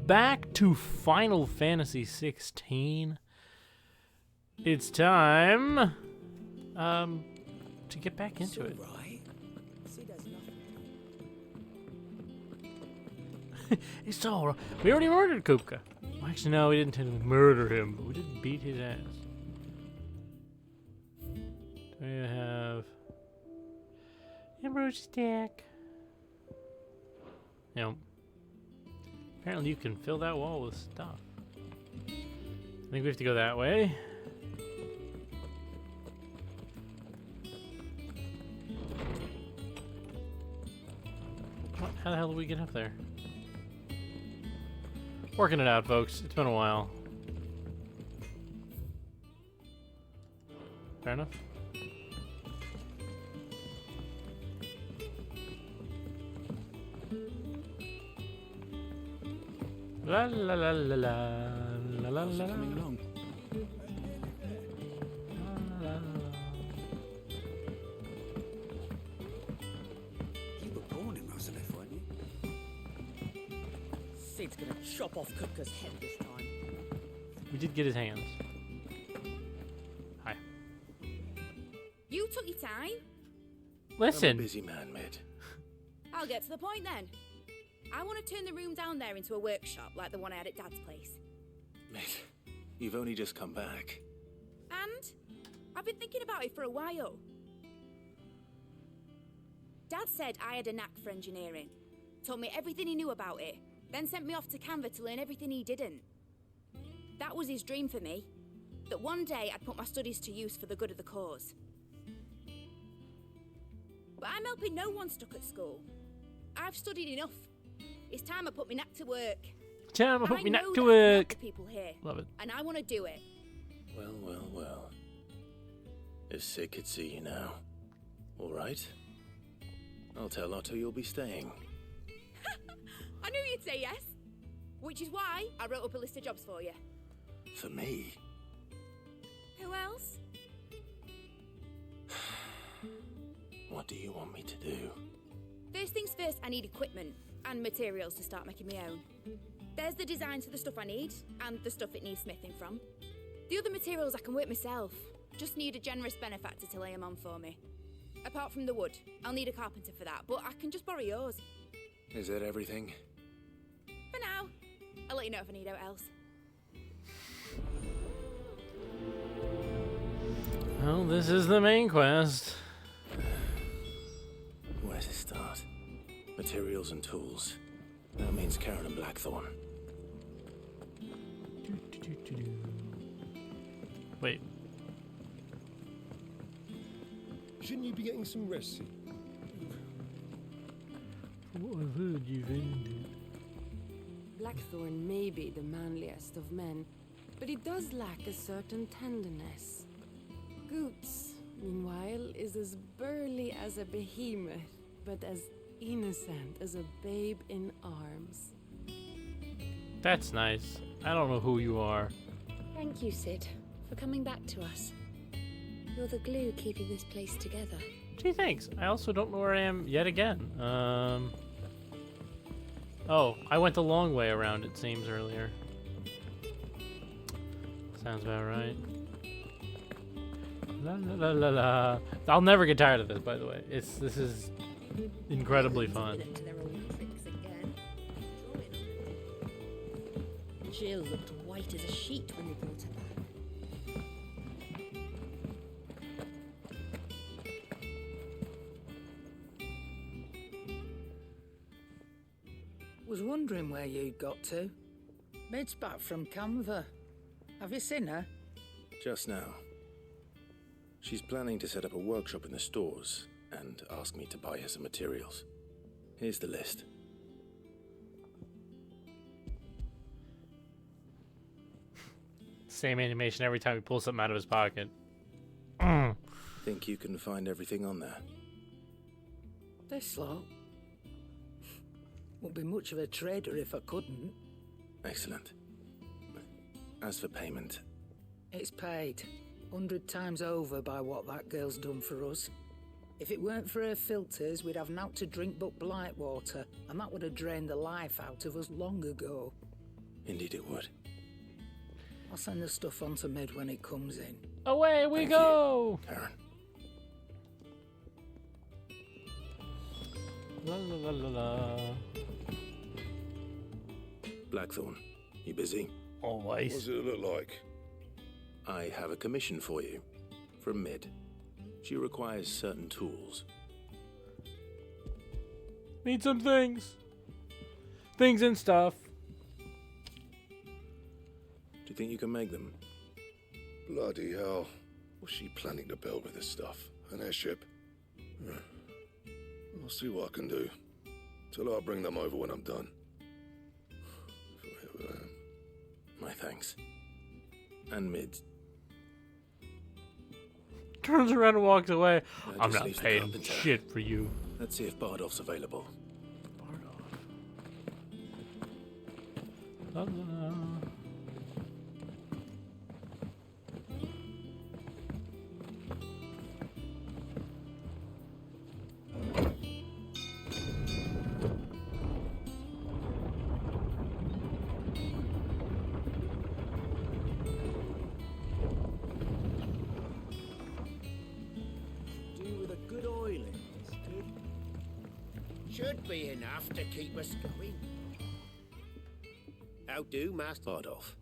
back to Final Fantasy XVI. It's time to get back into it. Right. Sid has nothing. It's all right. We already murdered Kupka. Actually, no, we didn't technically murder him, but we did beat his ass. Do we have Emerald Stack? No. Apparently you can fill that wall with stuff. I think we have to go that way. What? How the hell did we get up there? Working it out, folks. It's been a while. Fair enough. La la la la la la la la. Coming along. You were born in Rosalith, weren't you? Sid's gonna chop off Kupka's head this time. We did get his hands. Hi. You took your time. I'm Listen. a busy man, mate. I'll get to the point then. I want to turn the room down there into a workshop like the one I had at Dad's place. Mate, you've only just come back. And I've been thinking about it for a while. Dad said I had a knack for engineering, told me everything he knew about it, then sent me off to Canva to learn everything he didn't. That was his dream for me, that one day I'd put my studies to use for the good of the cause. But I'm helping no one stuck at school. I've studied enough. It's time I put my knack to work. Time I put me know knack that to I can help work. the people here, Love it. and I want to do it. Well, well, well. If Sid could see you now. All right. I'll tell Otto you'll be staying. I knew you'd say yes. Which is why I wrote up a list of jobs for you. For me? Who else? What do you want me to do? First things first, I need equipment and materials to start making my own. There's the designs for the stuff I need and the stuff it needs smithing from. The other materials I can work myself. Just need a generous benefactor to lay them on for me. Apart from the wood, I'll need a carpenter for that, but I can just borrow yours. Is that everything? For now. I'll let you know if I need out else. Well, this is the main quest. Where to start? Materials and tools. That means Karen and Blackthorn. Wait. Shouldn't you be getting some rest? From what I've heard, you've ended. Blackthorn may be the manliest of men, but he does lack a certain tenderness. Goots, meanwhile, is as burly as a behemoth, but as innocent as a babe in arms. That's nice. I don't know who you are. Thank you, Sid, for coming back to us. You're the glue keeping this place together. Gee, thanks. I also don't know where I am yet again. Oh, I went the long way around, it seems, earlier. Sounds about right. La la la la la. I'll never get tired of this, by the way. This is incredibly fun. Up to their old tricks again. Jill looked white as a sheet when they brought her back. Was wondering where you'd got to. Maid's back from Canva. Have you seen her? Just now. She's planning to set up a workshop in the stores and ask me to buy her some materials. Here's the list. Same animation every time he pulls something out of his pocket. Think you can find everything on there? This lot. Wouldn't be much of a trader if I couldn't. Excellent. As for payment, It's paid 100 times over by what that girl's done for us. If it weren't for her filters, we'd have naught to drink but blight water, and that would have drained the life out of us long ago. Indeed it would. I'll send the stuff on to Mid when it comes in. Away we Thank go! Karen. La la la la la. Blackthorn, you busy? Always. What does it look like? I have a commission for you. From Mid. She requires certain tools. Need some things. Things and stuff. Do you think you can make them? Bloody hell. What's she planning to build with this stuff? An airship? I'll see what I can do. Tell her I'll bring them over when I'm done. If I ever am. My thanks. And Mid. Turns around and walks away. That I'm just not leaves the paying carpenter. shit for you. Let's see if Bardolph's available. La, la, la. Do with a good oil in this, kid. Should be enough to keep us going. How do, Master? Bardolph.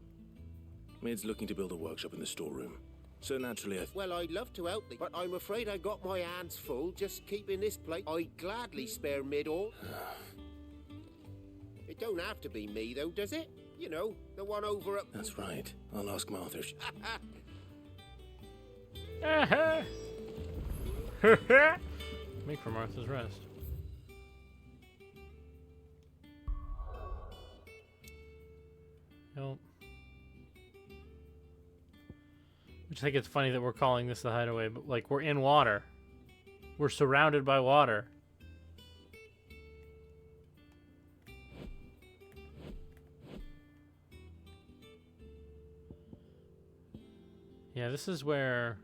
Mid's looking to build a workshop in the storeroom. So naturally Well, I'd love to help thee, but I'm afraid I got my hands full just keeping this place. I'd gladly spare Mid all. It don't have to be me, though, does it? You know, the one over at... That's right. I'll ask Martha. Make for Martha's Rest. Nope. Which I think it's funny that we're calling this the hideaway, but like we're in water. We're surrounded by water. Yeah, this is where...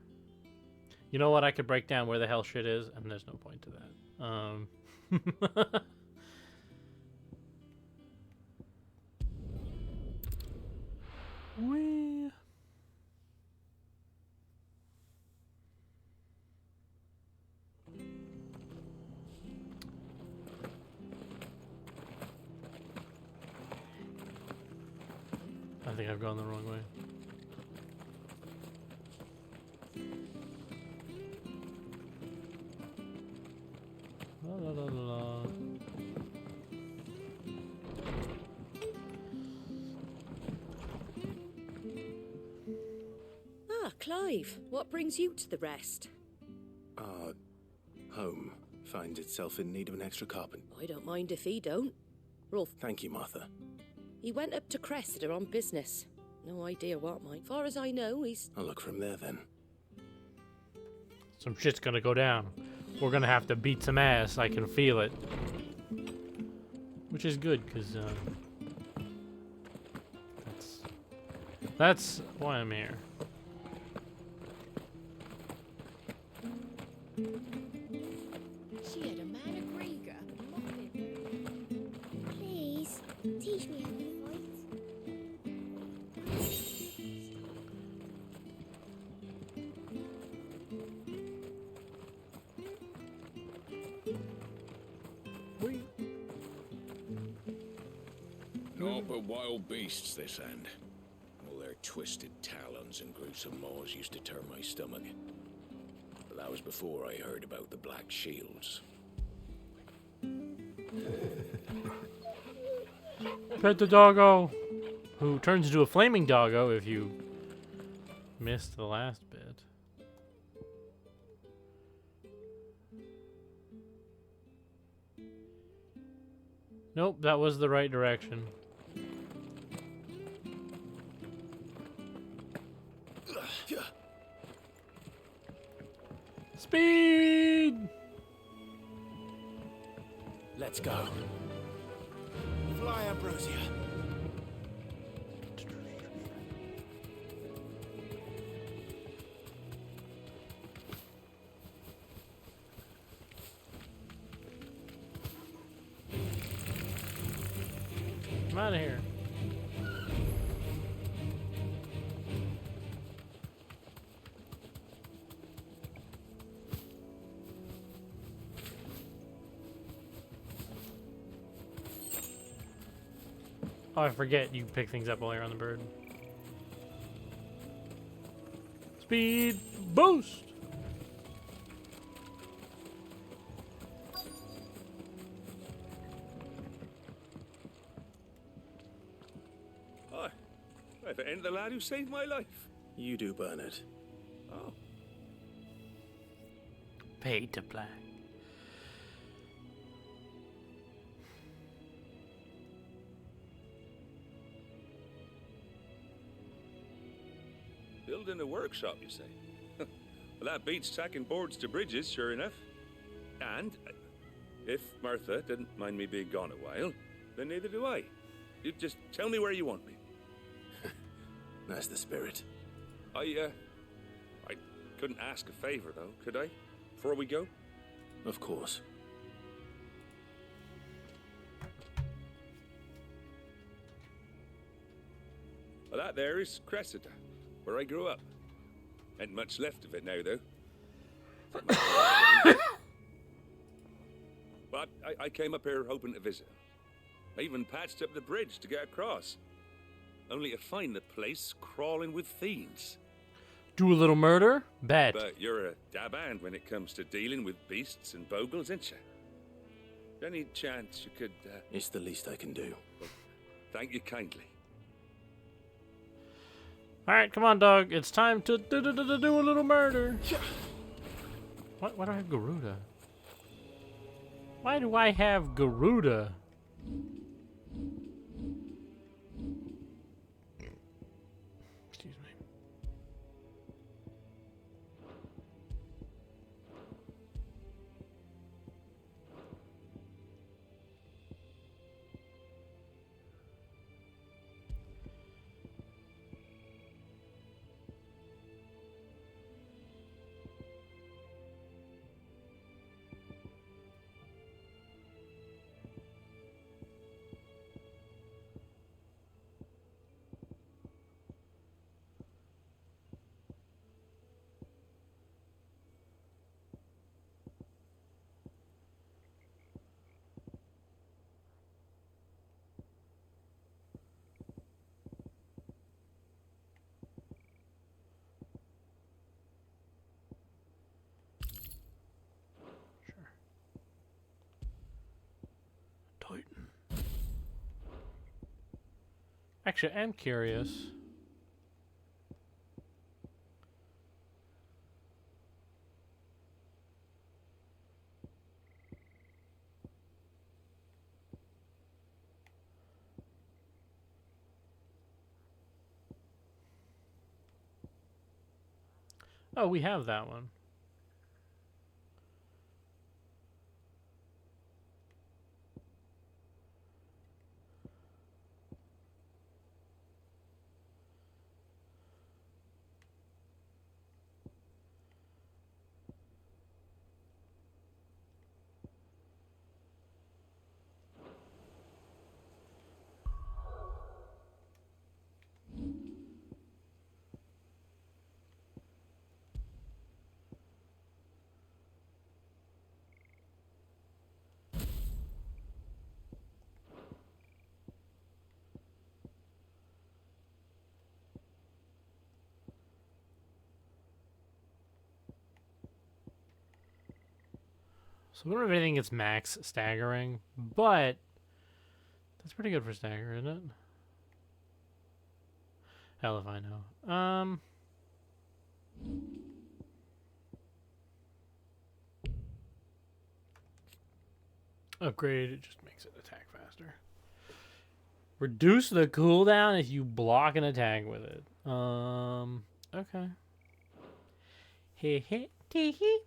You know what? I could break down where the hell shit is, and there's no point to that. Wee. I think I've gone the wrong way. La la la la la. Ah, Clive, what brings you to the rest? Our home finds itself in need of an extra carpenter. I don't mind if he don't. Rolf, Thank you, Martha. he went up to Cressida on business. No idea what, mate. Far as I know, he's... I'll look from there then. Some shit's gonna go down. We're gonna have to beat some ass. I can feel it. Which is good, because that's why I'm here. She had a man a Grieger. Please, teach me how to fight. Naught but wild beasts, this end. All their twisted talons and gruesome maws used to turn my stomach. But that was before I heard about the Black Shields. Pet the doggo, who turns into a flaming doggo if you missed the last bit. Nope, that was the right direction. Speed! Let's go. Fly, Ambrosia. I'm out of here. Oh, I forget you pick things up while you're on the bird. Speed boost! Hi. I've ended the lad who saved my life. You do, Bernard. Oh. Fade to black. Building a workshop, you say? Well, that beats tacking boards to bridges, sure enough. And if Martha didn't mind me being gone a while, then neither do I. You just tell me where you want me. That's the spirit. I couldn't ask a favor, though, could I? Before we go? Of course. Well, that there is Cressida, where I grew up. Ain't much left of it now, though. But I came up here hoping to visit. I even patched up the bridge to get across. Only to find the place crawling with fiends. Do a little murder? Bet. But you're a dab hand when it comes to dealing with beasts and bogles, ain't you? Any chance you could... It's the least I can do. Well, thank you kindly. Alright, come on, dog. It's time to do a little murder. What? Why do I have Garuda? Why do I have Garuda? Excuse me. Actually, I'm curious. Oh, we have that one. So we don't have anything that's max staggering, but that's pretty good for stagger, isn't it? Hell if I know. Upgrade, it just makes it attack faster. Reduce the cooldown if you block an attack with it. Okay. Hey, hey, tee hee.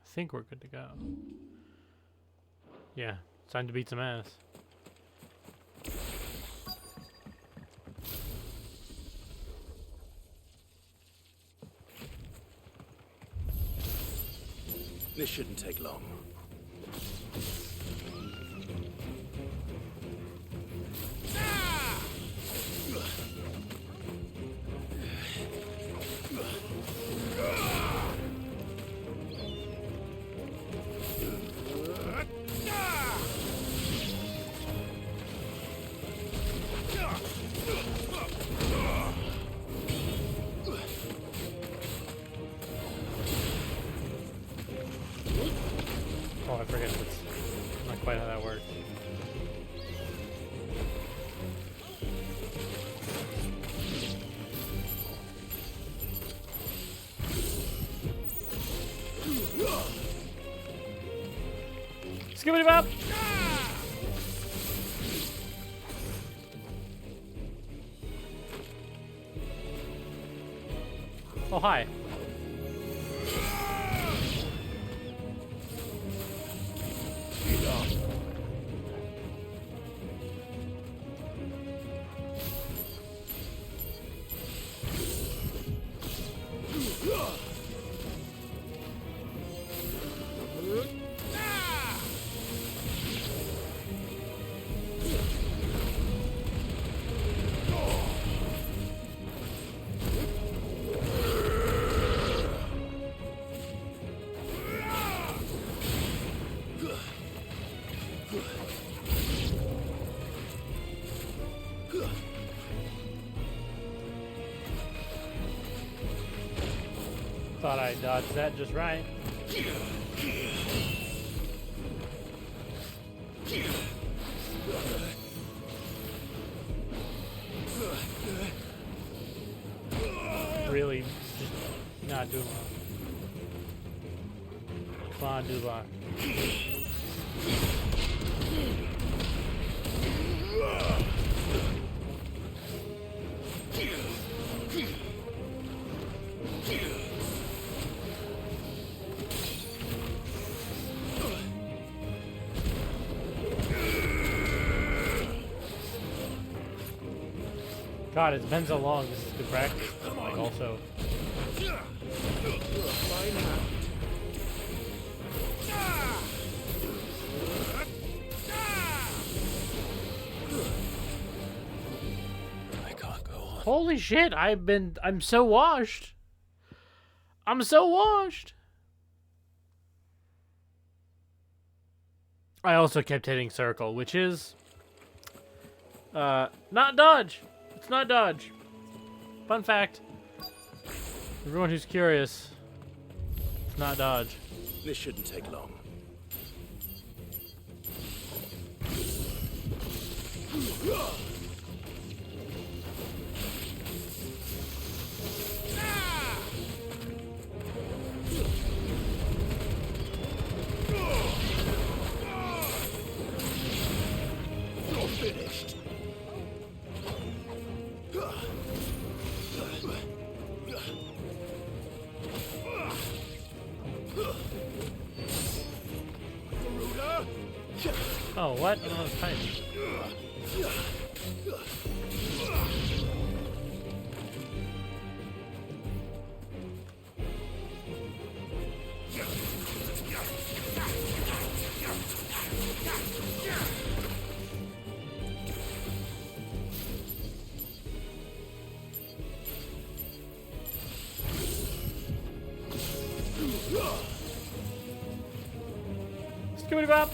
I think we're good to go. Yeah, it's time to beat some ass. This shouldn't take long. Oh, I forget that's not quite how that works. Skibbity bop! Oh, hi. Thought I dodged that just right. Really just not doing well. Come on, Dubon. God, it's been so long. This is good practice. Like, also. I can't go on. Holy shit, I'm so washed. I'm so washed. I also kept hitting circle, which is not dodge. It's not dodge. Fun fact. Everyone who's curious, it's not dodge. This shouldn't take long. You're finished. Oh, what? Oh, it's tight. Skibbity bop!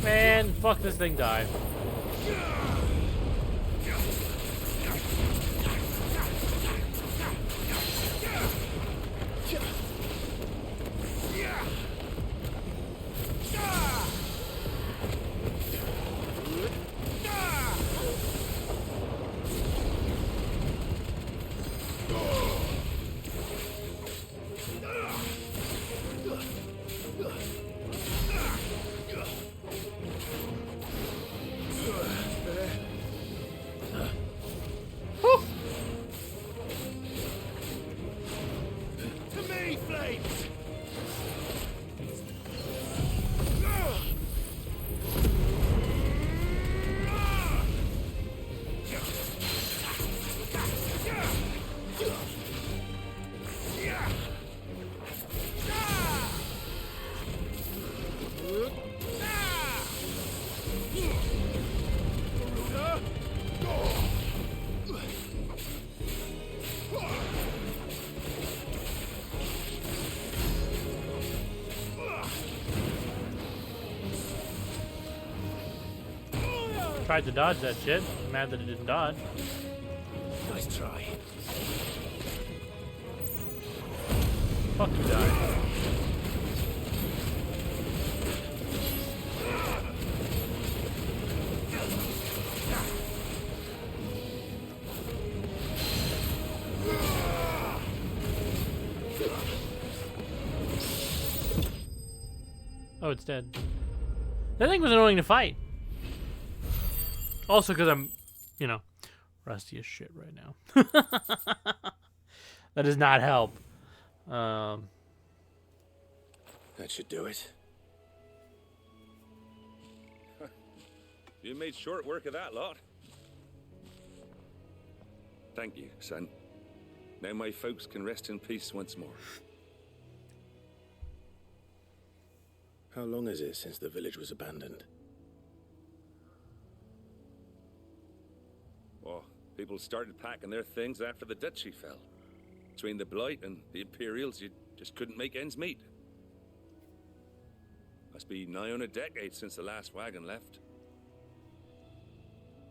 Man, fuck this thing died. Tried to dodge that shit. I'm mad that it didn't dodge. Nice try. Fuck you, die. Oh, it's dead. That thing was annoying to fight. Also, because I'm, you know, rusty as shit right now. That does not help. That should do it. You made short work of that lot. Thank you, son. Now my folks can rest in peace once more. How long is it since the village was abandoned? Oh, people started packing their things after the duchy fell. Between the Blight and the Imperials, you just couldn't make ends meet. Must be nigh on a decade since the last wagon left.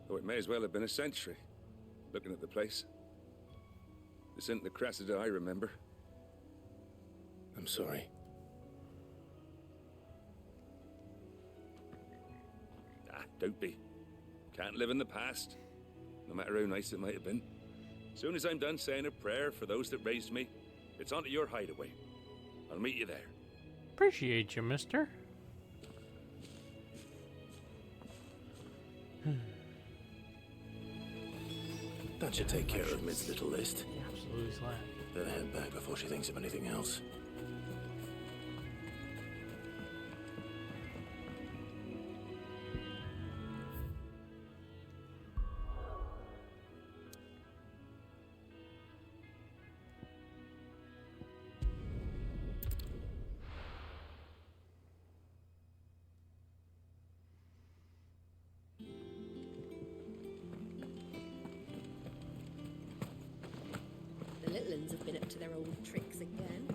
Though it may as well have been a century, looking at the place. This isn't the Cressida I remember. I'm sorry. Don't be. Can't live in the past, no matter how nice it might have been. As soon as I'm done saying a prayer for those that raised me, it's onto your hideaway. I'll meet you there. Appreciate you, mister. That should take care of Mid's little list. Absolutely slam. Better head back before she thinks of anything else. The little uns have been up to their old tricks again.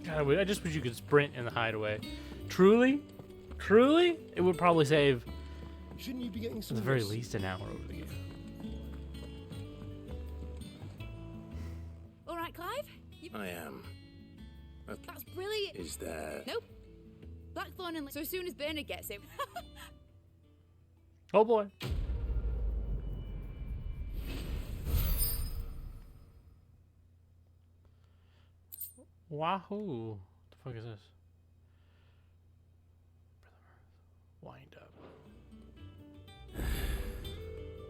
God, I just wish you could sprint in the hideaway. Truly, it would probably save, Shouldn't you be getting at some the very rest? least, an hour over the game. All right, Clive? I am. That's brilliant. Is there... Nope. Blackthorn and... So as soon as Bernard gets him... Oh boy. Wahoo. What the fuck is this? Wind up.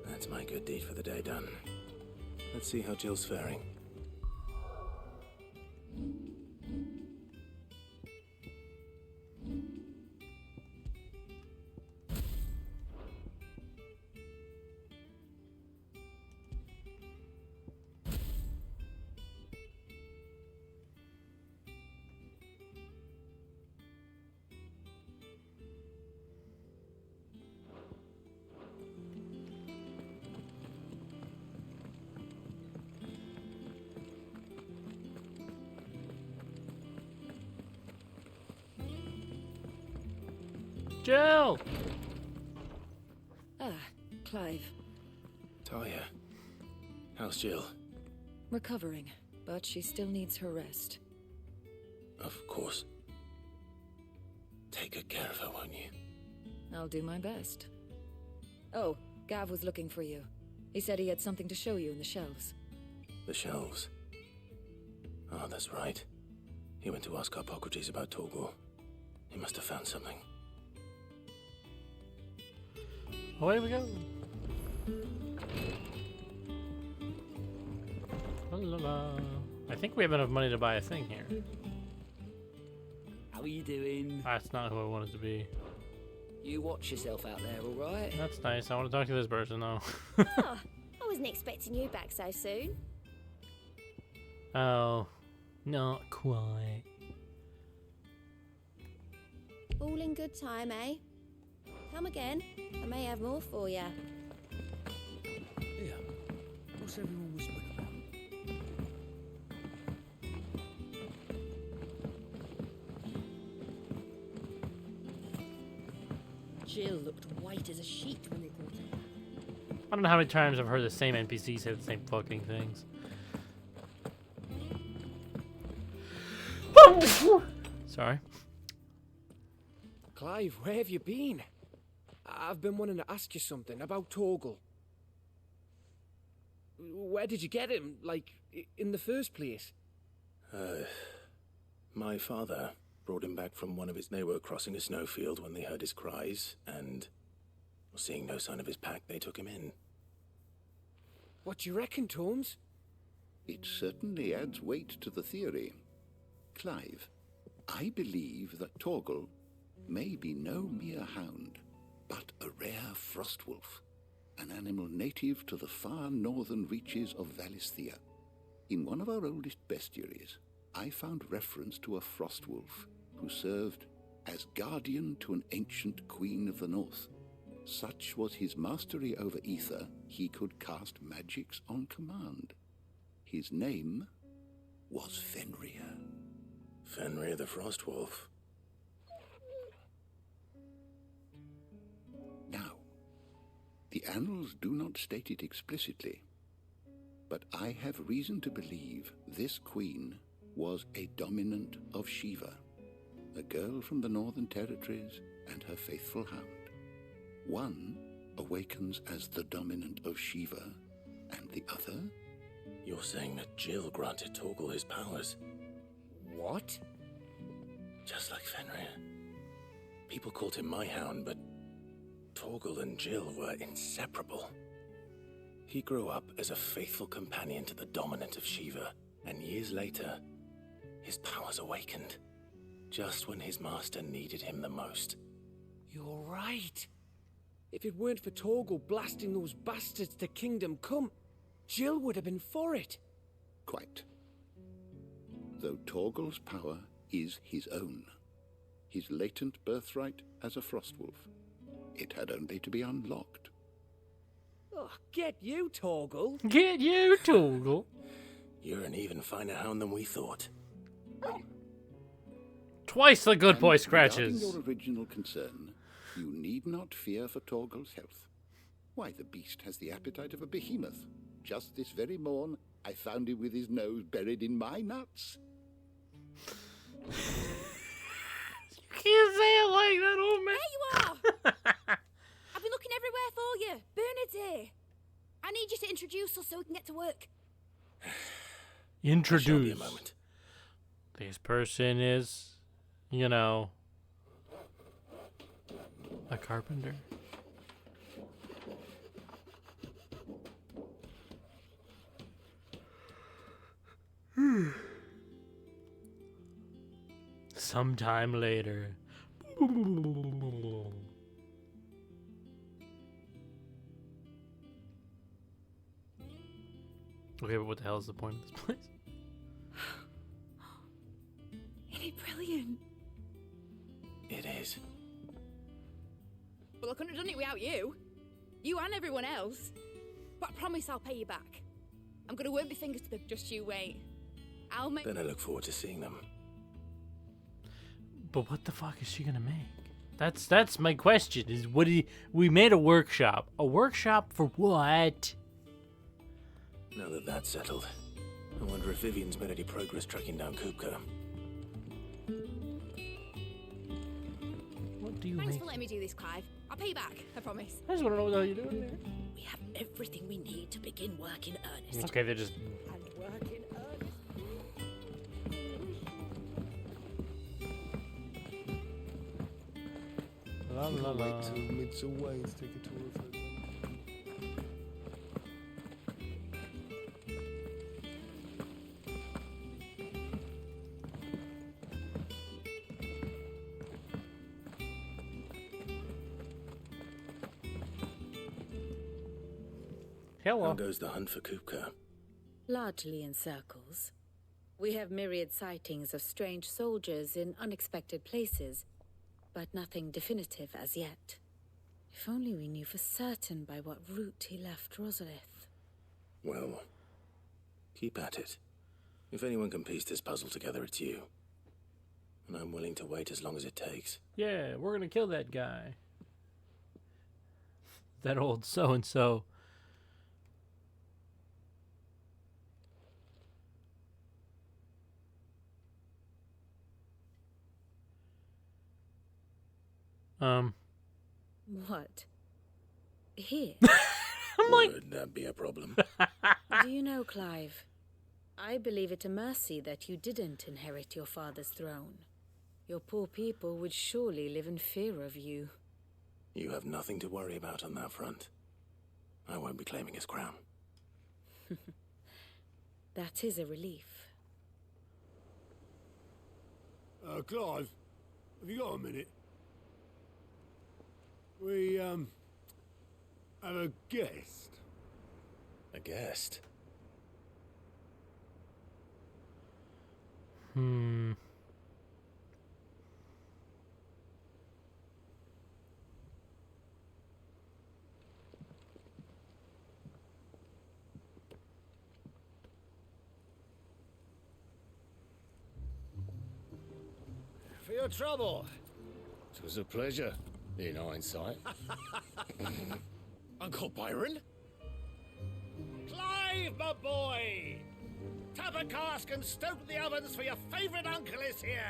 That's my good deed for the day done. Let's see how Jill's faring. Jill! Ah, Clive. Talia. How's Jill? Recovering, but she still needs her rest. Of course. Take good care of her, won't you? I'll do my best. Oh, Gav was looking for you. He said he had something to show you in the shelves. The shelves. Oh, that's right. He went to ask Harpocrates about Torgor. He must have found something. Away we go. La, la, la. I think we have enough money to buy a thing here. How are you doing? That's not who I wanted to be. You watch yourself out there, all right? That's nice. I want to talk to this person, though. Oh, I wasn't expecting you back so soon. Oh, not quite. All in good time, eh? Come again. I may have more for you. Yeah. What's What's everyone whispering about? Jill looked white as a sheet when they brought her. I don't know how many times I've heard the same NPC say the same fucking things. Sorry. Clive, where have you been? I've been wanting to ask you something about Torgal. Where did you get him, like, in the first place? My father brought him back from one of his... They were crossing a snowfield when they heard his cries, and seeing no sign of his pack, they took him in. What do you reckon, Torms? It certainly adds weight to the theory. Clive, I believe that Torgal may be no mere hound, but a rare frostwolf, an animal native to the far northern reaches of Valisthea. In one of our oldest bestiaries, I found reference to a frostwolf who served as guardian to an ancient queen of the north. Such was his mastery over ether, he could cast magics on command. His name was Fenrir. Fenrir the Frostwolf. Now, the annals do not state it explicitly, but I have reason to believe this queen was a dominant of Shiva, a girl from the Northern Territories and her faithful hound. One awakens as the dominant of Shiva, and the other... You're saying that Jill granted Torgal his powers? What? Just like Fenrir. People called him my hound, but Torgal and Jill were inseparable. He grew up as a faithful companion to the dominant of Shiva, and years later, his powers awakened, just when his master needed him the most. You're right. If it weren't for Torgal blasting those bastards to Kingdom Come, Jill would have been for it. Quite. Though Torgal's power is his own, his latent birthright as a frostwolf, it had only to be unlocked. Oh, get you, Torgal. Get you, Torgal. You're an even finer hound than we thought. Twice the good boy And scratches. regarding your original concern, you need not fear for Torgal's health. Why, the beast has the appetite of a behemoth. Just this very morn, I found him with his nose buried in my nuts. You can't say it like that, old man. There you are! I've been looking everywhere for you. Bernard's here. I need you to introduce us so we can get to work. Introduce. A moment. This person is, you know, a carpenter. Sometime later. Okay, but what the hell is the point of this place? Isn't it brilliant? It is. Well, I couldn't have done it without you. You and everyone else. But I promise I'll pay you back. I'm going to work my fingers to the... Just you wait. I'll make... Then I look forward to seeing them. But what the fuck is she gonna make? That's my question. Is what we made a workshop. A workshop for what? Now that that's settled, I wonder if Vivian's made any progress tracking down Kupka. What do you Thanks make? for letting me do this, Clive. I'll pay you back, I promise. I just want to know what the hell you're doing there. We have everything we need to begin work in earnest. Okay, they're just... And work in earnest. La la la. Wait till mid's away to take a tour of her. How Hello. goes the hunt for Kupka? Largely in circles. We have myriad sightings of strange soldiers in unexpected places, but nothing definitive as yet. If only we knew for certain by what route he left Rosalith. Well, keep at it. If anyone can piece this puzzle together, it's you. And I'm willing to wait as long as it takes. Yeah, we're gonna kill that guy. That old so-and-so. What? Here? I'm like... Would that be a problem? Do you know, Clive? I believe it a mercy that you didn't inherit your father's throne. Your poor people would surely live in fear of you. You have nothing to worry about on that front. I won't be claiming his crown. That is a relief. Clive, have you got a minute? We, have a guest. A guest? For your trouble. It was a pleasure, in hindsight. Uncle Byron? Clive, my boy! Tap a cask and stoke the ovens, for your favourite uncle is here!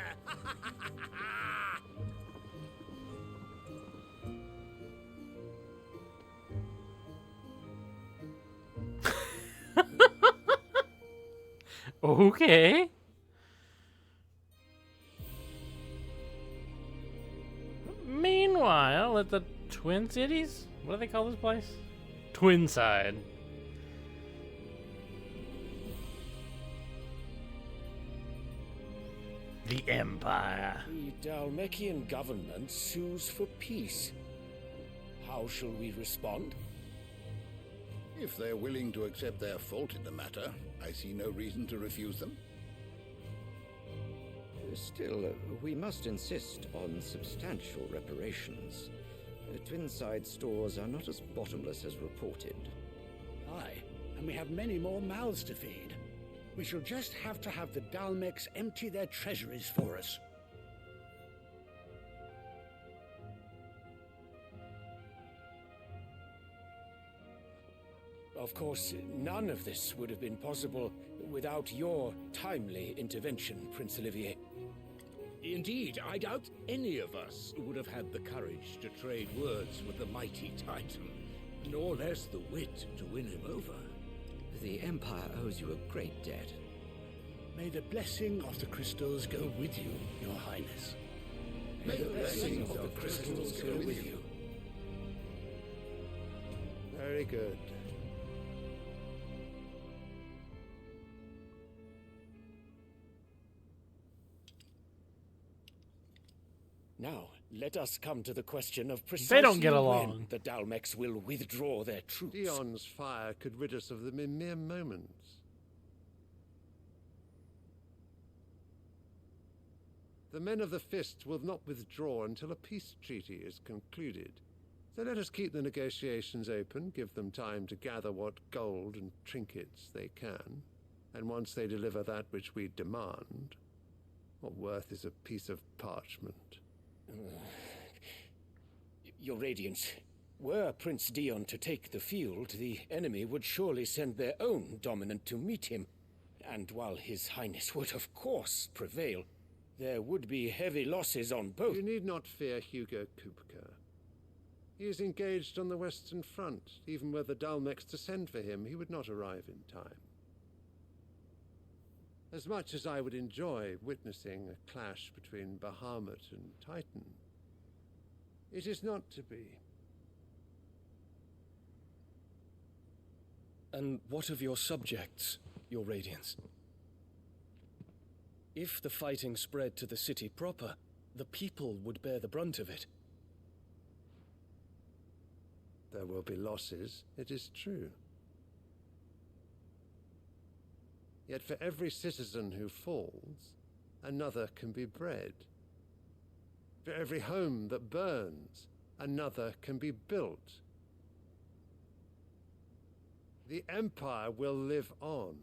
Okay. Meanwhile, at the Twin Cities? What do they call this place? Twinside. The Empire. The Dalmekian government sues for peace. How shall we respond? If they're willing to accept their fault in the matter, I see no reason to refuse them. Still, we must insist on substantial reparations. Twinside stores are not as bottomless as reported. Aye, and we have many more mouths to feed. We shall just have to have the Dalmeks empty their treasuries for us. Of course, none of this would have been possible without your timely intervention, Prince Olivier. Indeed, I doubt any of us would have had the courage to trade words with the mighty Titan, nor less the wit to win him over. The Empire owes you a great debt. May the blessing of the crystals go with you, Your Highness. May the blessing of the crystals go with you. Very good. Now, let us come to the question of precisely They don't get when along. the Dalmeks will withdraw their troops. Dion's fire could rid us of them in mere moments. The men of the Fist will not withdraw until a peace treaty is concluded. So let us keep the negotiations open, give them time to gather what gold and trinkets they can, and once they deliver that which we demand, what worth is a piece of parchment? Your Radiance, were Prince Dion to take the field, the enemy would surely send their own dominant to meet him. And while His Highness would of course prevail, there would be heavy losses on both. You need not fear Hugo Kupka. He is engaged on the Western Front. Even were the Dalmeks to send for him, he would not arrive in time. As much as I would enjoy witnessing a clash between Bahamut and Titan, it is not to be. And what of your subjects, Your Radiance? If the fighting spread to the city proper, the people would bear the brunt of it. There will be losses, it is true. Yet for every citizen who falls, another can be bred. For every home that burns, another can be built. The Empire will live on.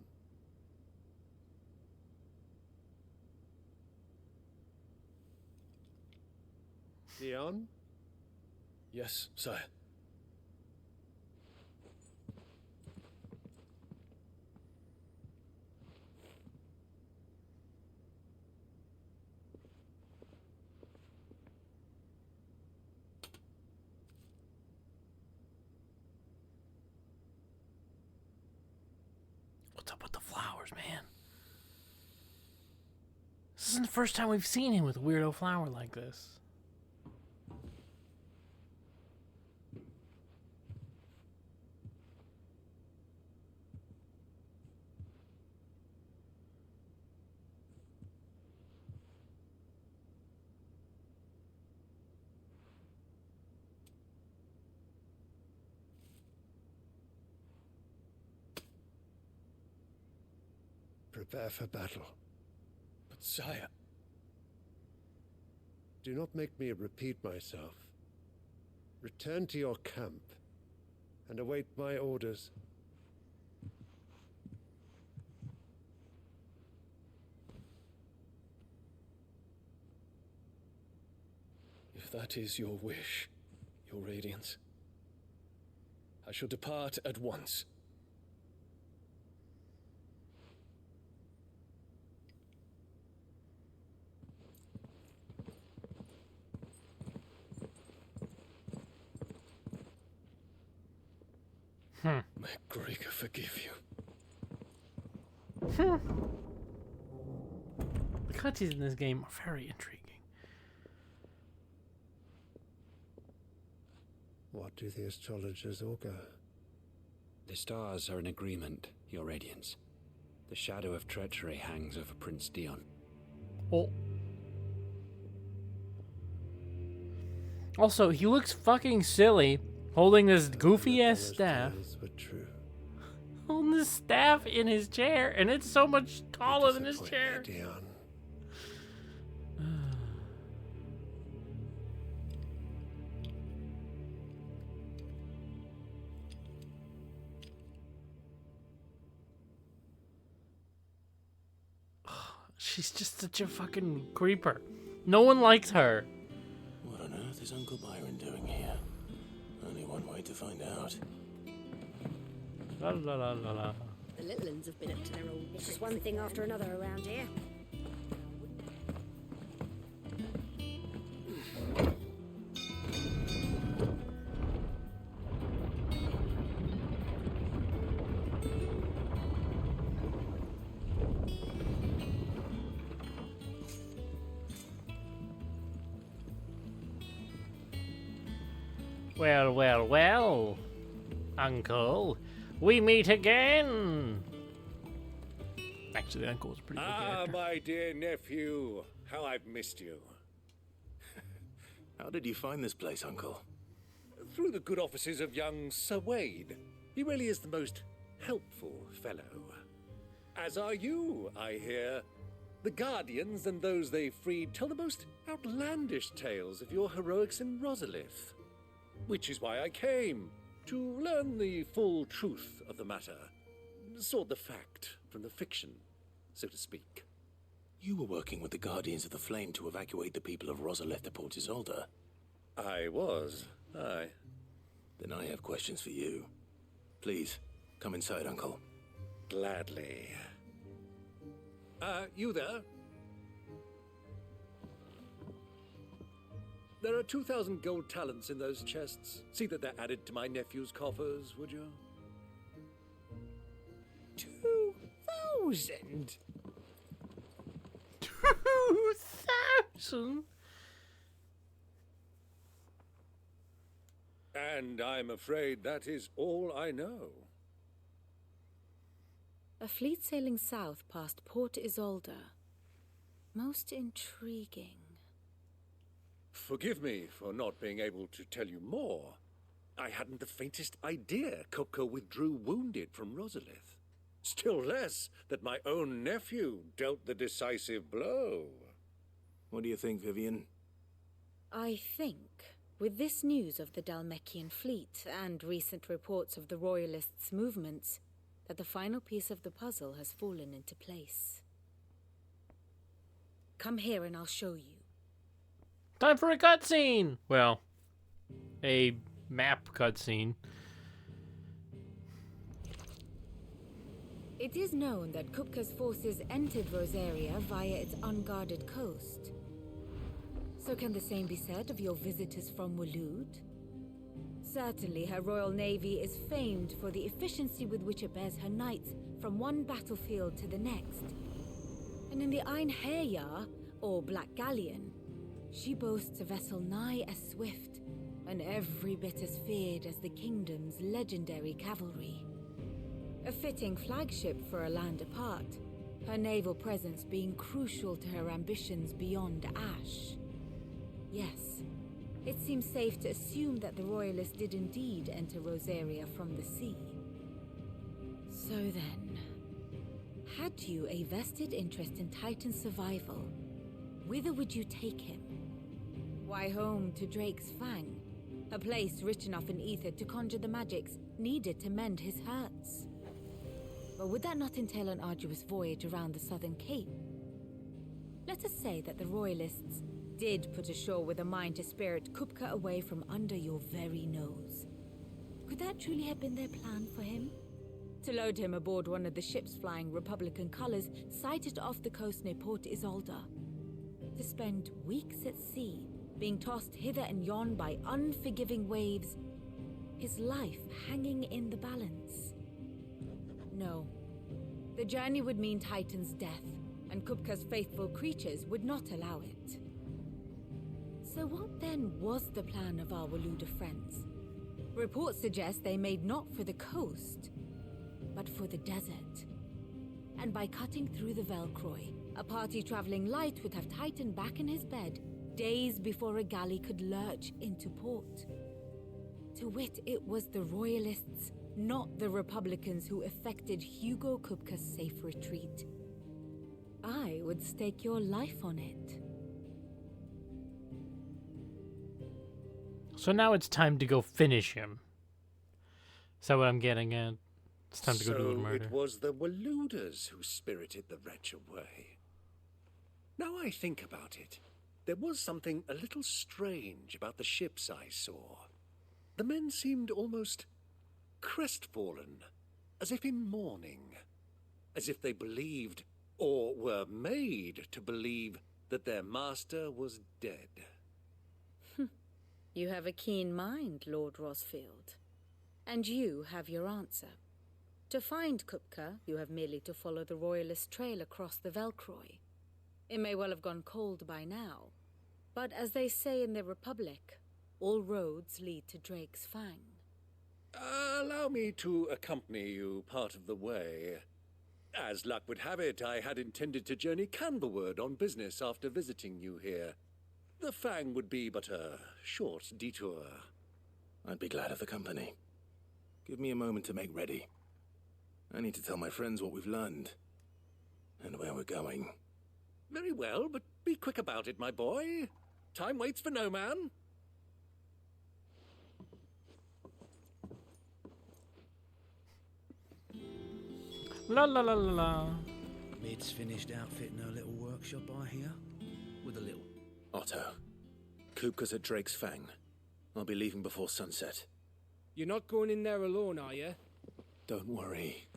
Dion? Yes, sire. What's up with the flowers, man? This isn't the first time we've seen him with a weirdo flower like this. Prepare for battle. But sire... Do not make me repeat myself. Return to your camp and await my orders. If that is your wish, your Radiance, I shall depart at once. May Gregor forgive you. The cutscenes in this game are very intriguing. What do the astrologers augur? The stars are in agreement, Your Radiance. The shadow of treachery hangs over Prince Dion. Oh. Also, he looks fucking silly holding this goofy ass staff. Holding this staff in his chair, and it's so much taller than his chair. Dion. She's just such a fucking creeper. No one likes her. What on earth is Uncle Byron doing here? Only one way to find out. La la la la la. The little ones have been up to their old. It's just one thing after another around here. Well, well, well, Uncle, we meet again. Actually, the Uncle was a pretty good character. My dear nephew, how I've missed you. How did you find this place, Uncle? Through the good offices of young Sir Wade. He really is the most helpful fellow. As are you, I hear. The Guardians and those they freed tell the most outlandish tales of your heroics in Rosalith. Which is why I came, to learn the full truth of the matter. Sort the fact from the fiction, so to speak. You were working with the Guardians of the Flame to evacuate the people of Rosalith to Port Isolde. I was, aye. Then I have questions for you. Please, come inside, Uncle. Gladly. You there? There are 2,000 gold talents in those chests. See that they're added to my nephew's coffers, would you? 2,000? 2,000? And I'm afraid that is all I know. A fleet sailing south past Port Isolde. Most intriguing. Forgive me for not being able to tell you more. I hadn't the faintest idea Kopko withdrew wounded from Rosalith. Still less that my own nephew dealt the decisive blow. What do you think, Vivian? I think With this news of the Dalmekian fleet and recent reports of the Royalists' movements, that the final piece of the puzzle has fallen into place. Come here and I'll show you. Time for a cutscene! Well, a map cutscene. It is known that Kupka's forces entered Rosaria via its unguarded coast. So can the same be said of your visitors from Waloed? Certainly her Royal Navy is famed for the efficiency with which it bears her knights from one battlefield to the next. And in the Ein Herjar, or Black Galleon, she boasts a vessel nigh as swift and every bit as feared as the kingdom's legendary cavalry. A fitting flagship for a land apart, her naval presence being crucial to her ambitions beyond Ash. Yes, it seems safe to assume that the Royalists did indeed enter Rosaria from the sea. So then, had you a vested interest in Titan's survival, whither would you take him? Why, home to Drake's Fang, a place rich enough in ether to conjure the magics needed to mend his hurts. But would that not entail an arduous voyage around the southern cape? Let us say that the Royalists did put ashore with a mind to spirit Kupka away from under your very nose. Could that truly have been their plan for him? To load him aboard one of the ships flying Republican colors sighted off the coast near Port Isolde? To spend weeks at sea, being tossed hither and yon by unforgiving waves, his life hanging in the balance? No. The journey would mean Titan's death, and Kupka's faithful creatures would not allow it. So what then was the plan of our Waluda friends? Reports suggest they made not for the coast, but for the desert. And by cutting through the Velcroy, a party traveling light would have Titan back in his bed days before a galley could lurch into port. To wit, it was the Royalists, not the Republicans, who effected Hugo Kupka's safe retreat. I would stake your life on it. So now it's time to go finish him. Is that what I'm getting at? It's time to go do a murder. It was the Waluders who spirited the wretch away. Now I think about it, there was something a little strange about the ships I saw. The men seemed almost crestfallen, as if in mourning, as if they believed, or were made to believe, that their master was dead. You have a keen mind, Lord Rosfield. And you have your answer. To find Kupka, you have merely to follow the Royalist trail across the Velcroy. It may well have gone cold by now, but as they say in the Republic, all roads lead to Drake's Fang. Allow me to accompany you part of the way. As luck would have it, I had intended to journey Canberward on business after visiting you here. The Fang would be but a short detour. I'd be glad of the company. Give me a moment to make ready. I need to tell my friends what we've learned and where we're going. Very well, but be quick about it, my boy. Time waits for no man. La la la la la. Mid's finished outfitting her little workshop, I hear. With a little. Otto, Kupka's at Drake's Fang. I'll be leaving before sunset. You're not going in there alone, are you? Don't worry.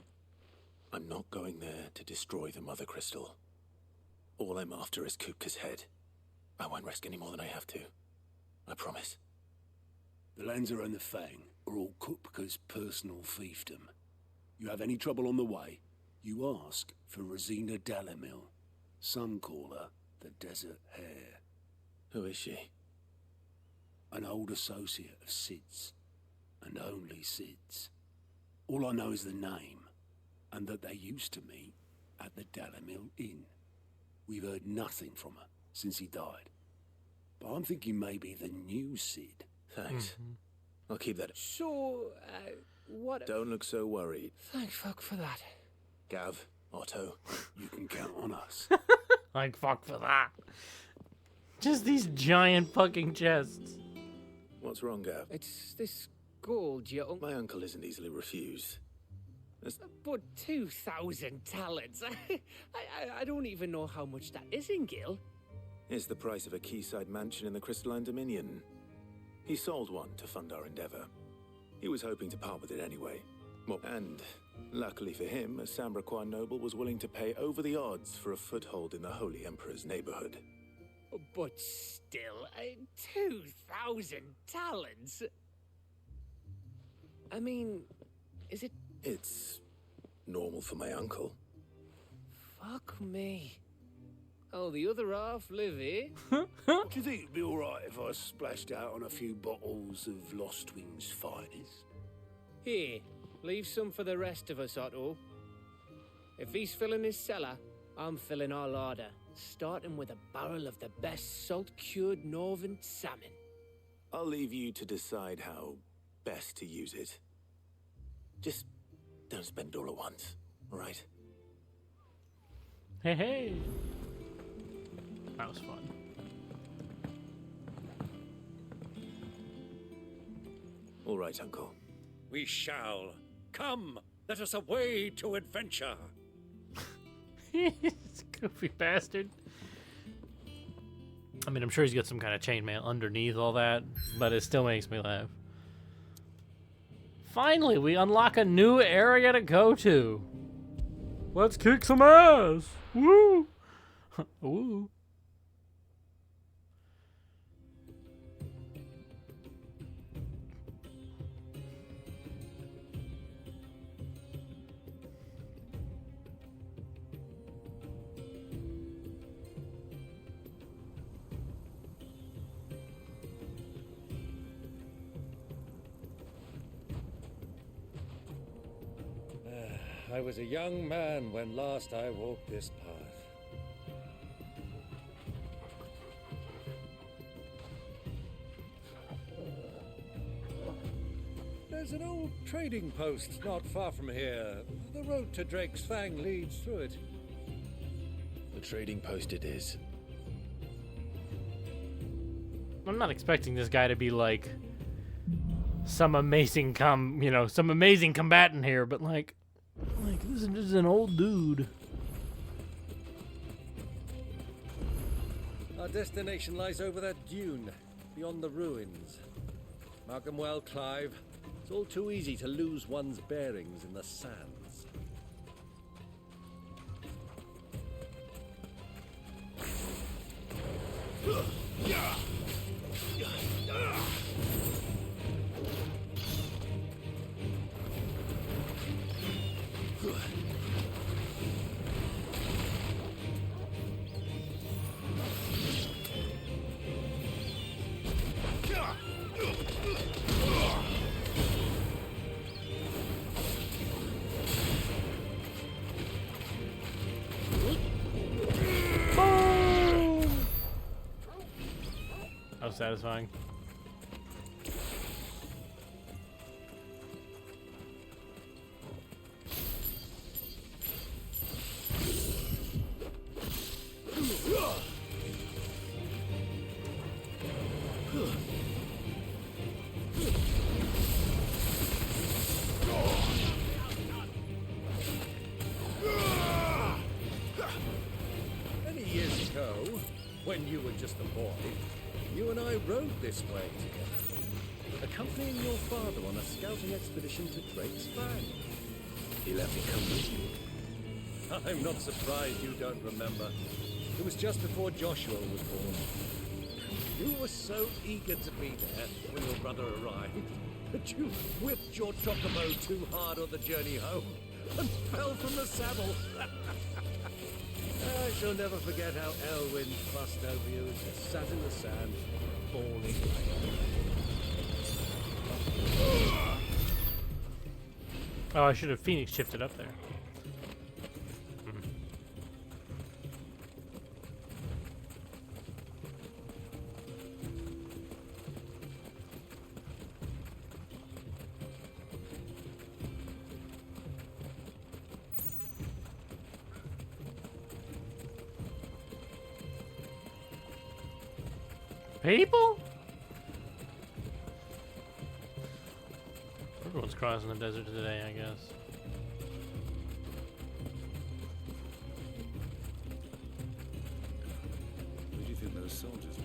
I'm not going there to destroy the Mother Crystal. All I'm after is Kupka's head. I won't risk any more than I have to. I promise. The Lanza and the Fang are all Kupka's personal fiefdom. You have any trouble on the way, you ask for Rosina Dalamil. Some call her the Desert Hare. Who is she? An old associate of Sid's, and only Sid's. All I know is the name, and that they used to meet at the Dalamil Inn. We've heard nothing from her since he died. But I'm thinking maybe the new Sid. Thanks. I'll keep that. So, what? Don't look so worried. Thank fuck for that. Gav, Otto, you can count on us. Like, fuck for that. Just these giant fucking chests. What's wrong, Gav? It's this gold, My uncle isn't easily refused. But 2,000 talents. I don't even know how much that is in Gil. It's the price of a quayside mansion in the Crystalline Dominion. He sold one to fund our endeavor. He was hoping to part with it anyway. And, luckily for him, a Sambraquan noble was willing to pay over the odds for a foothold in the Holy Emperor's neighborhood. But still, 2,000 talents? I mean, is it... It's normal for my uncle. Fuck me. Oh, the other half live here? Do you think it'd be alright if I splashed out on a few bottles of Lost Wings finest? Here, leave some for the rest of us, Otto. If he's filling his cellar, I'm filling our larder, starting with a barrel of the best salt-cured northern salmon. I'll leave you to decide how best to use it. Just don't spend it all at once, all right? Hey, hey. That was fun. All right, Uncle. We shall. Come, let us away to adventure. Goofy bastard. I mean, I'm sure he's got some kind of chainmail underneath all that, but it still makes me laugh. Finally, we unlock a new area to go to. Let's kick some ass. Woo! Woo. I was a young man when last I walked this path. There's an old trading post not far from here. The road to Drake's Fang leads through it. The trading post it is. I'm not expecting this guy to be like some amazing combatant here, but like this is just an old dude. Our destination lies over that dune, beyond the ruins. Mark 'em well, Clive. It's all too easy to lose one's bearings in the sands. That was satisfying. Many years ago, when you were just a boy, you and I rode this way together, accompanying your father on a scouting expedition to Drake's Fang. He let me come with you. I'm not surprised you don't remember. It was just before Joshua was born. You were so eager to be there when your brother arrived that you whipped your chocobo too hard on the journey home and fell from the saddle. I shall never forget how Elwyn fussed over you as you sat in the sand, bawling. Oh, I should have Phoenix shifted up there. People? Everyone's crossing the desert today, I guess. Who do you think those soldiers were?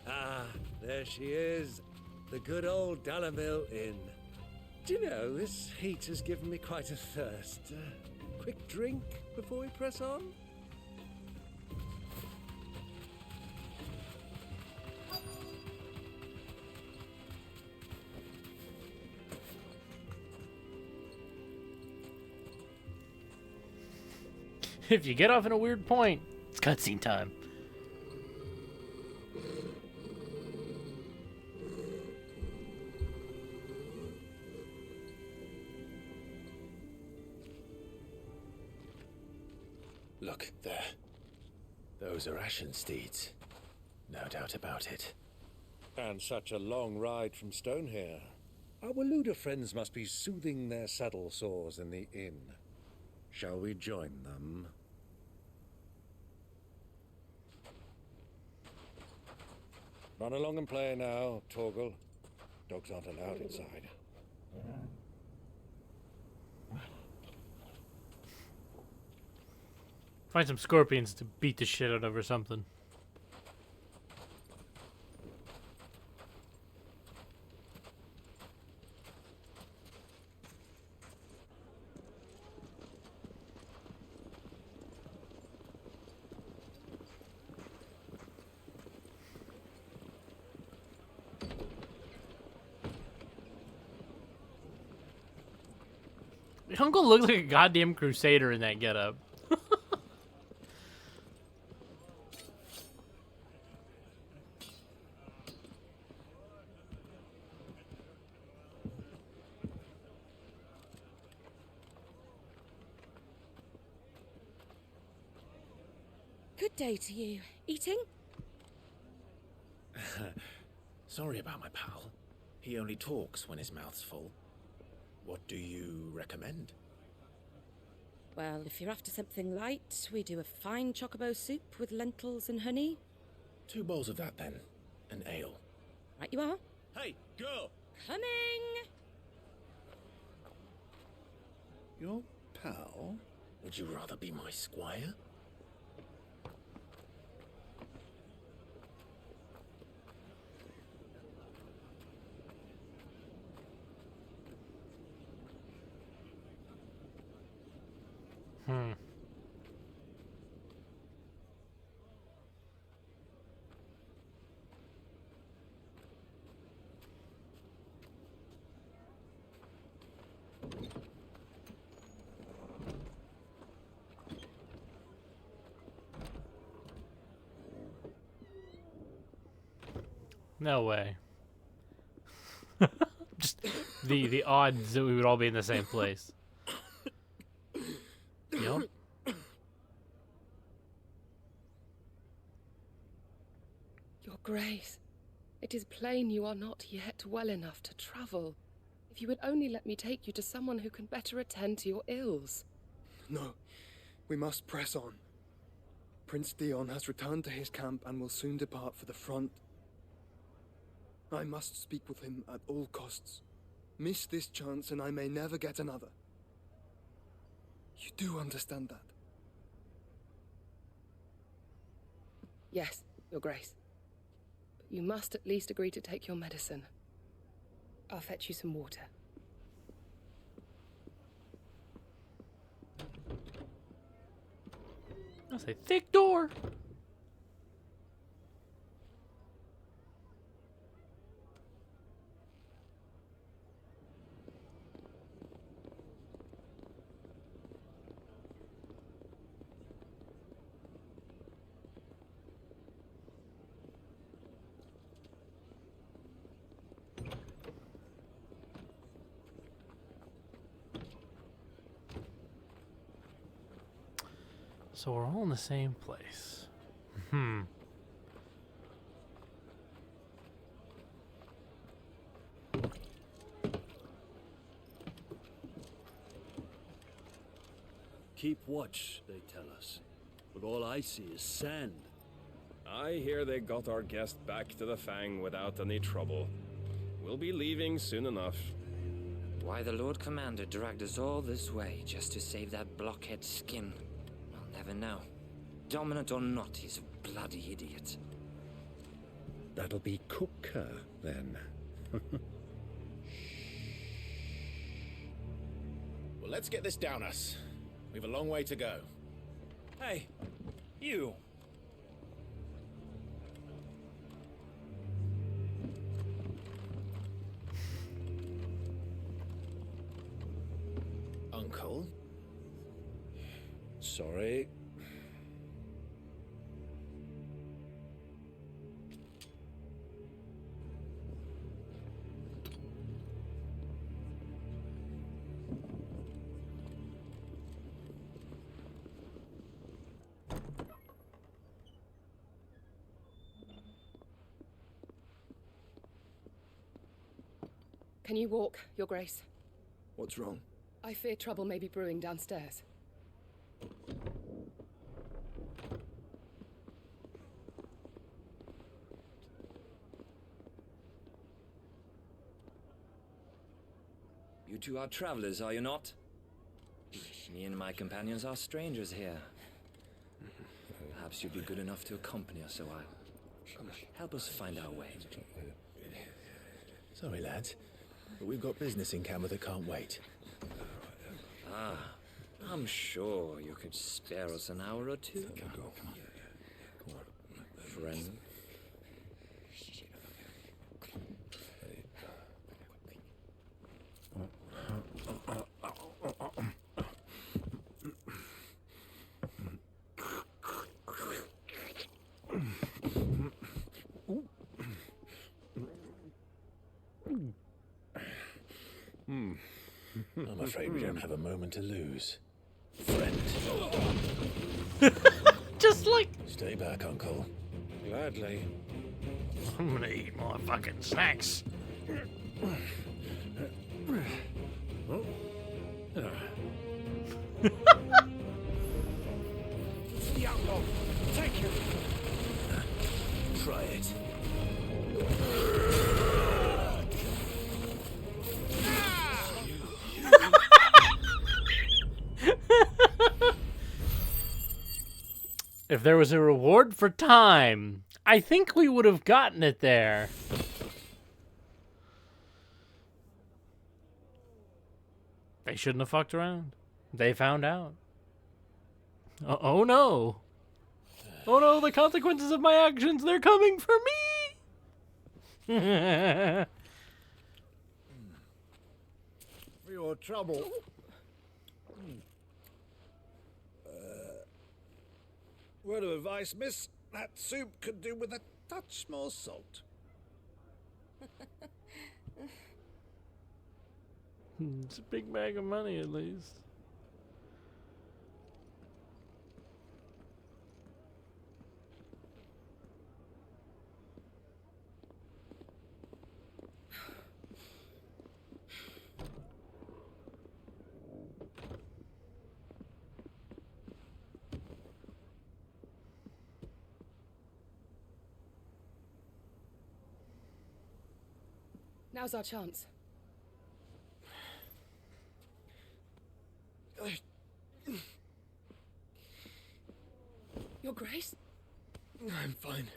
Ah, there she is. The good old Dalamil Inn. Do you know, this heat has given me quite a thirst. Quick drink before we press on? If you get off in a weird point, it's cutscene time. Look, there. Those are Ashen steeds. No doubt about it. And such a long ride from Stonehair. Our Waluda friends must be soothing their saddle sores in the inn. Shall we join them? Run along and play now, Torgal. Dogs aren't allowed inside. Find some scorpions to beat the shit out of or something. Your uncle looks like a goddamn crusader in that getup. Good day to you. Eating? Sorry about my pal. He only talks when his mouth's full. What do you recommend? Well, if you're after something light, we do a fine chocobo soup with lentils and honey. 2 bowls of that, then. An ale. Right you are. Hey, girl! Coming! Your pal? Would you rather be my squire? No way. Just the odds that we would all be in the same place. Yup. Your Grace, it is plain you are not yet well enough to travel. If you would only let me take you to someone who can better attend to your ills. No, we must press on. Prince Dion has returned to his camp and will soon depart for the front. I must speak with him at all costs. Miss this chance and I may never get another. You do understand that? Yes, Your Grace. But you must at least agree to take your medicine. I'll fetch you some water. That's a thick door. So we're all in the same place. Keep watch, they tell us. But all I see is sand. I hear they got our guest back to the Fang without any trouble. We'll be leaving soon enough. Why the Lord Commander dragged us all this way just to save that blockhead's skin, I'll never know. Dominant or not, he's a bloody idiot. That'll be Cooker, then. Well, let's get this down us. We've a long way to go. Hey, you. Uncle? Sorry. Can you walk, Your Grace? What's wrong? I fear trouble may be brewing downstairs. You two are travelers, are you not? Me and my companions are strangers here. Perhaps you'd be good enough to accompany us a while. Help us find our way. Sorry, lads, but we've got business in camera that can't wait. Ah, I'm sure you could spare us an hour or two. Friend. I'm afraid we don't have a moment to lose. Friend. Just like... Stay back, Uncle. Gladly. I'm gonna eat more fucking snacks. Take you. Try it. If there was a reward for time, I think we would have gotten it there. They shouldn't have fucked around. They found out. Oh no. Oh no, the consequences of my actions, they're coming for me! For your trouble. Word of advice, miss. That soup could do with a touch more salt. It's a big bag of money, at least. Now's our chance. Your Grace? I'm fine.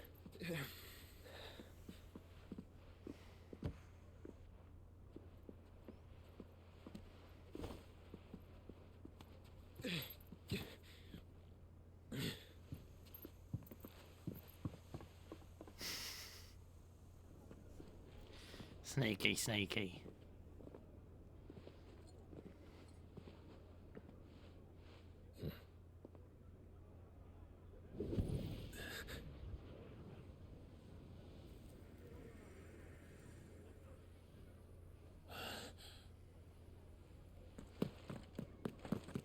Sneaky, sneaky.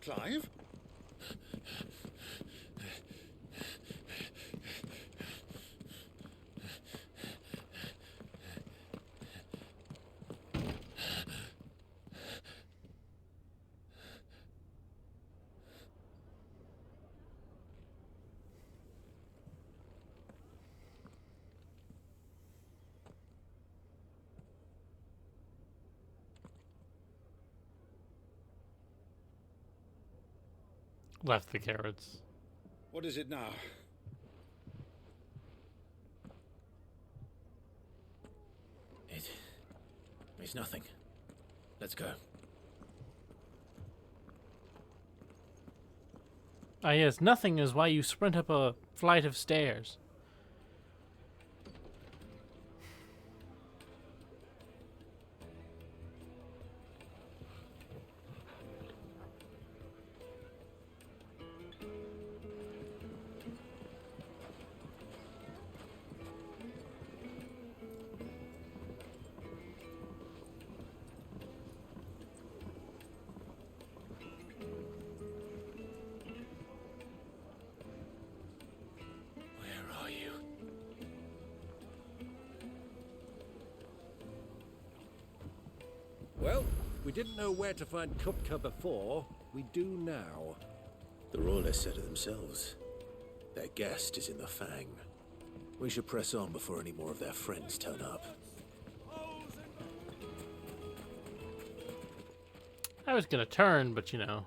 Clive? Left the carrots. What is it now? It's nothing. Let's go. Ah, yes, nothing is why you sprint up a flight of stairs. Well, we didn't know where to find Kupka before. We do now. The Royalists said it themselves. Their guest is in the Fang. We should press on before any more of their friends turn up. I was gonna turn, but you know.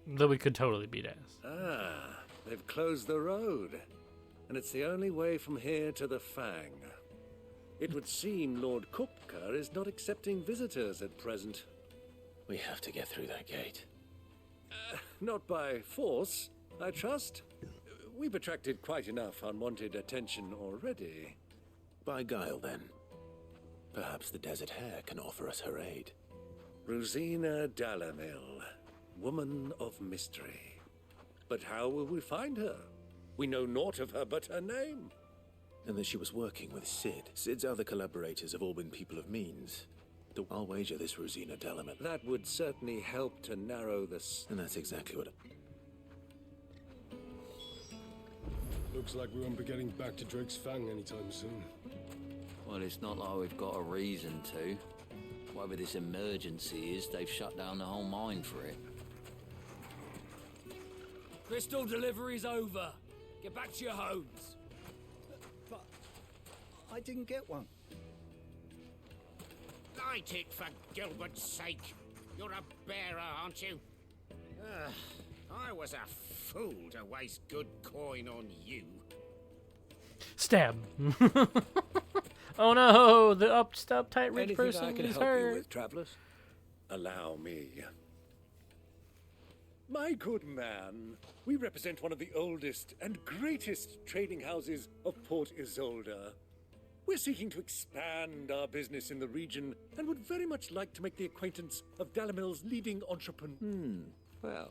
Though we could totally beat ass. Ah, they've closed the road. And it's the only way from here to the Fang. It would seem Lord Kupka is not accepting visitors at present. We have to get through that gate. Not by force, I trust. We've attracted quite enough unwanted attention already. By guile, then. Perhaps the Desert Hare can offer us her aid. Rosina Dalamil, woman of mystery. But how will we find her? We know naught of her but her name. And that she was working with Sid. Sid's other collaborators have all been people of means. I'll wager this Rosina Dalamil. That would certainly help to narrow this. And that's exactly what... Looks like we won't be getting back to Drake's Fang anytime soon. Well, it's not like we've got a reason to. Whatever this emergency is, they've shut down the whole mine for it. Crystal delivery's over. Get back to your homes. But I didn't get one. Light it, for Gilbert's sake. You're a bearer, aren't you? I was a fool to waste good coin on you. Stab. Oh no, the uptight rich Anything person I can is help hurt. you with, travelers? Allow me. My good man, we represent one of the oldest and greatest trading houses of Port Isolde. We're seeking to expand our business in the region and would very much like to make the acquaintance of Dalamil's leading entrepreneur. Well,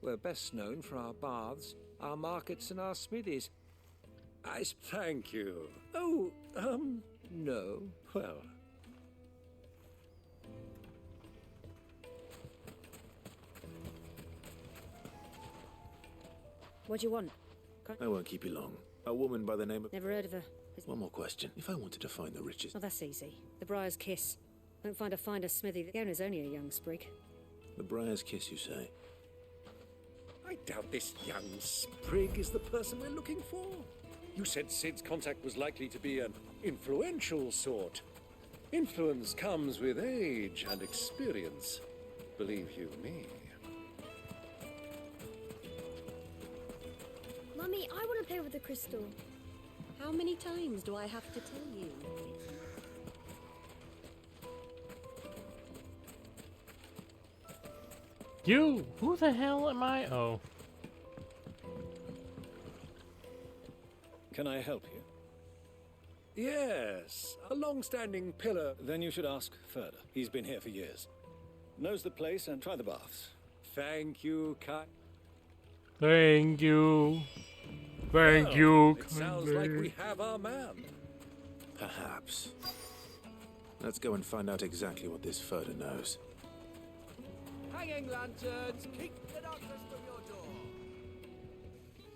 we're best known for our baths, our markets, and our smithies. Thank you. Oh, no. Well. What do you want? I won't keep you long. A woman by the name of... Never heard of her. One more question. If I wanted to find the riches... Oh, that's easy. The Briar's Kiss. Won't find a finder smithy. The owner's only a young sprig. The Briar's Kiss, you say? I doubt this young sprig is the person we're looking for. You said Sid's contact was likely to be an influential sort. Influence comes with age and experience. Believe you me. Mummy, I want to play with the crystal. How many times do I have to tell you? You? Who the hell am I? Oh. Can I help you? Yes, a long-standing pillar. Then you should ask further. He's been here for years. Knows the place and try the baths. Thank you, Kai. Thank you. Thank you. It sounds like we have our man. Perhaps. Let's go and find out exactly what this Furder knows. Hanging lanterns, keep the darkness from your door.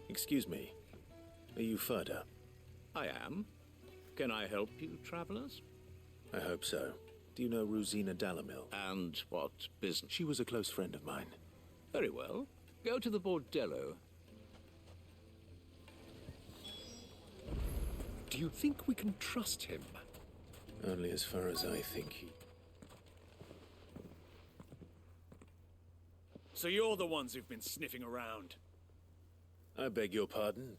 Excuse me. Are you Furder? I am. Can I help you, travelers? I hope so. Do you know Rosina Dalamil? And what business? She was a close friend of mine. Very well. Go to the bordello. Do you think we can trust him? Only as far as I think he... So you're the ones who've been sniffing around. I beg your pardon?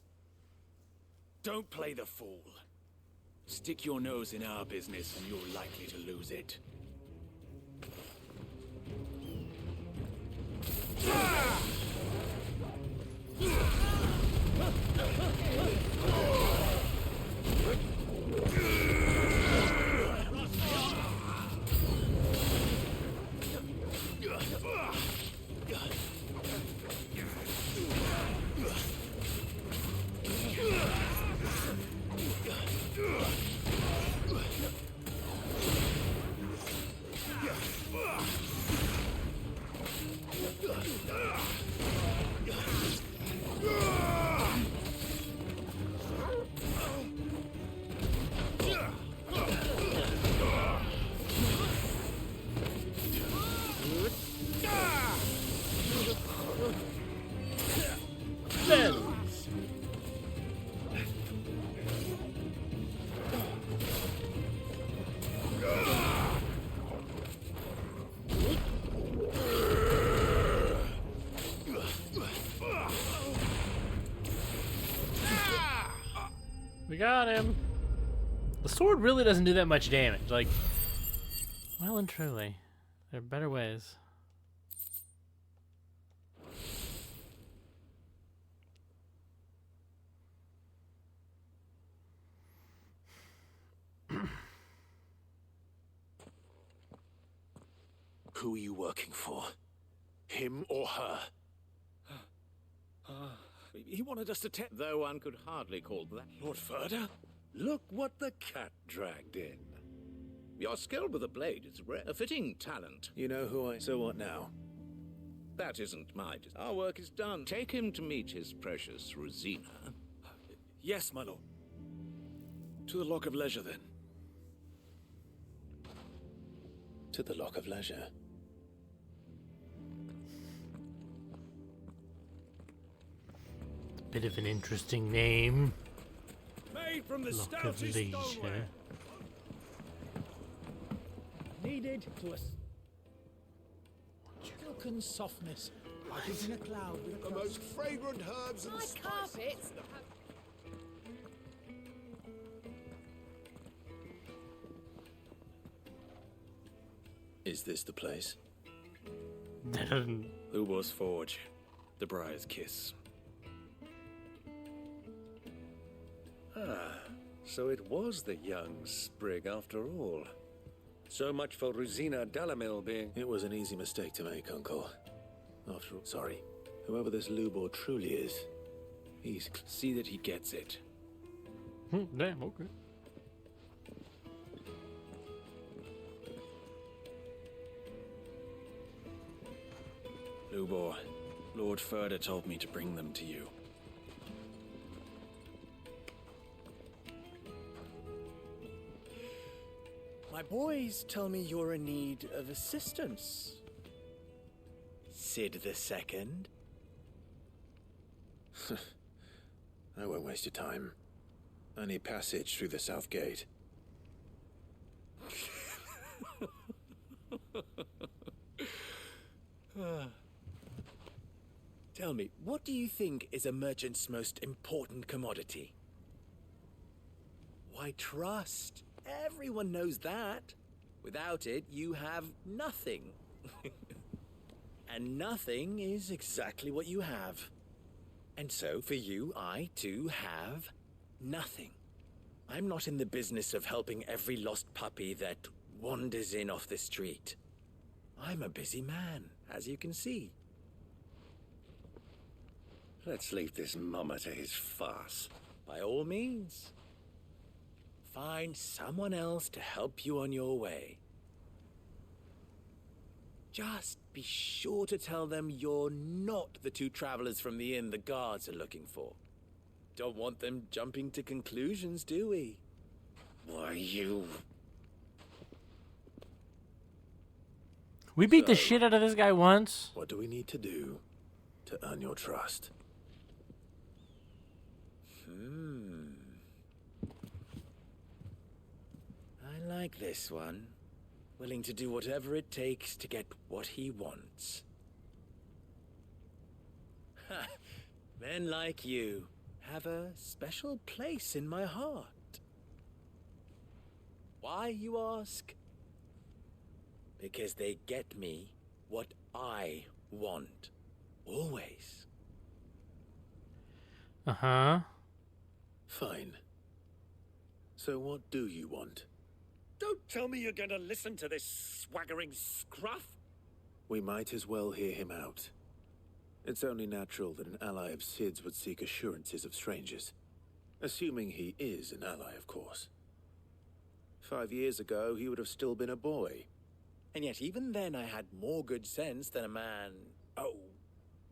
Don't play the fool. Stick your nose in our business and you're likely to lose it. We got him. The sword really doesn't do that much damage. Like, well and truly, there are better ways. Who are you working for? Him or her? He wanted us to Though one could hardly call that Lord Furder? Look what the cat dragged in. Your skill with the blade is rare, a fitting talent. You know who I... So what now? That isn't my... Our work is done. Take him to meet his precious Rosina. Yes, my lord. To the Lock of Leisure, then. To the Lock of Leisure. Bit of an interesting name. Made from the Lock of stoutest Leisure. stoneware. Needed to us. Silken softness, like it's in a cloud with The most fragrant herbs and My carpets. Is this the place? Lubor's Forge. The Briar's Kiss. Ah, so it was the young sprig after all. So much for Rosina Delamil being... It was an easy mistake to make, Uncle. After all, sorry. Whoever this Lubor truly is, he's... See that he gets it. Damn, okay. Lubor, Lord Furder told me to bring them to you. My boys tell me you're in need of assistance. Sid the Second. I won't waste your time. I need passage through the south gate. Tell me, what do you think is a merchant's most important commodity? Why, trust. Everyone knows that. Without it, you have nothing. And nothing is exactly what you have. And so, for you, I, too, have nothing. I'm not in the business of helping every lost puppy that wanders in off the street. I'm a busy man, as you can see. Let's leave this mummer to his farce. By all means. Find someone else to help you on your way. Just be sure to tell them you're not the two travelers from the inn the guards are looking for. Don't want them jumping to conclusions, do we? Why, you... We beat the shit out of this guy once. What do we need to do to earn your trust? I like this one. Willing to do whatever it takes to get what he wants. Men like you have a special place in my heart. Why, you ask? Because they get me what I want. Always. Uh-huh. Fine. So what do you want? Don't tell me you're going to listen to this swaggering scruff. We might as well hear him out. It's only natural that an ally of Sid's would seek assurances of strangers. Assuming he is an ally, of course. 5 years ago, he would have still been a boy. And yet even then I had more good sense than a man,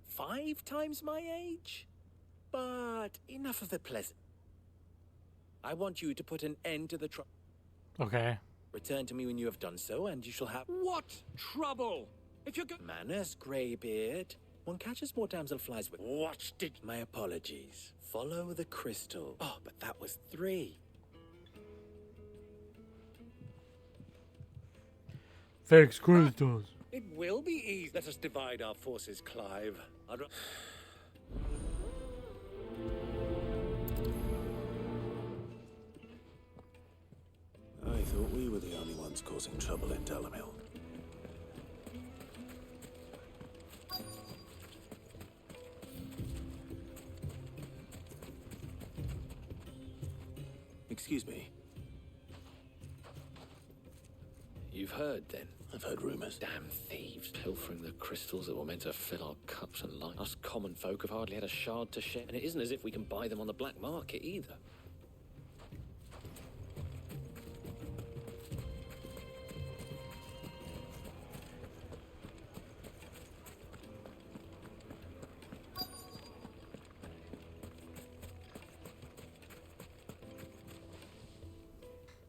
5 times my age? But enough of the pleasant. I want you to put an end to the trouble. Okay. Return to me when you have done so, and you shall have... What trouble? If you're Manners, Greybeard. One catches more damselflies with... What did... My apologies. Follow the crystal. Oh, but that was 3. Fix crystals. It will be easy. Let us divide our forces, Clive. I thought we were the only ones causing trouble in Dalamil. Excuse me. You've heard, then? I've heard rumors. Damn thieves, pilfering the crystals that were meant to fill our cups and light. Us common folk have hardly had a shard to share, and it isn't as if we can buy them on the black market either.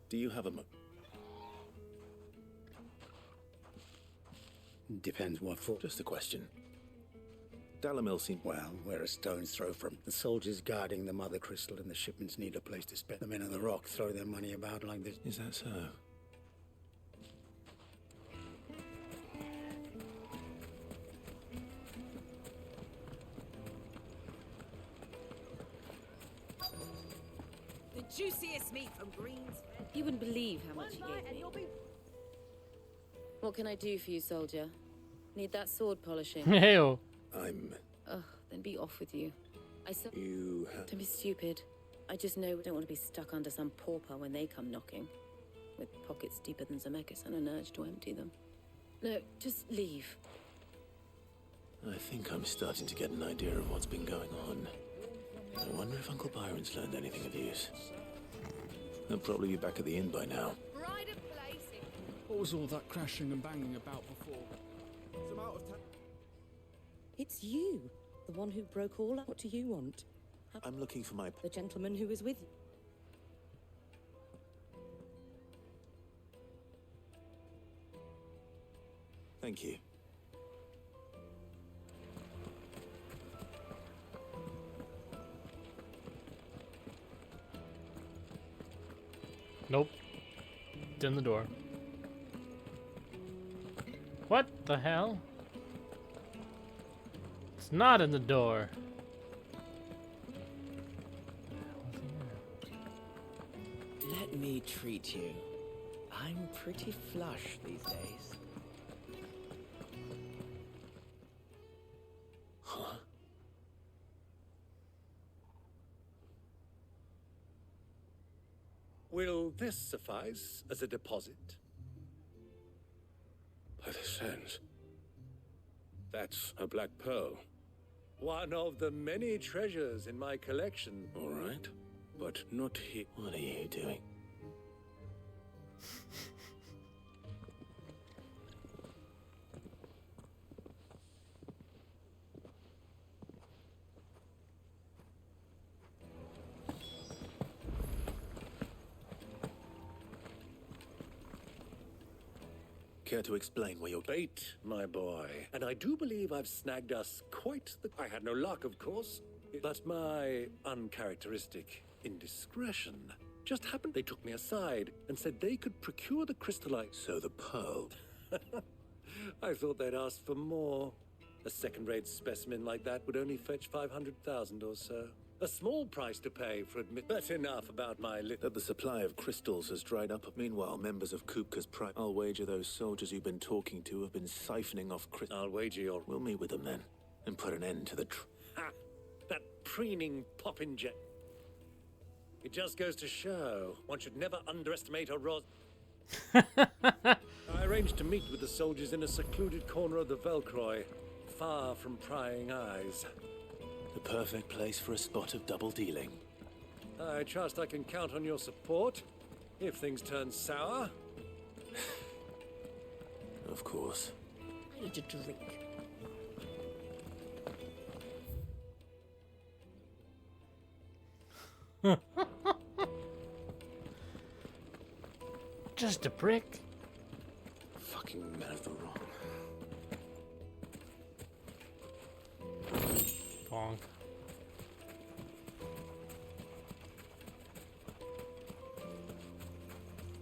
Do you have a Depends what for. Just a question. Dalamil seemed... Well, we're a stone's throw from the soldiers guarding the mother crystal, and the shipments need a place to spend. The men of the rock throw their money about like this. Is that so? The juiciest meat from Greens. You wouldn't believe how much he gave me. What can I do for you, soldier? Need that sword polishing? Hell. I'm... Ugh, then be off with you. You have... Don't be stupid. I just know we don't want to be stuck under some pauper when they come knocking. With pockets deeper than Zemeckis and an urge to empty them. No, just leave. I think I'm starting to get an idea of what's been going on. I wonder if Uncle Byron's learned anything of use. He'll probably be back at the inn by now. What was all that crashing and banging about before? Some out of town. It's you, the one who broke all up. What do you want? I'm looking for my... The gentleman who was with you. Thank you. Nope. It's in the door. What the hell? It's not in the door. Let me treat you. I'm pretty flush these days. Huh? Will this suffice as a deposit? By the sands. That's a black pearl. One of the many treasures in my collection. All right, but not here. What are you doing? Care to explain where you're... Bait, my boy. And I do believe I've snagged us quite the... I had no luck, of course. But my uncharacteristic indiscretion just happened. They took me aside and said they could procure the crystallite. So the pearl... I thought they'd ask for more. A second-rate specimen like that would only fetch 500,000 or so. A small price to pay for admit. But enough about my That the supply of crystals has dried up. Meanwhile, members of Kupka's prime. I'll wager those soldiers you've been talking to have been siphoning off crystals. I'll wager you're... We'll meet with them then, and put an end to the Ha! That preening popinject. It just goes to show one should never underestimate a I arranged to meet with the soldiers in a secluded corner of the Velcroy, far from prying eyes. The perfect place for a spot of double dealing. I trust I can count on your support if things turn sour. Of course. I need a drink. Just a prick. Fucking men of the wrong. Bonk.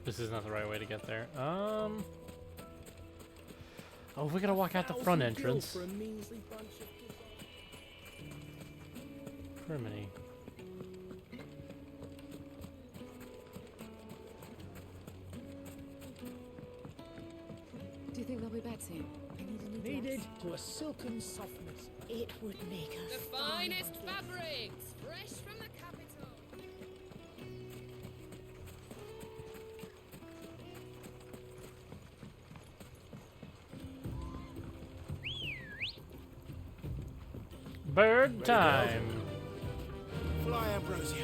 This is not the right way to get there. Oh, we gotta walk out the front entrance. Criminy. Do you think they'll be back soon? I need a new Needed dress. to a silken softness. It would make us The finest fabrics, fresh from the capital. Bird time. Fly, Ambrosia.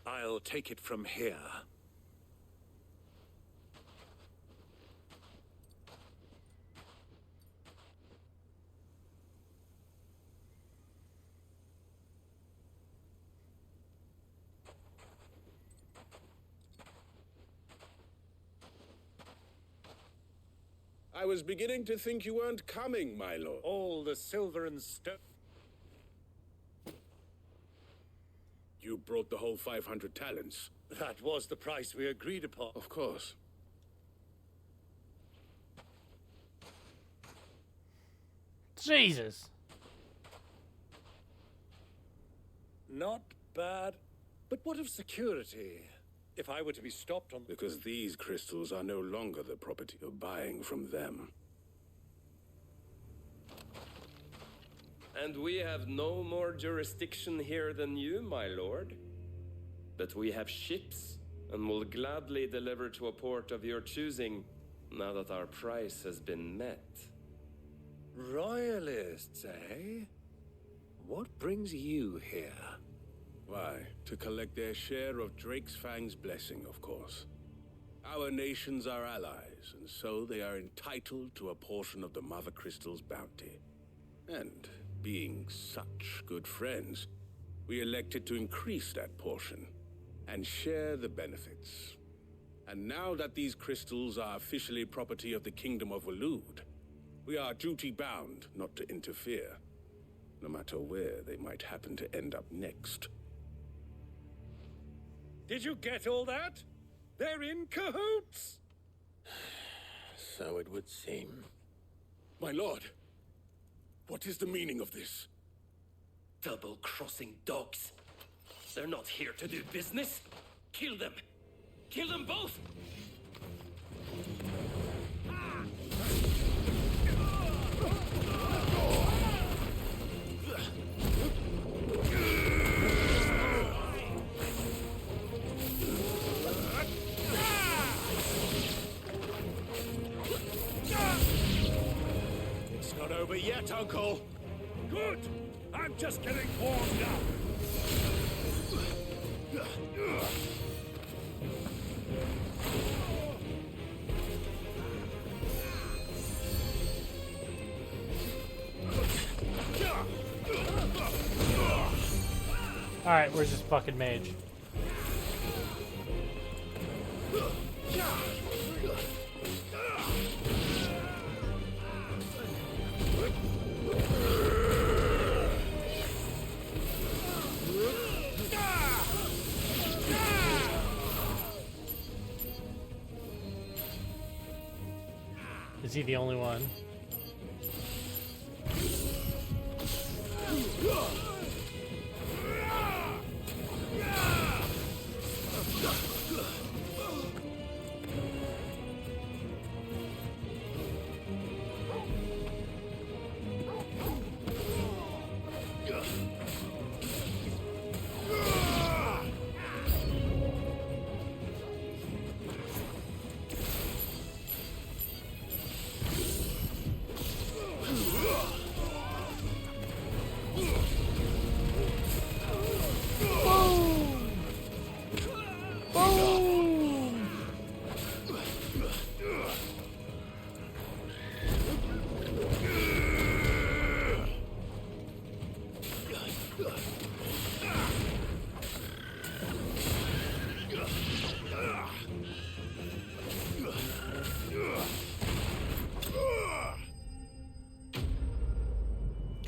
I'll take it from here. I was beginning to think you weren't coming, my lord. All the silver and stone. You brought the whole 500 talents. That was the price we agreed upon. Of course. Jesus. Not bad. But what of security? If I were to be stopped on... Because these crystals are no longer the property of buying from them. And we have no more jurisdiction here than you, my lord. But we have ships, and will gladly deliver to a port of your choosing, now that our price has been met. Royalists, eh? What brings you here? Why, to collect their share of Drake's Fang's blessing, of course. Our nations are allies, and so they are entitled to a portion of the Mother Crystal's bounty. And, being such good friends, we elected to increase that portion and share the benefits. And now that these crystals are officially property of the Kingdom of Waloed, we are duty-bound not to interfere, no matter where they might happen to end up next. Did you get all that? They're in cahoots! So it would seem. My lord, what is the meaning of this? Double-crossing dogs. They're not here to do business. Kill them. Kill them both! Ah! Not over yet, Uncle. Good. I'm just getting warmed up. Alright, where's this fucking mage? Is he the only one?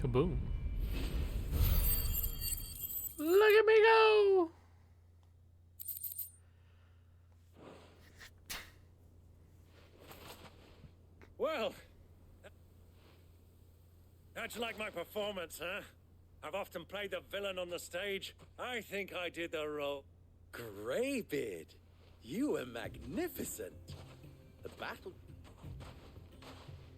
Kaboom. Look at me go! Well, how'd you like my performance, huh? I've often played the villain on the stage. I think I did the role. Greybeard, you were magnificent. The battle...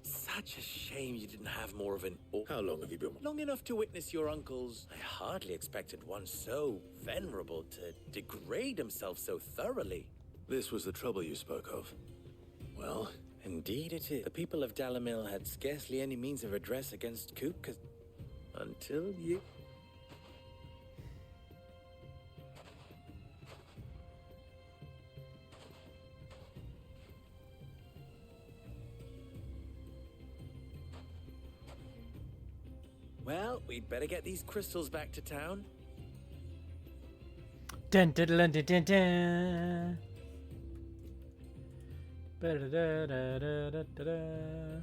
Such a shame you didn't have more of an... How long have you been? Long enough to witness your uncle's... I hardly expected one so venerable to degrade himself so thoroughly. This was the trouble you spoke of. Well... Indeed it is. The people of Dalamil had scarcely any means of redress against Coop, until you... Well, we'd better get these crystals back to town. Dun dun dun dun dun dun. Ba-da-da-da-da-da-da.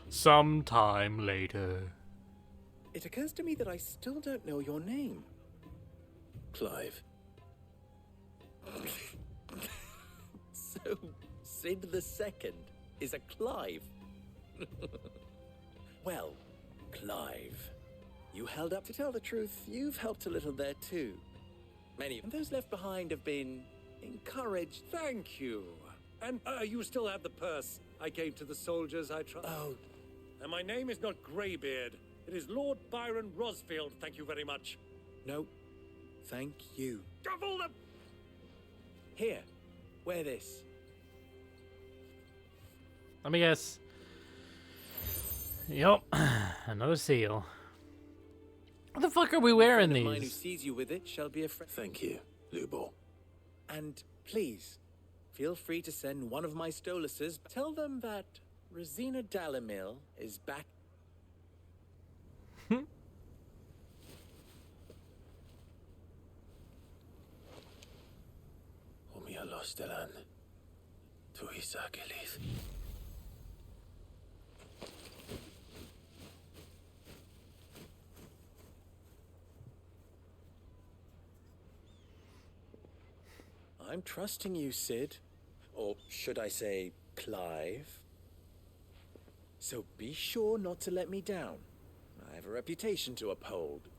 Sometime later. It occurs to me that I still don't know your name. Clive. So, Sid the Second is a Clive. Well, Clive, you held up. To tell the truth, you've helped a little there too. Many of those left behind have been encouraged. Thank you. And you still have the purse I gave to the soldiers I tried. Oh. And my name is not Greybeard. It is Lord Byron Rosfield. Thank you very much. No, thank you. Double the... Here, wear this. Let me guess. Yep, another seal. What the fuck are we wearing these? Mine who sees you with it shall be a friend. Thank you, Lubo. And please, feel free to send one of my Stoluses. Tell them that Rosina Dalamil is back. Omia Lostelan. Tu Isaac Elith. I'm trusting you, Sid. Or should I say, Clive? So be sure not to let me down. I have a reputation to uphold.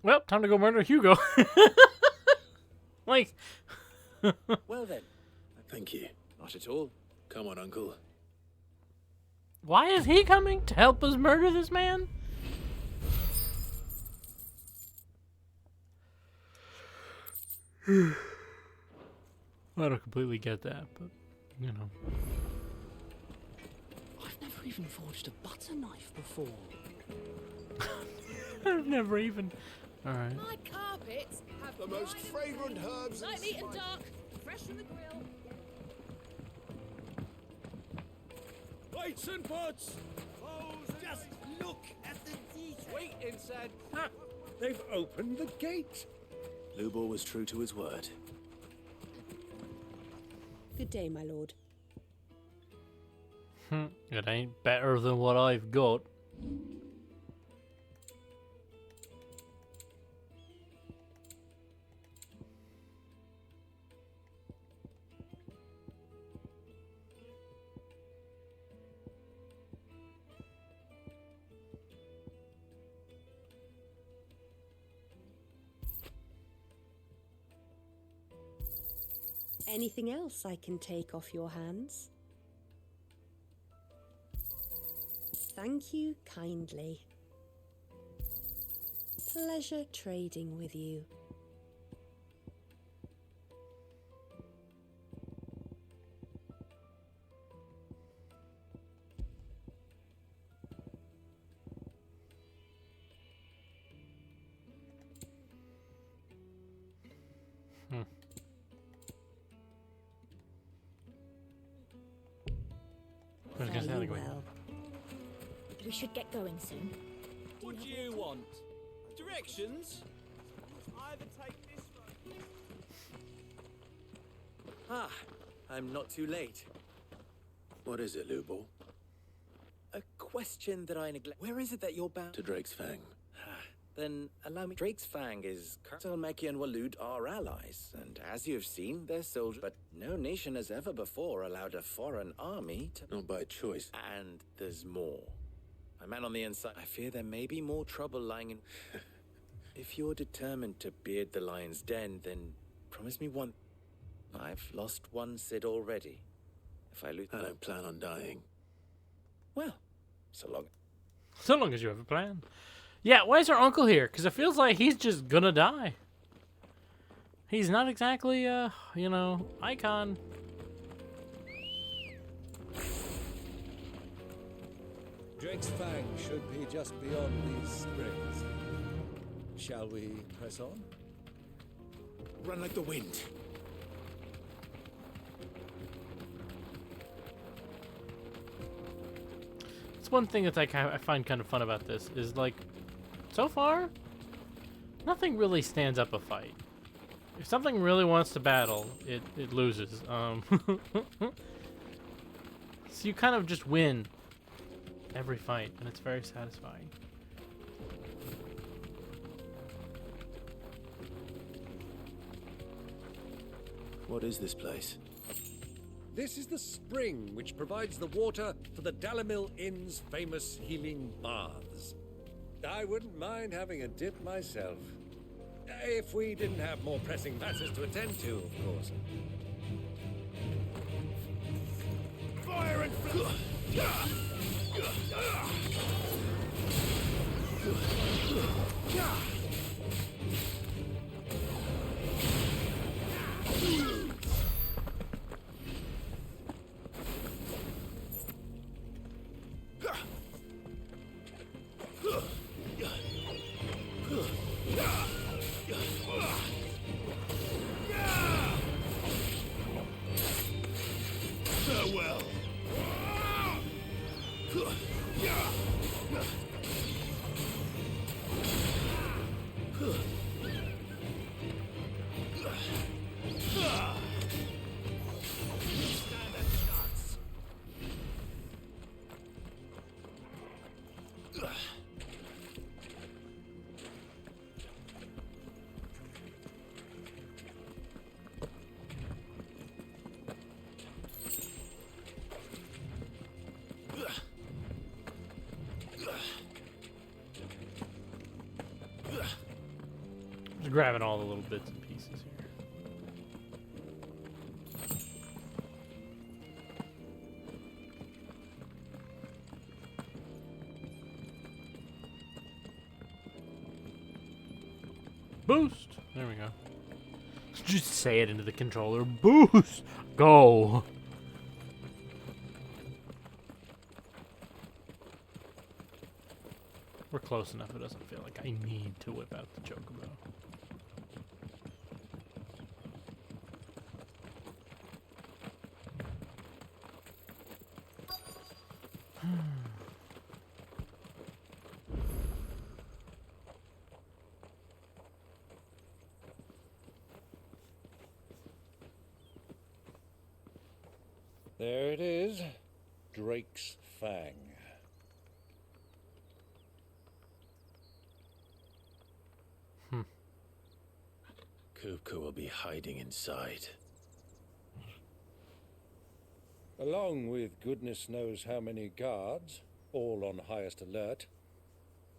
Well, time to go murder Hugo. Like... Well then. Thank you. Not at all. Come on, Uncle. Why is he coming? To help us murder this man? I don't completely get that, but you know. I've never even forged a butter knife before. I've never even. All right. My carpets have The most fragrant herbs and lightly and dark, fresh from the grill. Plates and pots! Just look at the detail. Wait inside. Ha! They've opened the gate. Lubor was true to his word. Good day, my lord. It ain't better than what I've got. Anything else I can take off your hands? Thank you kindly. Pleasure trading with you. Very well. We should get going soon. What do you want? Directions? Either take this road. Ah, I'm not too late. What is it, Lubor? A question that I neglect. Where is it that you're bound? To Drake's Fang. Then allow me. Drake's Fang is Salmeki and Walud are allies, and as you have seen, they're soldiers. But no nation has ever before allowed a foreign army to. Not by choice. And there's more. My man on the inside. I fear there may be more trouble lying in. If you're determined to beard the lion's den, then promise me one. I've lost one Cid already. If I lose, I don't plan on dying. Well, so long. So long as you have a plan. Yeah, why is our uncle here? Because it feels like he's just gonna die. He's not exactly, you know, icon. Drake's Fang should be just beyond these springs. Shall we press on? Run like the wind. It's one thing that I find kind of fun about this is like, so far, nothing really stands up a fight. If something really wants to battle, it loses. So you kind of just win every fight, and it's very satisfying. What is this place? This is the spring which provides the water for the Dalimil Inn's famous healing baths. I wouldn't mind having a dip myself. If we didn't have more pressing matters to attend to, of course. Fire and Farewell. Just grabbing all the little bits and pieces here. Boost! There we go. Just say it into the controller. Boost! Go! We're close enough, it doesn't feel like I need to whip out the chocobo. There it is. Drake's Fang. Kupka will be hiding inside. Along with goodness knows how many guards, all on highest alert.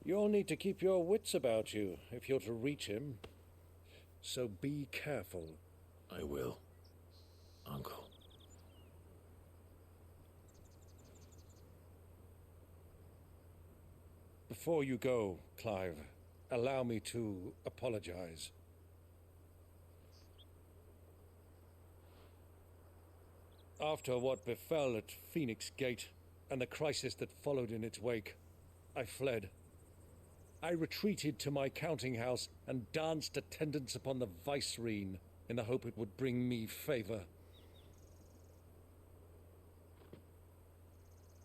You'll need to keep your wits about you if you're to reach him. So be careful. I will, Uncle. Before you go, Clive, allow me to apologize. After what befell at Phoenix Gate and the crisis that followed in its wake, I fled. I retreated to my counting house and danced attendance upon the vicereine in the hope it would bring me favor.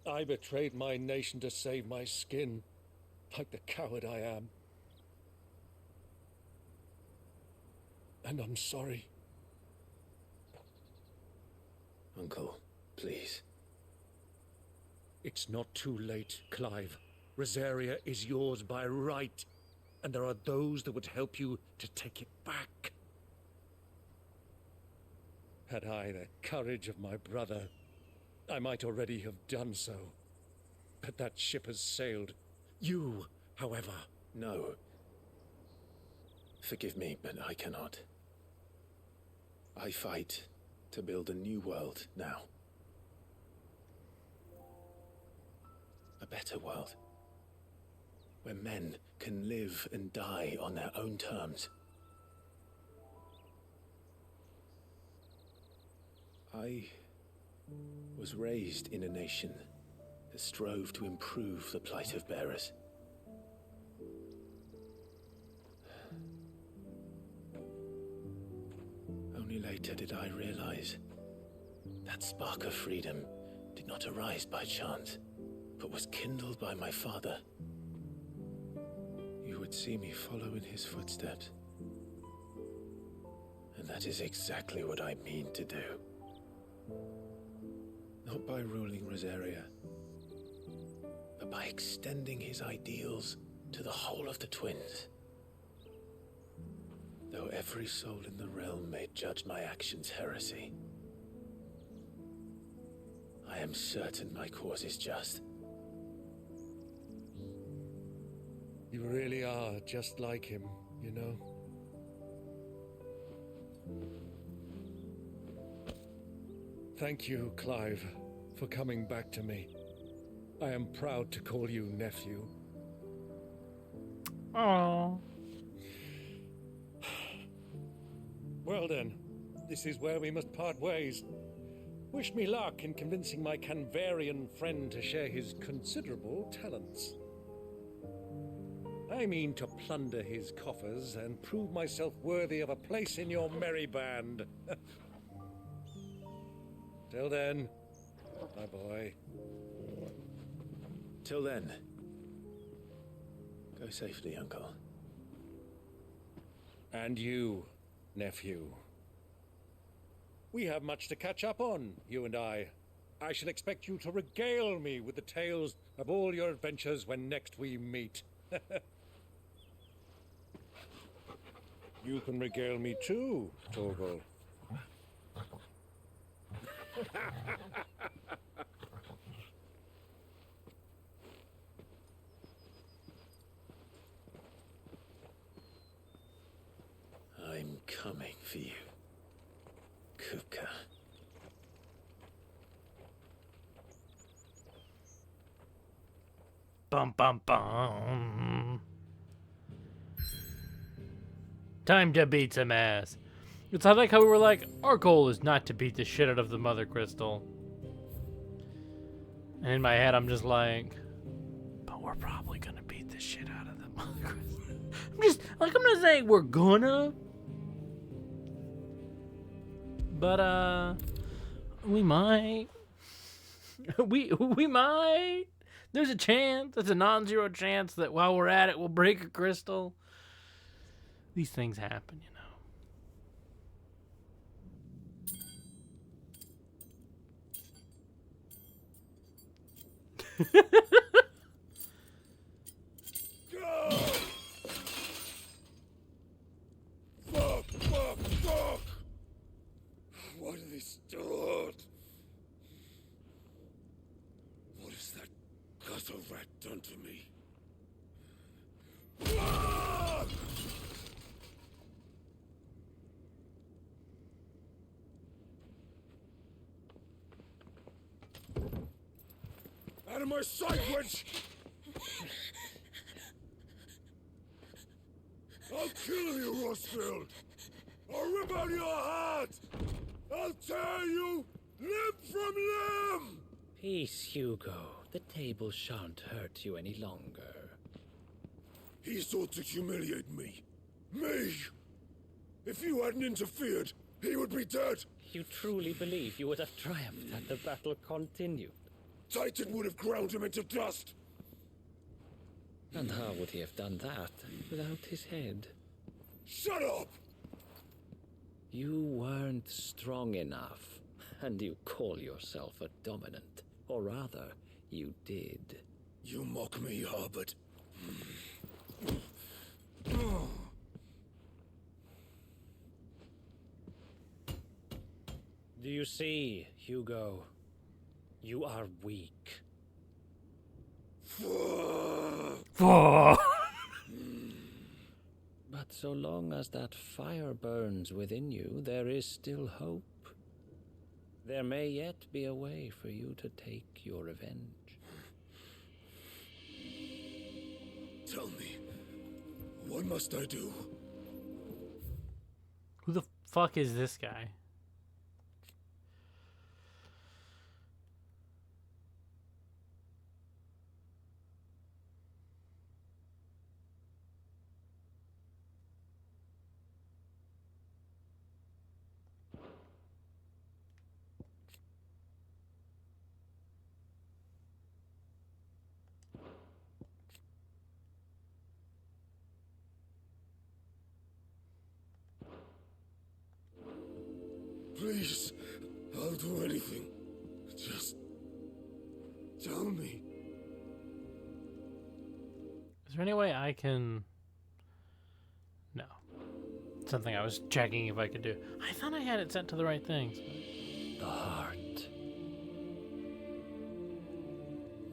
I betrayed my nation to save my skin, like the coward I am. And I'm sorry. Uncle, please. It's not too late, Clive. Rosaria is yours by right, and there are those that would help you to take it back. Had I the courage of my brother, I might already have done so. But that ship has sailed. You, however... No. Forgive me, but I cannot. I fight to build a new world now. A better world. Where men can live and die on their own terms. I was raised in a nation that strove to improve the plight of bearers. Only later did I realize that spark of freedom did not arise by chance, but was kindled by my father. You would see me follow in his footsteps. And that is exactly what I mean to do. Not by ruling Rosaria, but by extending his ideals to the whole of the twins. Though every soul in the realm may judge my actions heresy, I am certain my cause is just. You really are just like him, you know? Thank you, Clive, for coming back to me. I am proud to call you nephew. Aww. Well then, this is where we must part ways. Wish me luck in convincing my Canvarian friend to share his considerable talents. I mean to plunder his coffers and prove myself worthy of a place in your merry band. Till then, my boy. Till then, go safely, Uncle. And you, nephew. We have much to catch up on, you and I. I shall expect you to regale me with the tales of all your adventures when next we meet. You can regale me too, Torgal. I'm coming for you, Kupka. Bum bum bum. Time to beat some ass. It's I like how we were like, our goal is not to beat the shit out of the Mother Crystal. And in my head, I'm just like, but we're probably gonna beat the shit out of the Mother Crystal. I'm not saying we're gonna. But, we might. we might. There's a chance. There's a non-zero chance that while we're at it, we'll break a crystal. These things happen, you know. Fuck! Why do they start? What has that gutter rat done to me? Fuck! Out of my sight, witch! I'll kill you, Rosfield! I'll rip out your heart! I'll tear you limb from limb! Peace, Hugo. The table shan't hurt you any longer. He sought to humiliate me. Me! If you hadn't interfered, he would be dead! You truly believe you would have triumphed had the battle continued? Titan would have ground him into dust! And how would he have done that without his head? Shut up! You weren't strong enough, and you call yourself a dominant. Or rather, you did. You mock me, Harbert. Do you see, Hugo? You are weak. But so long as that fire burns within you, there is still hope. There may yet be a way for you to take your revenge. Tell me, what must I do? Who the fuck is this guy? Please, I'll do anything. Just tell me. Is there any way I can... No. Something I was checking if I could do. I thought I had it set to the right things. The heart.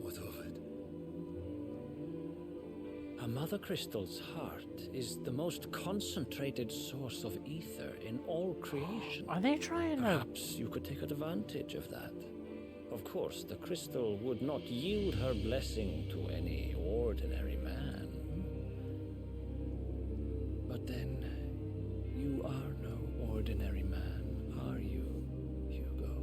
What of it? A Mother Crystal's heart is the most concentrated source of ether in all creation. Are they trying to... Perhaps you could take advantage of that. Of course, the crystal would not yield her blessing to any ordinary man. But then, you are no ordinary man, are you, Hugo?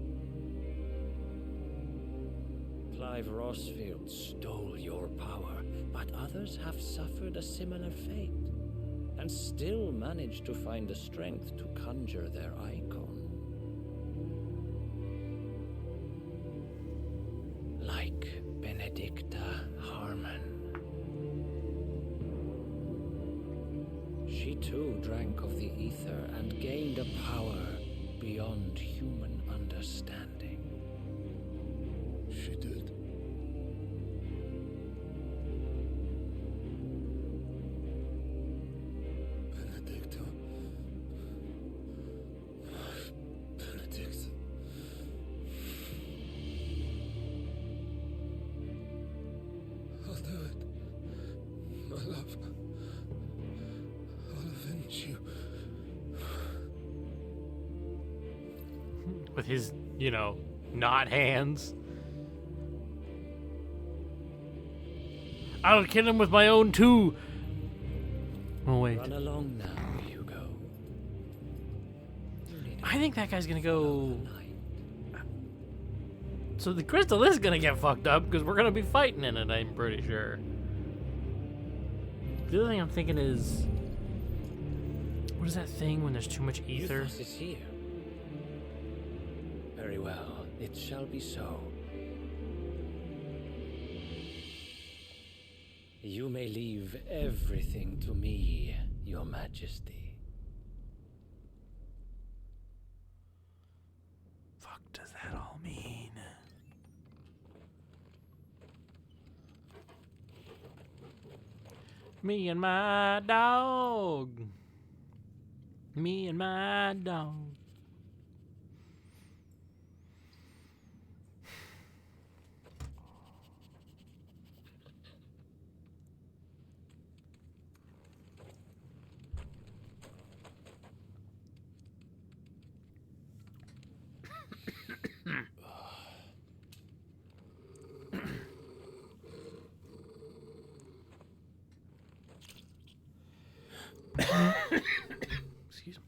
Clive Rosfield stole your power, but others have suffered a similar fate, and still managed to find the strength to conjure their icon. Like Benedicta Harmon. She too drank of the ether and gained a power beyond human understanding. She did. Benedicta. Benedict. I'll do it. My love. I'll avenge you. With his, you know, not hands. I'll kill him with my own too. Oh, wait. Run along now, Hugo. I think that guy's gonna go. So the crystal is gonna get fucked up because we're gonna be fighting in it, I'm pretty sure. The other thing I'm thinking is, what is that thing when there's too much ether? Euthos is here. Very well, it shall be so. You may leave everything to me, Your Majesty. Fuck does that all mean? Me and my dog. Me and my dog. Excuse me.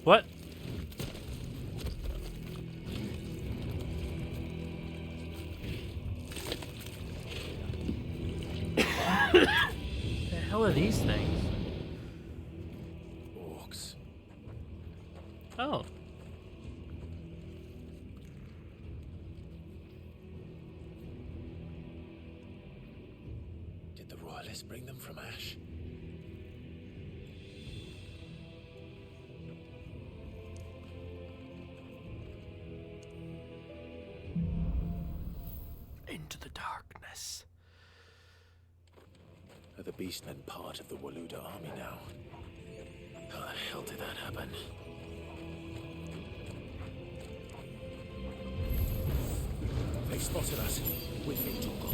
What? The hell are these things? Orcs. Oh. Did the royalists bring them from Ash? Into the darkness. Are the beastmen part of the Waluda army now? How the hell did that happen? They spotted us. With me, Torgal.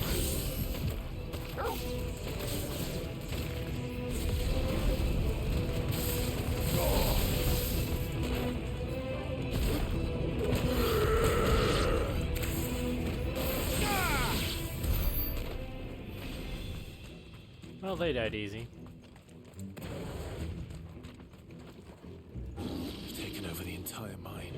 Well, they died easy. We've taken over the entire mine.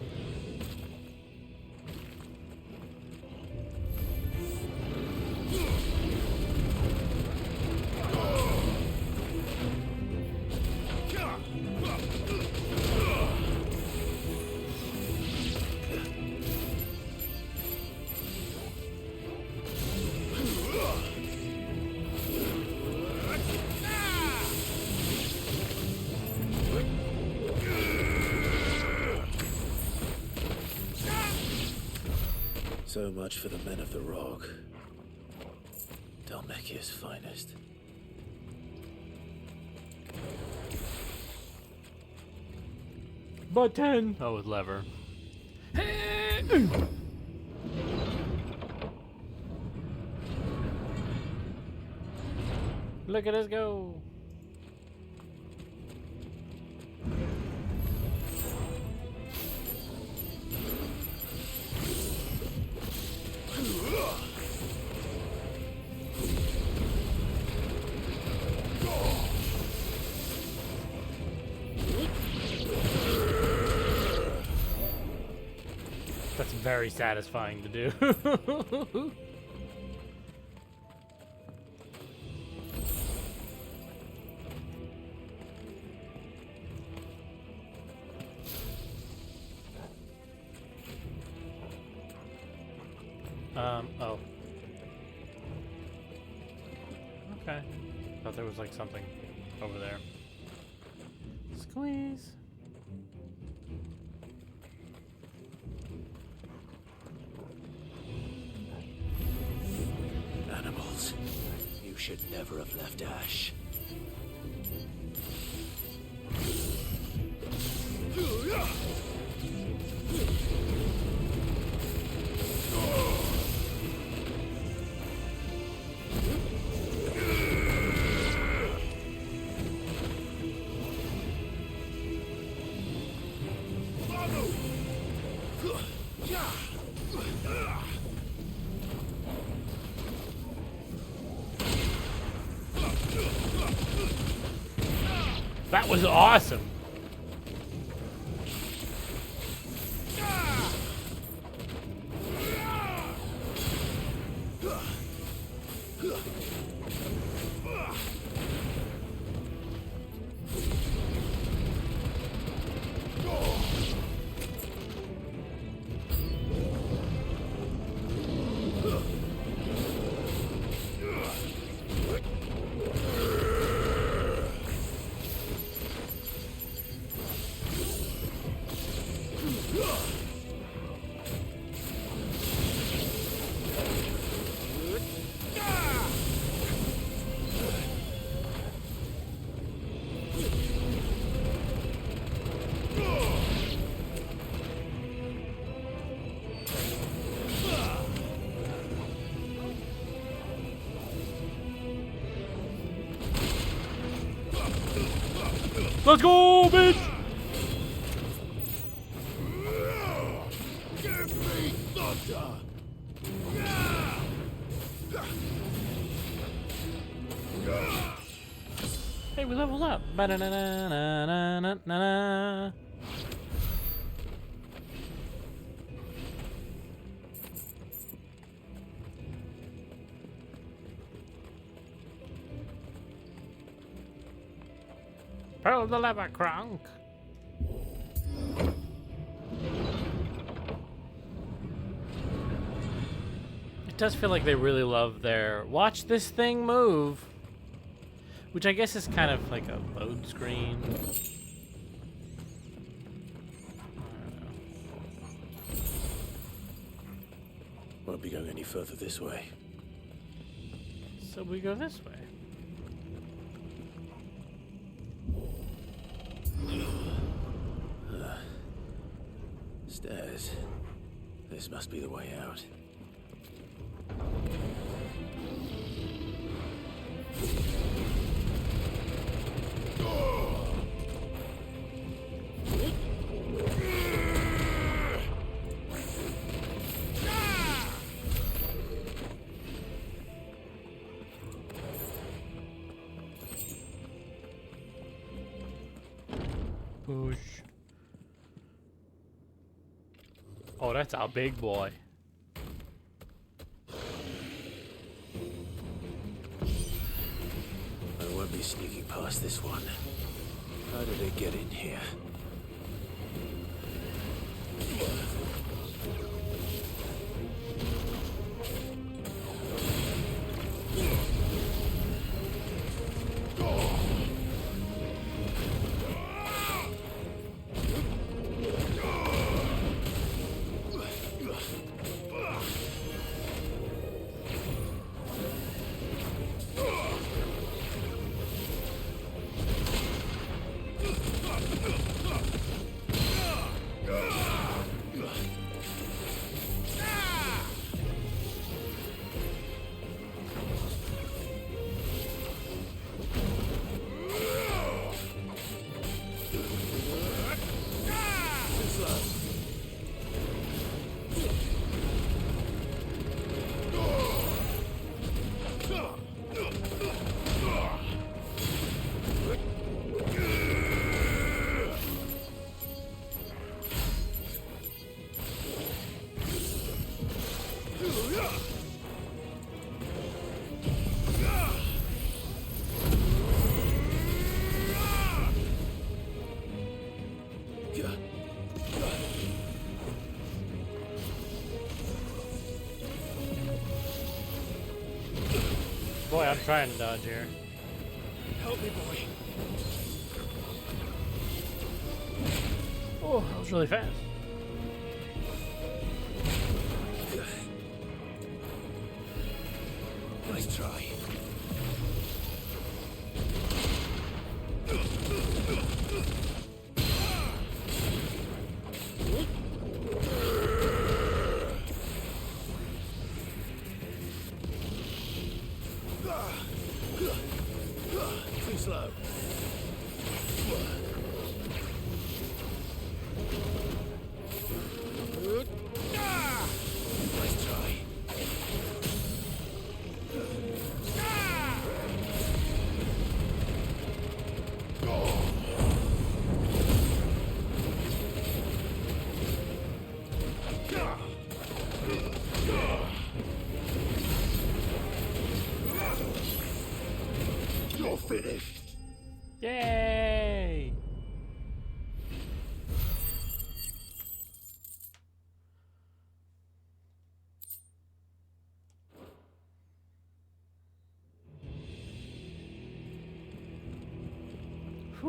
So much for the men of the rock. Dalmekia's finest. Button! Oh, with lever. Look at us go! That's very satisfying to do. Oh. Okay. Thought there was like something over there. Squeeze. Animals. You should never have left Ash. was awesome. Let's go, bitch! Give me thunder! Hey, we leveled up. Ba-da-na-na-na-na-na-na. Pull the lever, Kronk. It does feel like they really love their watch this thing move, which I guess is kind of like a load screen. Won't be going any further this way. So we go this way. Stairs. This must be the way out. Push. Oh, that's our big boy. I won't be sneaking past this one. How did it get in here? Boy, I'm trying to dodge here. Help me, boy. Oh, that was really fast. Nice try. Too slow.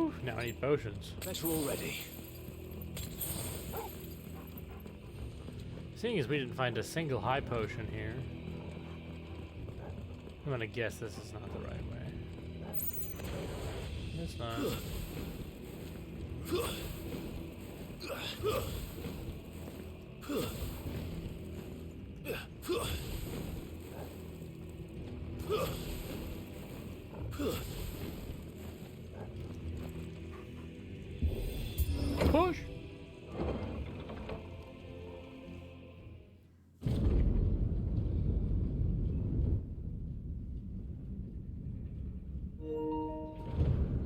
Whew, now I need potions. Better already. Seeing as we didn't find a single high potion here, I'm gonna guess this is not the right way. It's not. Push!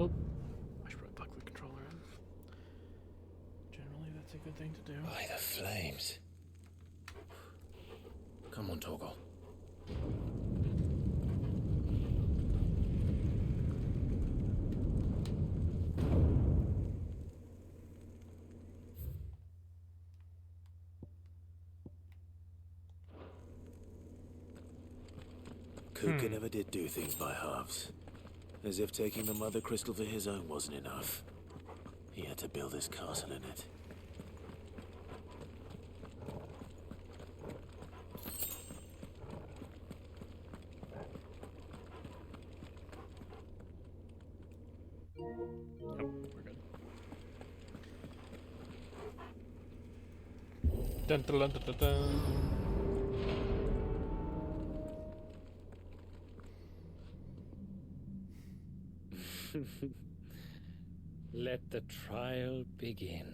Oh, I should probably plug the controller in. Generally, that's a good thing to do. By the flames. Come on, Torgal. Kuka never did do things by halves. As if taking the Mother Crystal for his own wasn't enough. He had to build his castle in it. Oh, we're good. Dun, dun, dun, dun, dun. Let the trial begin.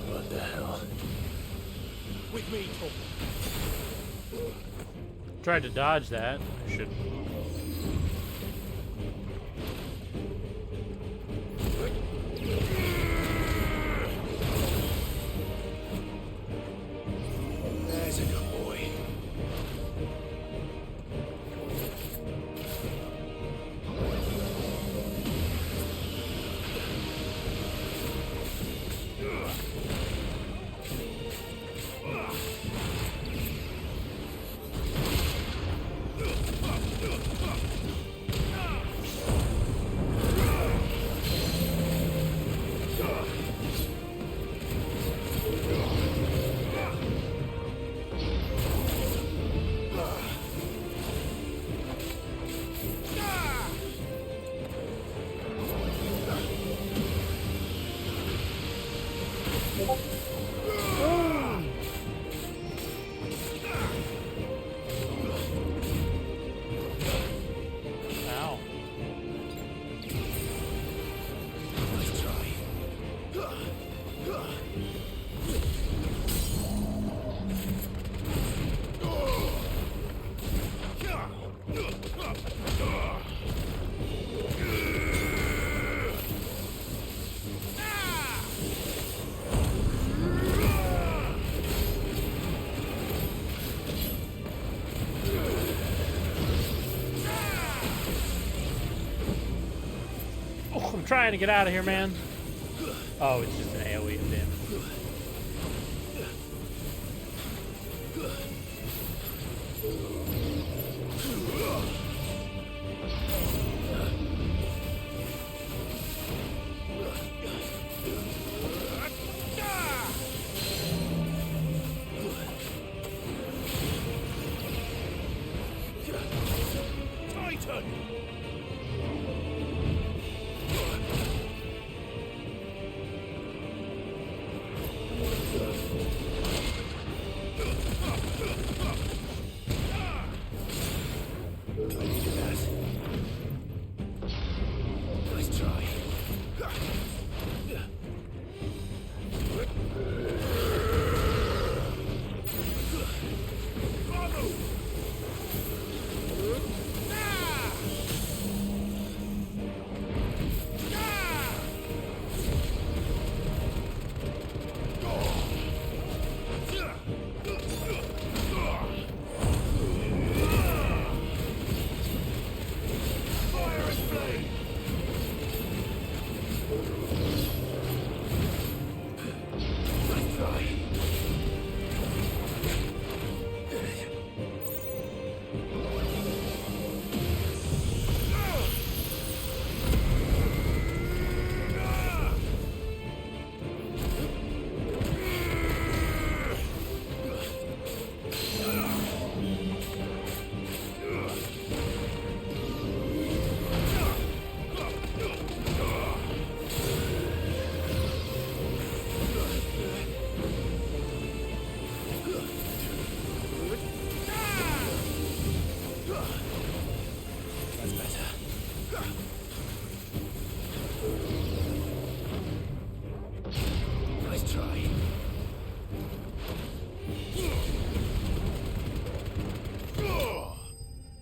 What the hell? With me, Torgal. Tried to dodge that. I should. There's a good boy. Ow. Let's try. Oh, I'm trying to get out of here, man. Oh, it's just an AoE of damage. Titan!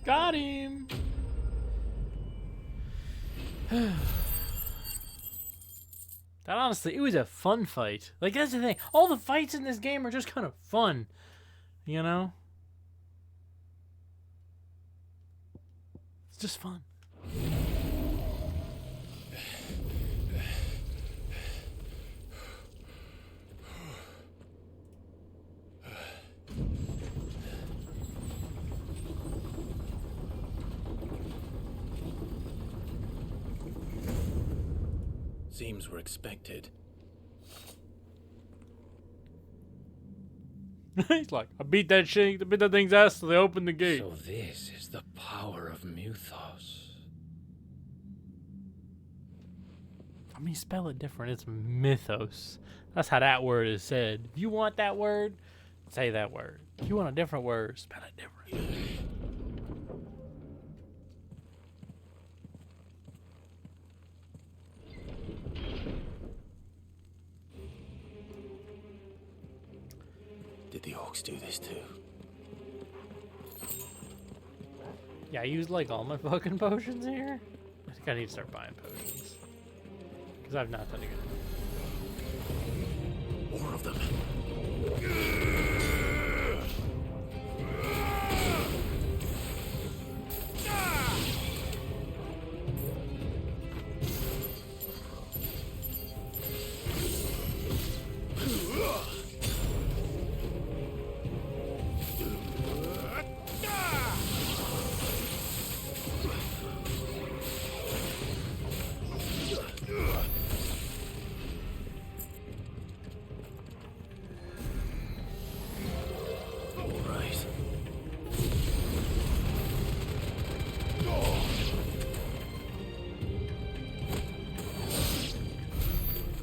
Got him. That honestly, it was a fun fight. Like, that's the thing. All the fights in this game are just kind of fun. You know? It's just fun. Seems we're expected. He's like, I beat that thing's ass so they opened the gate. So this is the power of Mythos. I mean, spell it different. It's mythos. That's how that word is said. If you want that word, say that word. If you want a different word, spell it different. Did the orcs do this too? Yeah, I used like all my fucking potions here. I think I need to start buying potions. Because I've not done it. More of them.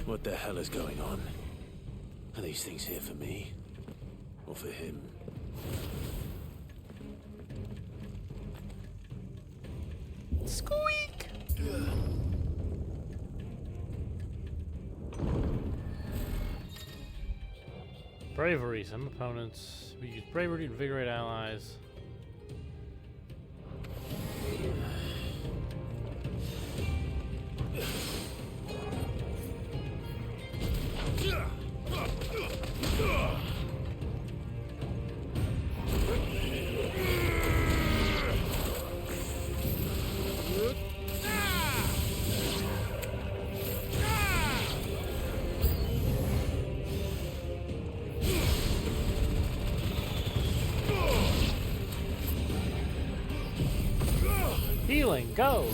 What the hell is going on? Are these things here for me? Or for him? Squeak! Bravery. Some opponents. We use bravery to invigorate allies. Healing, go!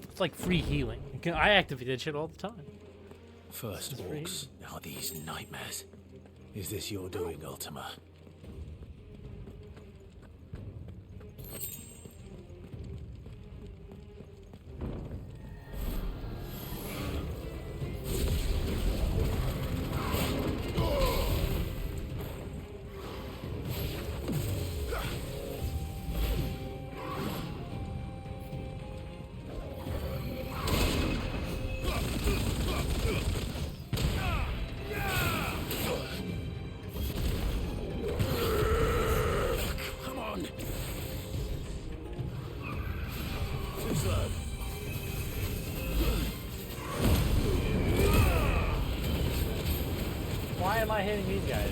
It's like free healing. I activate that shit all the time. First orcs, now these nightmares. Is this your doing, Ultima? Why am I hitting these guys?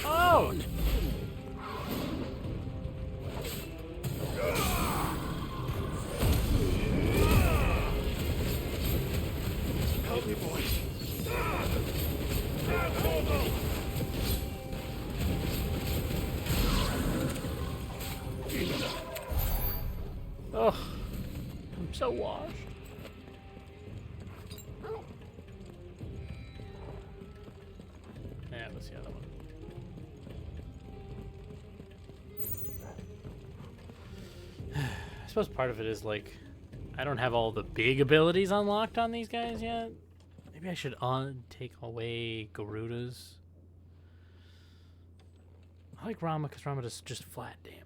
Oh! Help me, boys. Oh, I'm so washed. Yeah, let's see the other one. I suppose part of it is like, I don't have all the big abilities unlocked on these guys yet. Maybe I should take away Garuda's. I like Rama because Rama does just flat damage.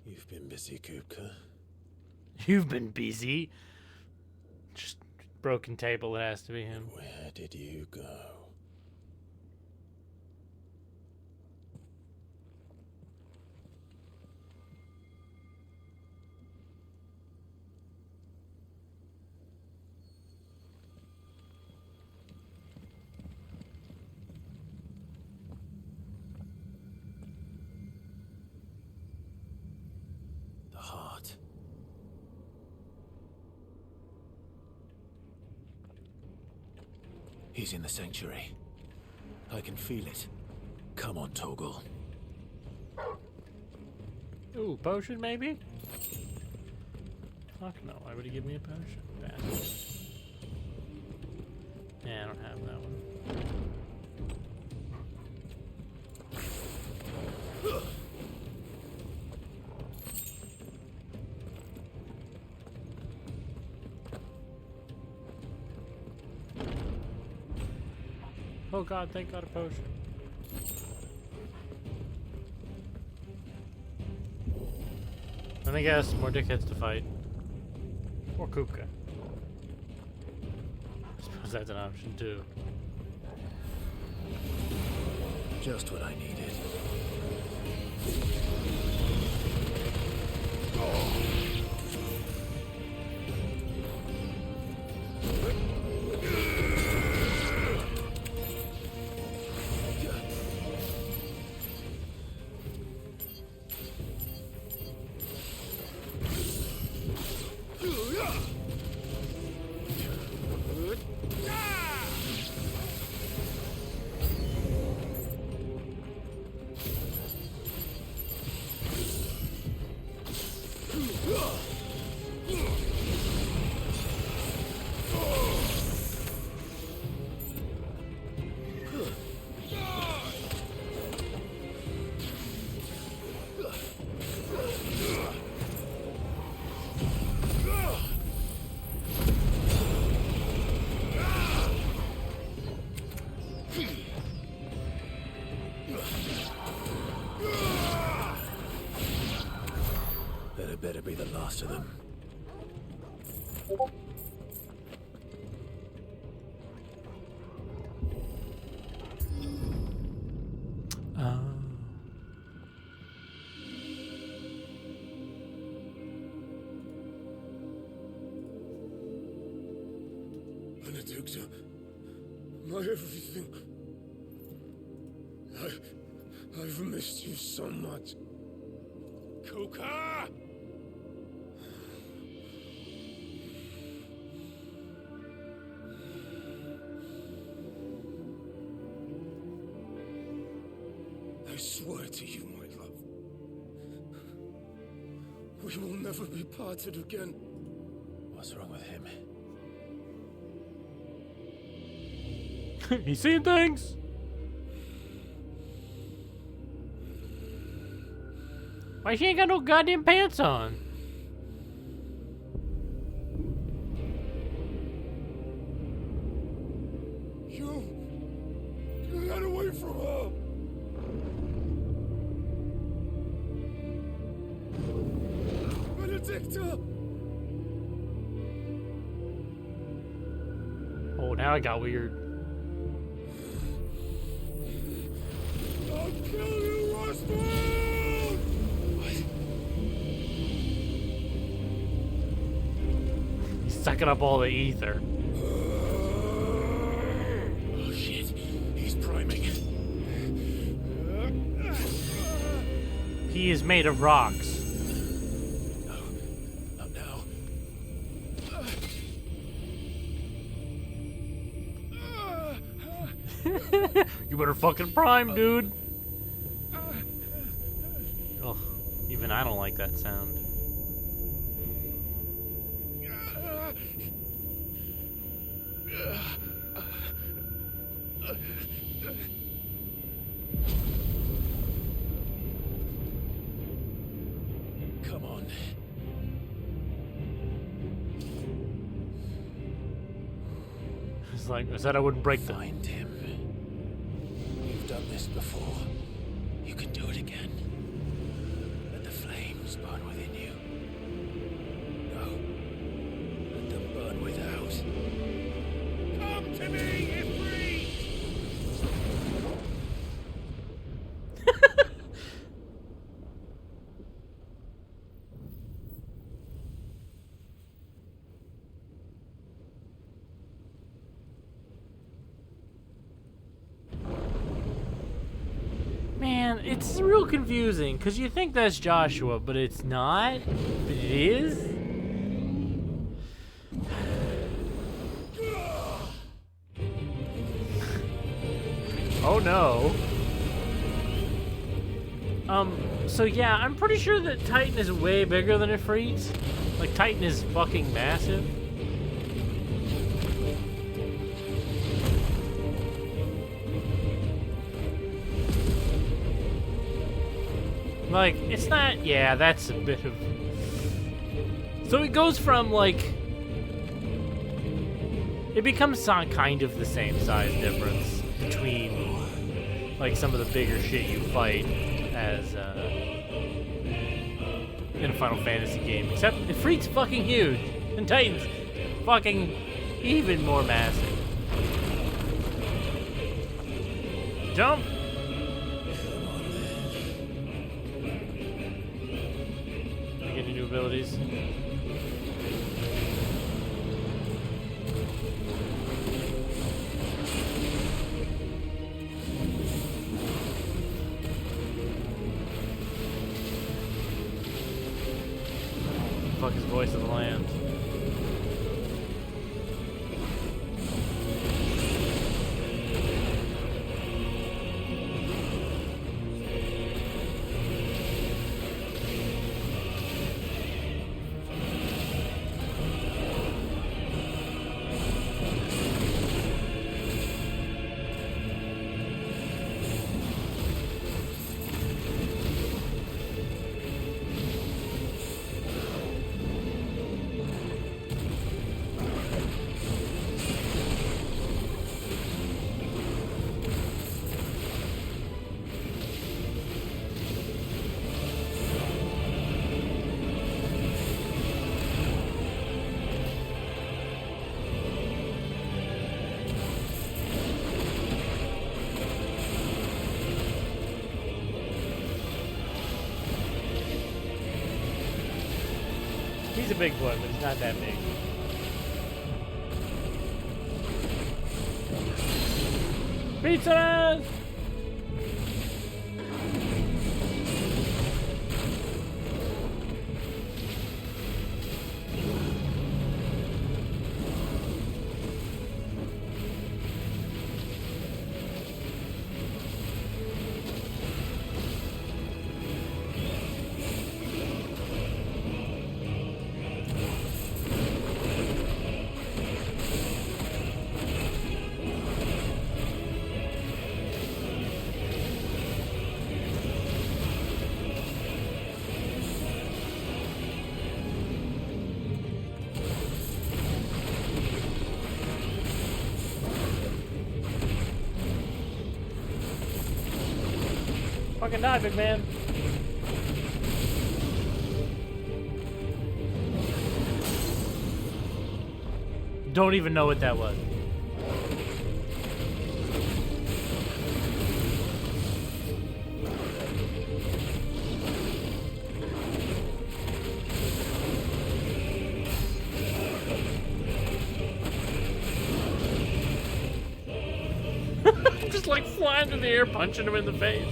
You've been busy, Kupka. You've been busy. Just broken table, it has to be him. Where did you go? The heart. He's in the sanctuary. I can feel it. Come on, Torgal. Ooh, potion maybe? Fuck no, why would he give me a potion? Bad. Yeah, I don't have that one. Oh god, thank god a potion. Then I guess more dickheads to fight. Or Kupka. I suppose that's an option too. Just what I needed. That better be the last of them. Benedicta, my everything. I've missed you so much. Kuka! I swear to you, my love, we will never be parted again. What's wrong with him? He's seeing things! Why she ain't got no goddamn pants on? Get away from her! Benedicta! Oh, now it got weird. I'll kill you, Rostam! He's sucking up all the ether. Oh shit, he's priming. He is made of rocks. Not now. You better fucking prime, dude. Oh, even I don't like that sound. Come on. It's like I said, I wouldn't break the. Find him. You've done this before. You can do it again. Let the flames burn within you. No. Let them burn without. Come to me, Ifrit! Man, it's real confusing because you think that's Joshua, but it's not. But it is. Oh no. So yeah, I'm pretty sure that Titan is way bigger than Ifrit. Like, Titan is fucking massive. Like, it's not, yeah, that's a bit of... So it goes from, like... It becomes kind of the same size difference between, like, some of the bigger shit you fight as, in a Final Fantasy game. Except, Ifrit's fucking huge, and Titan's fucking even more massive. Jump! Any new abilities? Fuck is Voice of the Land? He's a big boy, but he's not that big. Pizza! Fucking die, big man. Don't even know what that was. just like flying through the air, punching him in the face.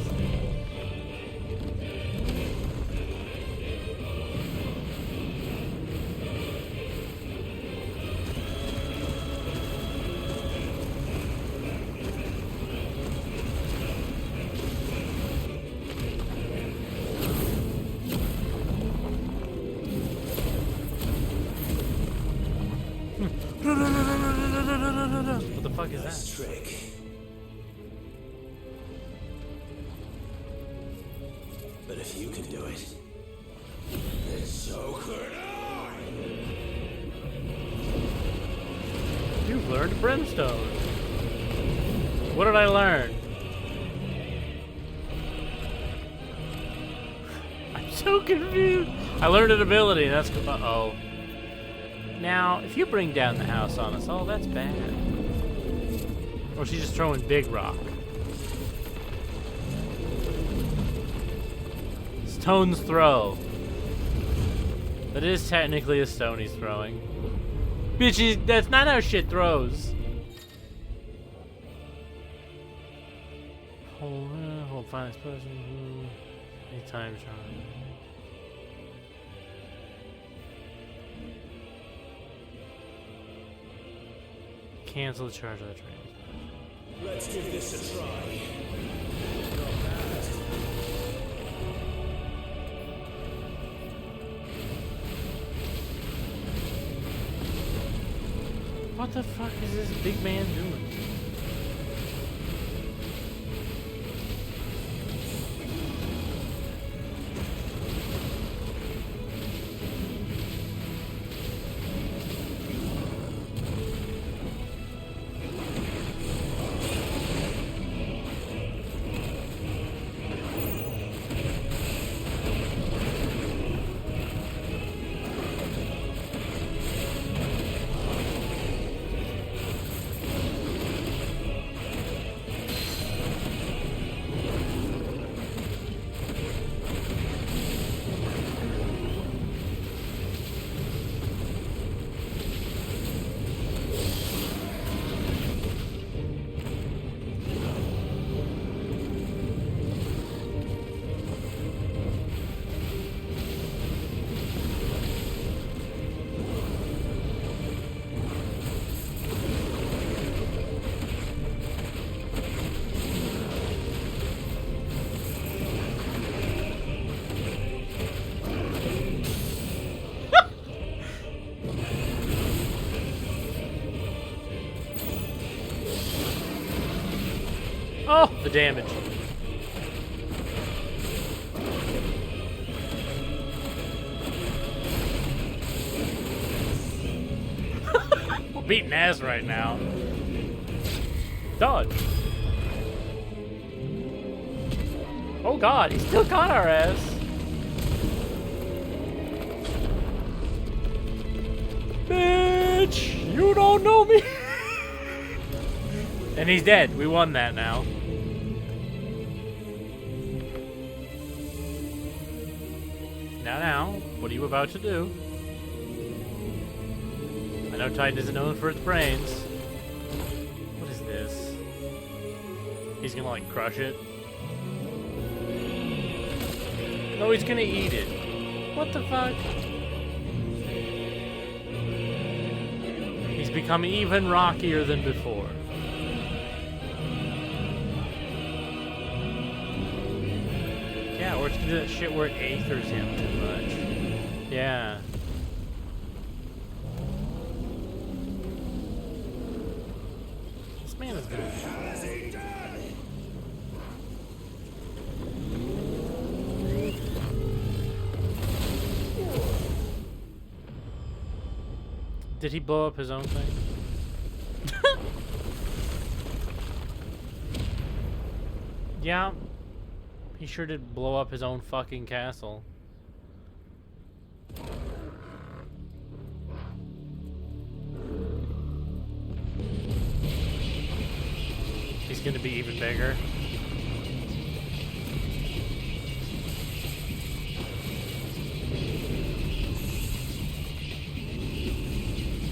What the fuck is that? Trick. But if you can do it, then so could I. You've learned brimstone. What did I learn? I'm so confused. I learned an ability. That's uh-oh. Now, if you bring down the house on us, oh, that's bad. Or she's just throwing big rock. Stone's throw. That is technically a stone he's throwing. Bitch, that's not how shit throws. Hold finance person. Anytime charge. Cancel the charge of the train. Let's give this a try. What the fuck is this big man doing? Oh, the damage. We're beating ass right now. Dodge. Oh god, he still caught our ass. Bitch, you don't know me. And he's dead. We won that now. Now, what are you about to do? I know Titan isn't known for its brains. What is this? He's gonna like crush it? No, he's gonna eat it. What the fuck? He's become even rockier than before. Yeah, or it's gonna do that shit where it aethers him too much. Yeah. This man is gonna... Did he blow up his own thing? Yeah. He sure did blow up his own fucking castle. He's gonna be even bigger.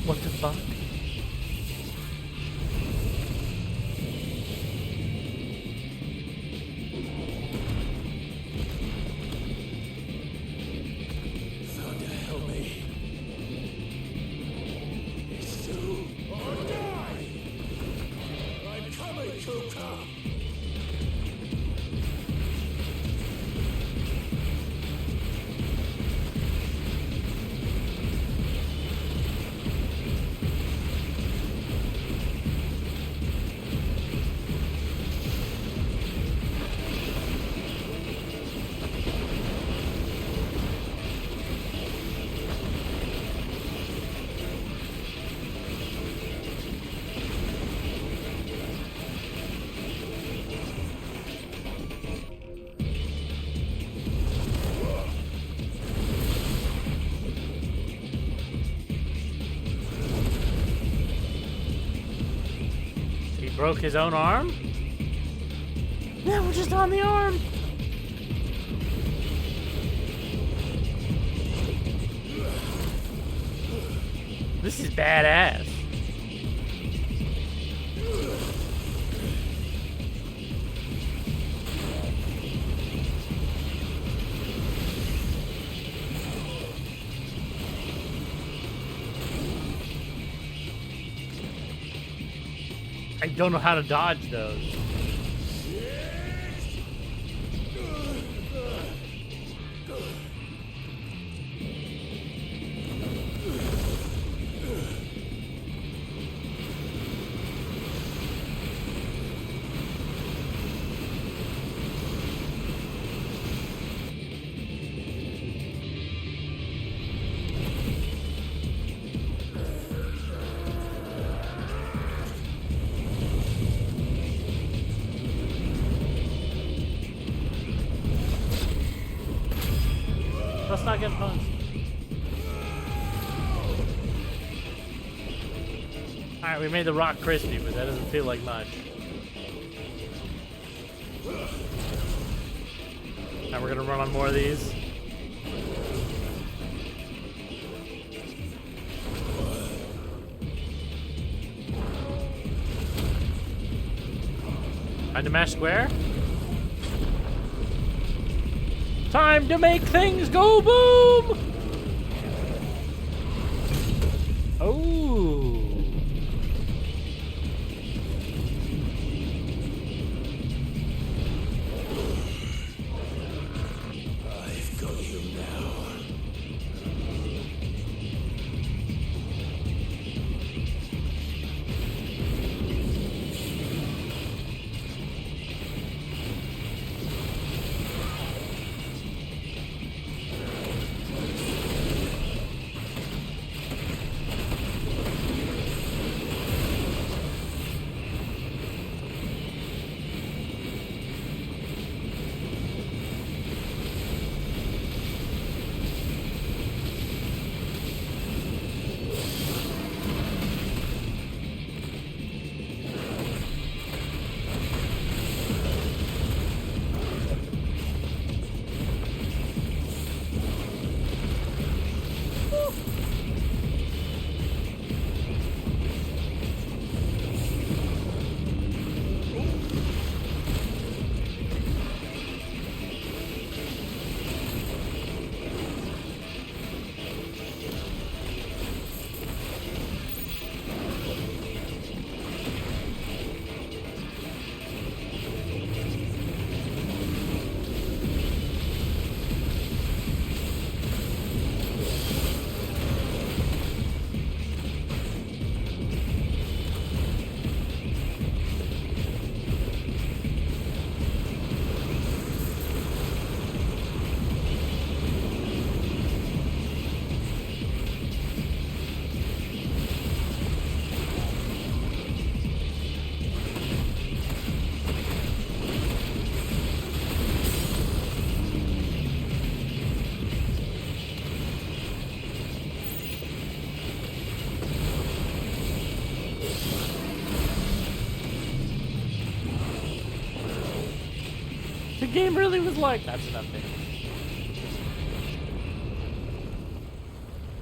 What the fuck? Broke his own arm? Yeah, we're just on the arm. This is badass. I don't know how to dodge those. Let's not get punched. Alright, we made the rock crispy, but that doesn't feel like much. Now we're gonna run on more of these. Time to mash square. Time to make things go boom! Oh. I've got you now. The game really was like, that's nothing.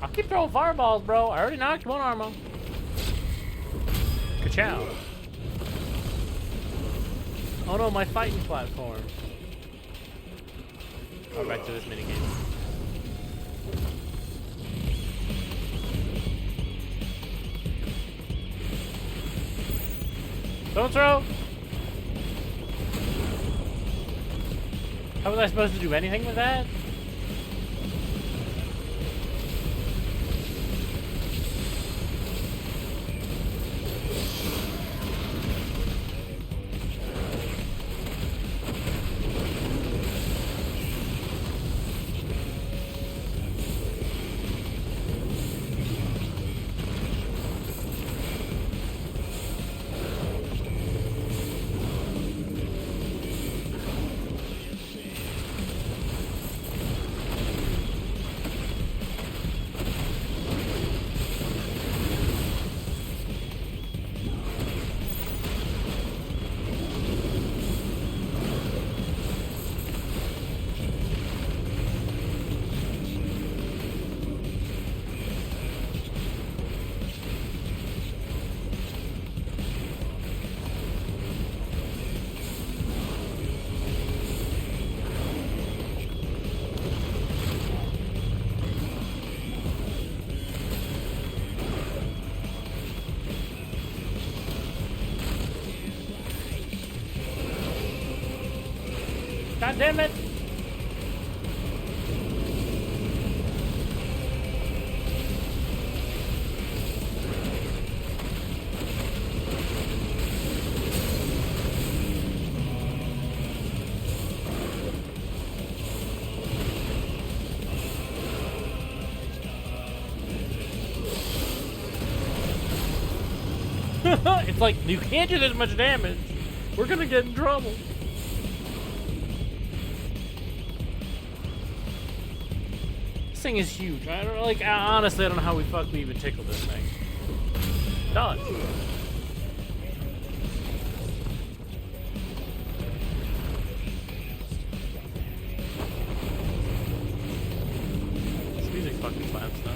I'll keep throwing fireballs, bro. I already knocked one arm off. Ka-chow. Oh no, my fighting platform. Oh, back to this minigame. Don't throw! How was I supposed to do anything with that? God damn it! It's like, you can't do this much damage. We're gonna get in trouble. This thing is huge. I don't like. Honestly, I don't know how we even tickle this thing. Done. This music fucking slaps, though.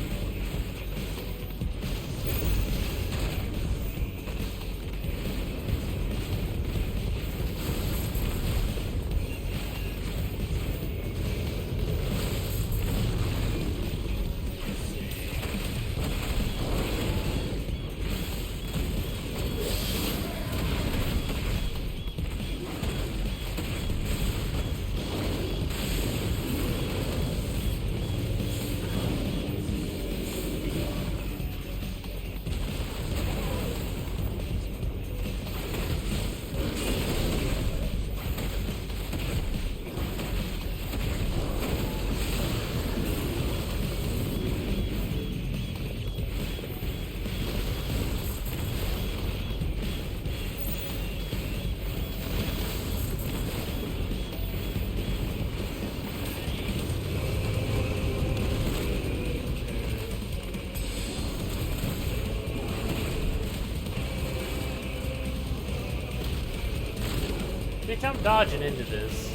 Bitch, I'm dodging into this.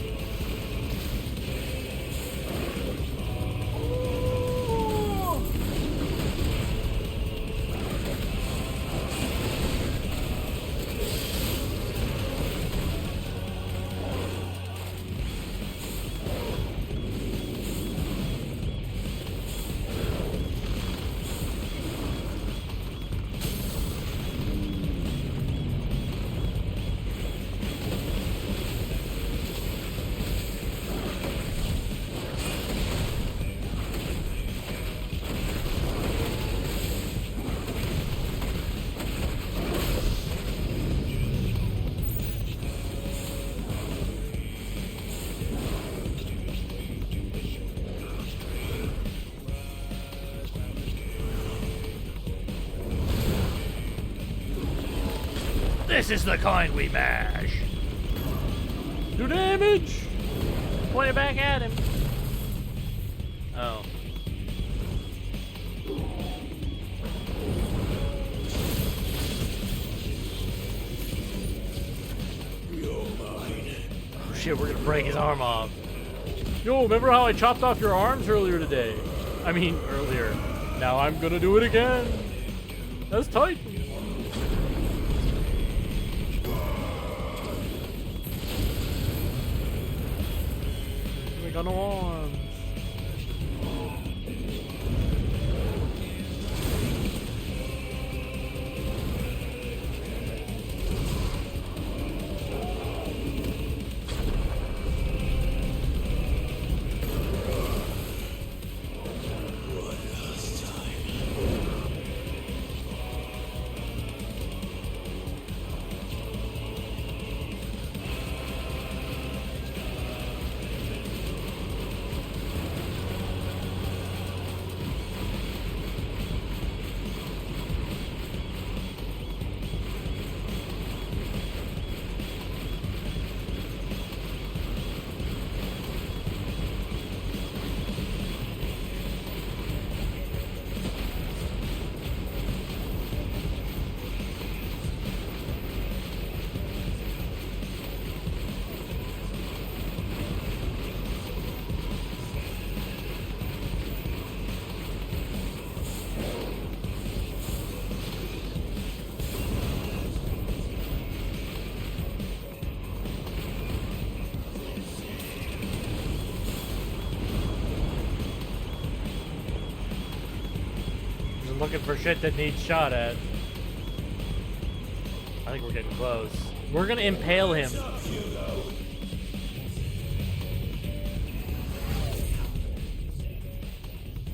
This is the kind we mash. Do damage. Point it back at him. Oh. Oh shit, we're gonna break his arm off. Yo, remember how I chopped off your arms earlier today? I mean, earlier. Now I'm gonna do it again. That's tight. We got no arms. Looking for shit that needs shot at. I think we're getting close. We're gonna impale him.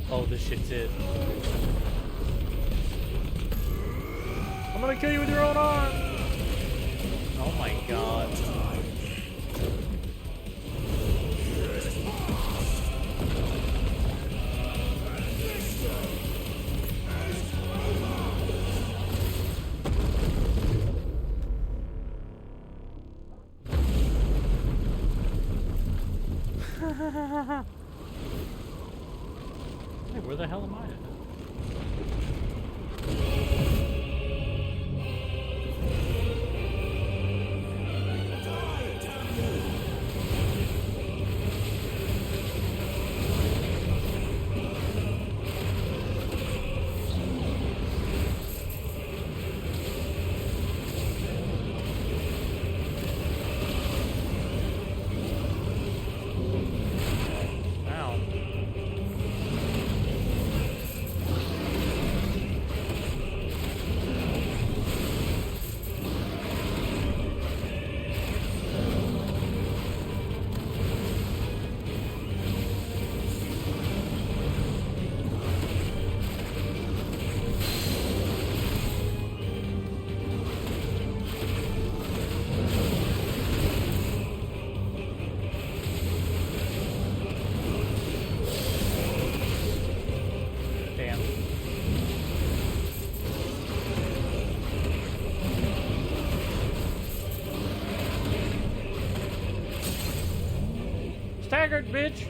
Oh, this shit's it. I'm gonna kill you with your own arm! Oh my god. Hey, where the hell am I at? Staggered, bitch!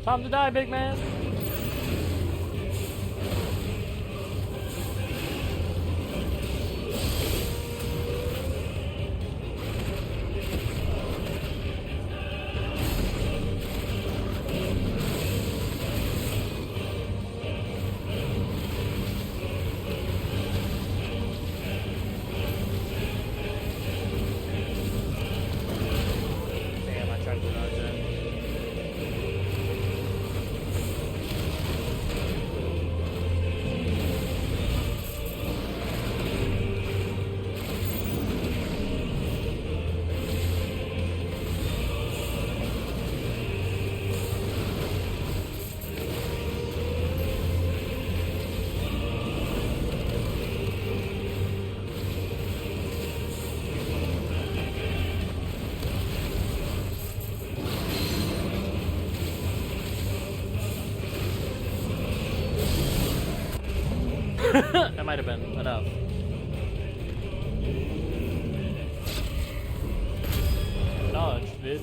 Time to die, big man! Damn, I tried to dodge that. That might have been enough. Dodge, bitch.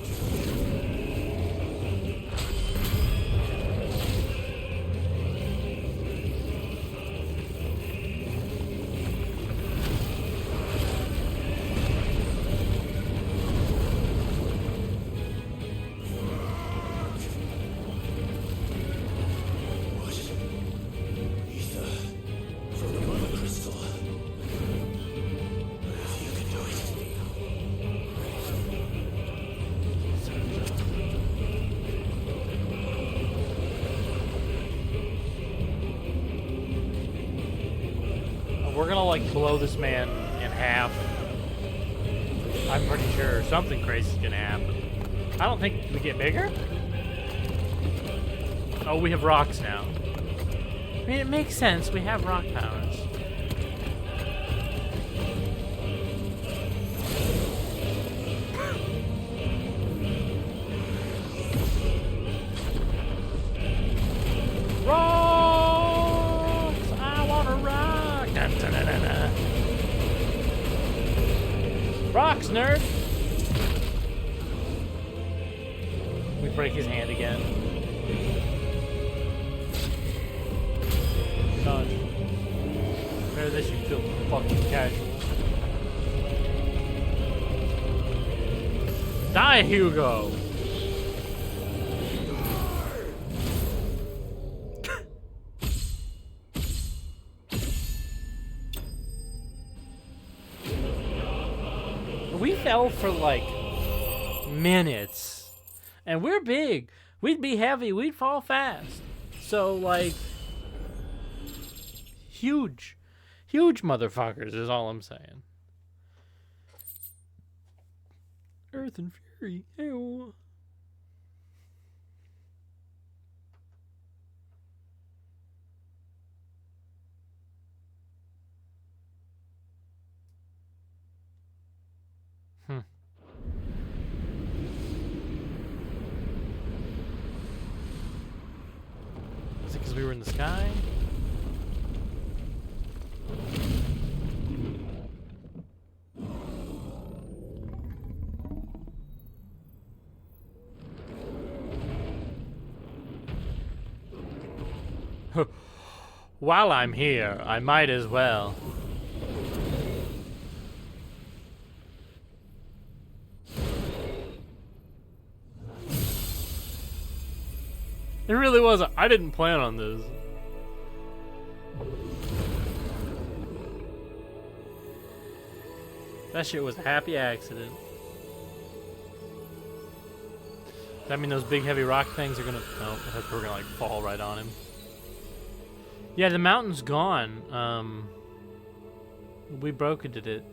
we're gonna like blow this man in half. I'm pretty sure something crazy is gonna happen. I don't think we get bigger. Oh, we have rocks now. I mean, it makes sense. We have rock powers. Rocks! I want a rock! Dun, dun, dun, dun, dun. Rocks, nerd! We break his hand again. Dodge. Better this, you feel fucking casual. Die, Hugo! We fell for like minutes, and we're big. We'd be heavy. We'd fall fast. So like, huge motherfuckers is all I'm saying. Earth and Fury. Ew. Is it because we were in the sky? While I'm here, I might as well. It really wasn't. I didn't plan on this. That shit was a happy accident. Does that mean those big heavy rock things are gonna... No, we're gonna like fall right on him. Yeah, the mountain's gone. We brokered it.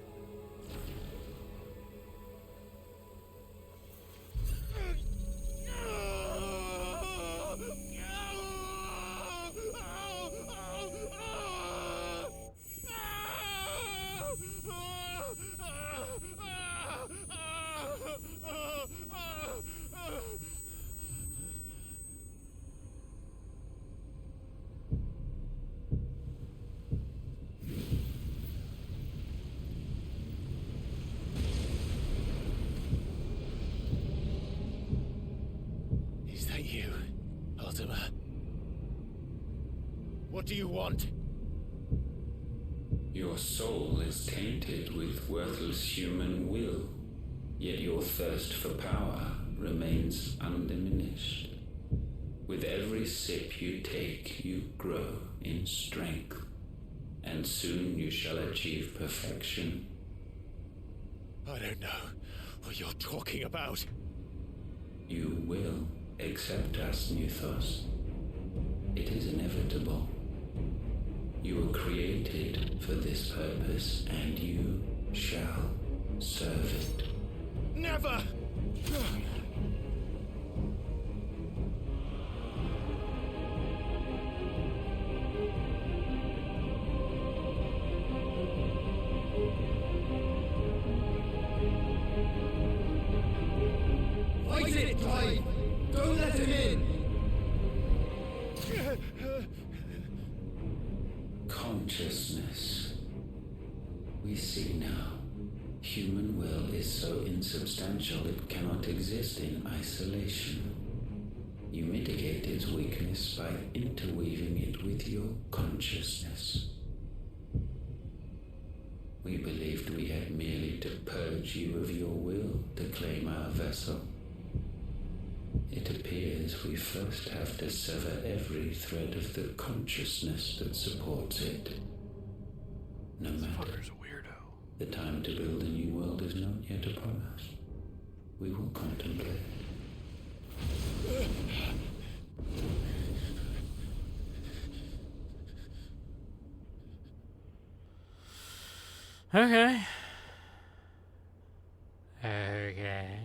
Is that you, Ultima? What do you want? Your soul is tainted with worthless human will, yet your thirst for power remains undiminished. With every sip you take, you grow in strength, and soon you shall achieve perfection. I don't know what you're talking about. You will accept us, Nuthos. It is inevitable. You were created for this purpose, and you shall serve it. Never! Fight it, Clive! Don't let him in! Consciousness. We see now. Human will is so insubstantial it cannot exist in isolation. You mitigate its weakness by interweaving it with your consciousness. We believed we had merely to purge you of your will to claim our vessel. It appears we first have to sever every thread of the consciousness that supports it. No matter. The time to build a new world is not yet upon us. We will contemplate. Okay. Okay.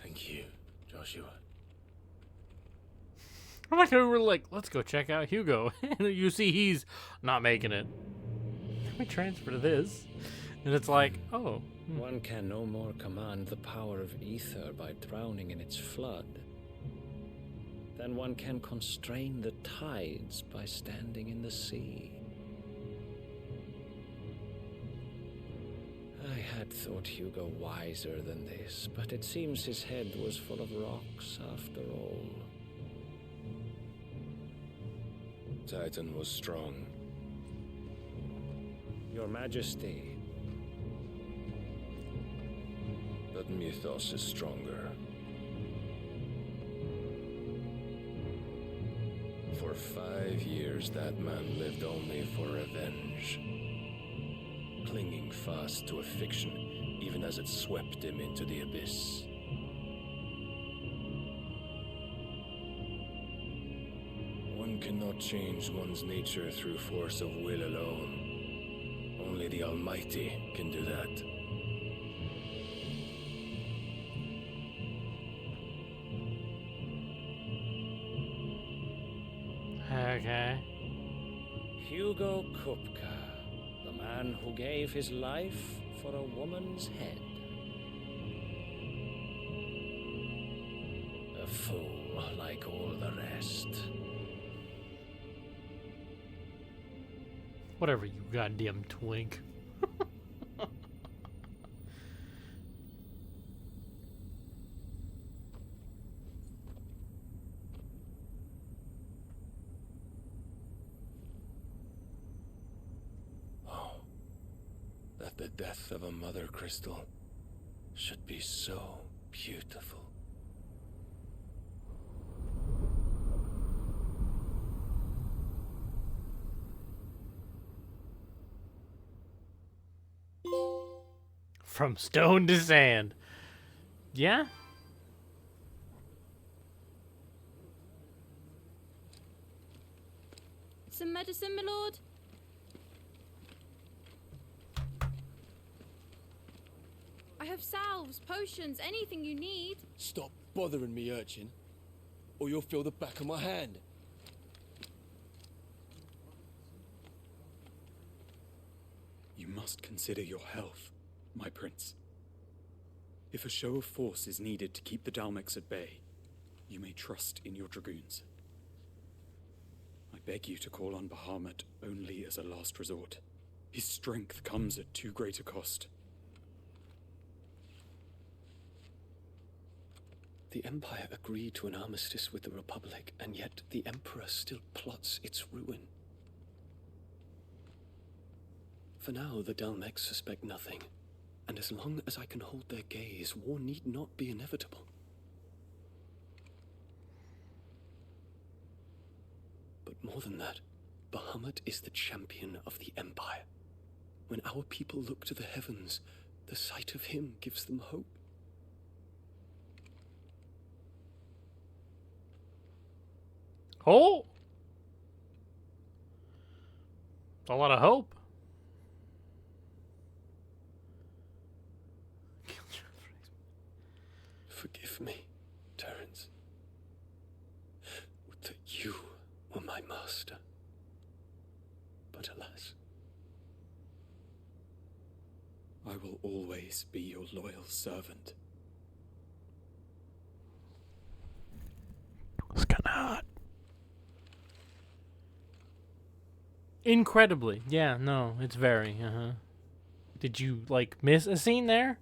Thank you, Joshua. I like how we're like, let's go check out Hugo. And you see he's not making it. We transfer to this. And it's like, oh. One can no more command the power of ether by drowning in its flood than one can constrain the tides by standing in the sea. I had thought Hugo wiser than this, but it seems his head was full of rocks after all. Titan was strong. Your Majesty. But Mythos is stronger. For 5 years, that man lived only for revenge. Clinging fast to a fiction, even as it swept him into the abyss. One cannot change one's nature through force of will alone. Only the Almighty can do that. Okay. Hugo Kupka, the man who gave his life for a woman's head. A fool like all the rest. Whatever, you goddamn twink. That the death of a mother crystal should be so beautiful. From stone to sand. Yeah? Some medicine, my lord? I have salves, potions, anything you need. Stop bothering me, urchin, or you'll feel the back of my hand. You must consider your health, my prince. If a show of force is needed to keep the Dalmex at bay, you may trust in your dragoons. I beg you to call on Bahamut only as a last resort. His strength comes at too great a cost. The Empire agreed to an armistice with the Republic, and yet the Emperor still plots its ruin. For now, the Dalmex suspect nothing, and as long as I can hold their gaze, war need not be inevitable. But more than that, Bahamut is the champion of the Empire. When our people look to the heavens, the sight of him gives them hope. Oh! A lot of hope. Forgive me, Terence. Would that you were my master. But alas. I will always be your loyal servant. It's kinda hot. Incredibly. Yeah, no, it's very, Did you, like, miss a scene there?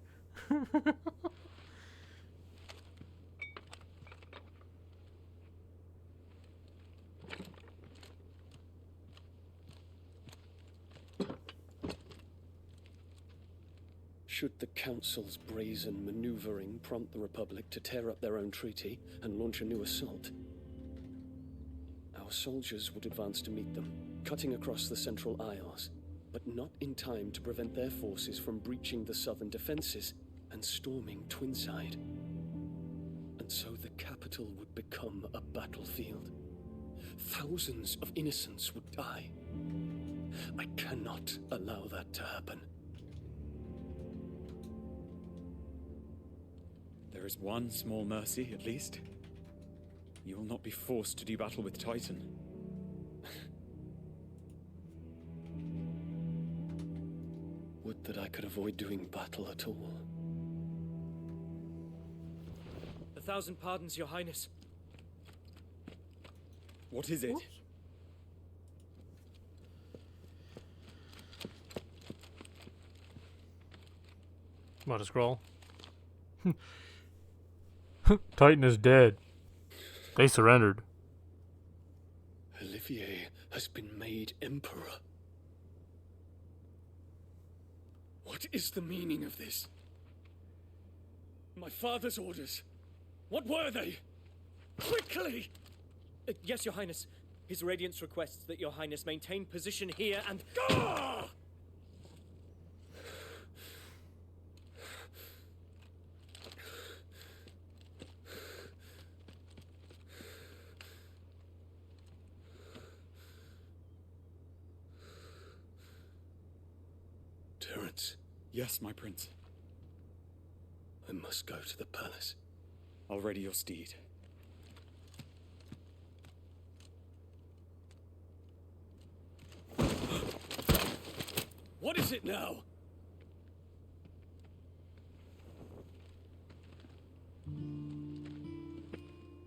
Should the Council's brazen maneuvering prompt the Republic to tear up their own treaty and launch a new assault, our soldiers would advance to meet them, cutting across the Central Isles, but not in time to prevent their forces from breaching the southern defenses and storming Twinside. So the capital would become a battlefield. Thousands of innocents would die. I cannot allow that to happen. There is one small mercy, at least. You will not be forced to do battle with Titan. Would that I could avoid doing battle at all. 1,000 pardons, Your Highness. What is it? Oops. What a scroll. Titan is dead. They surrendered. Olivier has been made emperor. What is the meaning of this? My father's orders. What were they? Quickly! Yes, Your Highness. His Radiance requests that Your Highness maintain position here and... Ah! Terence. Yes, my prince. I must go to the palace. I'll ready your steed. What is it now?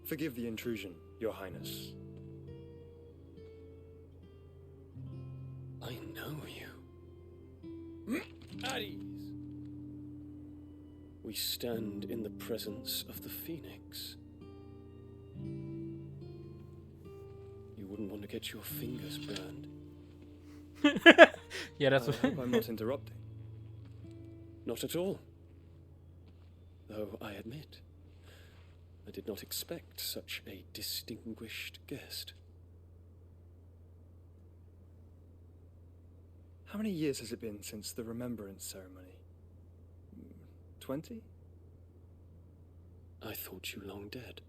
Forgive the intrusion, Your Highness. I know you. At ease. We stand in the presence of the Phoenix. You wouldn't want to get your fingers burned. Yeah, that's I hope I'm not interrupting. Not at all. Though I admit, I did not expect such a distinguished guest. How many years has it been since the Remembrance ceremony? 20? I thought you long dead.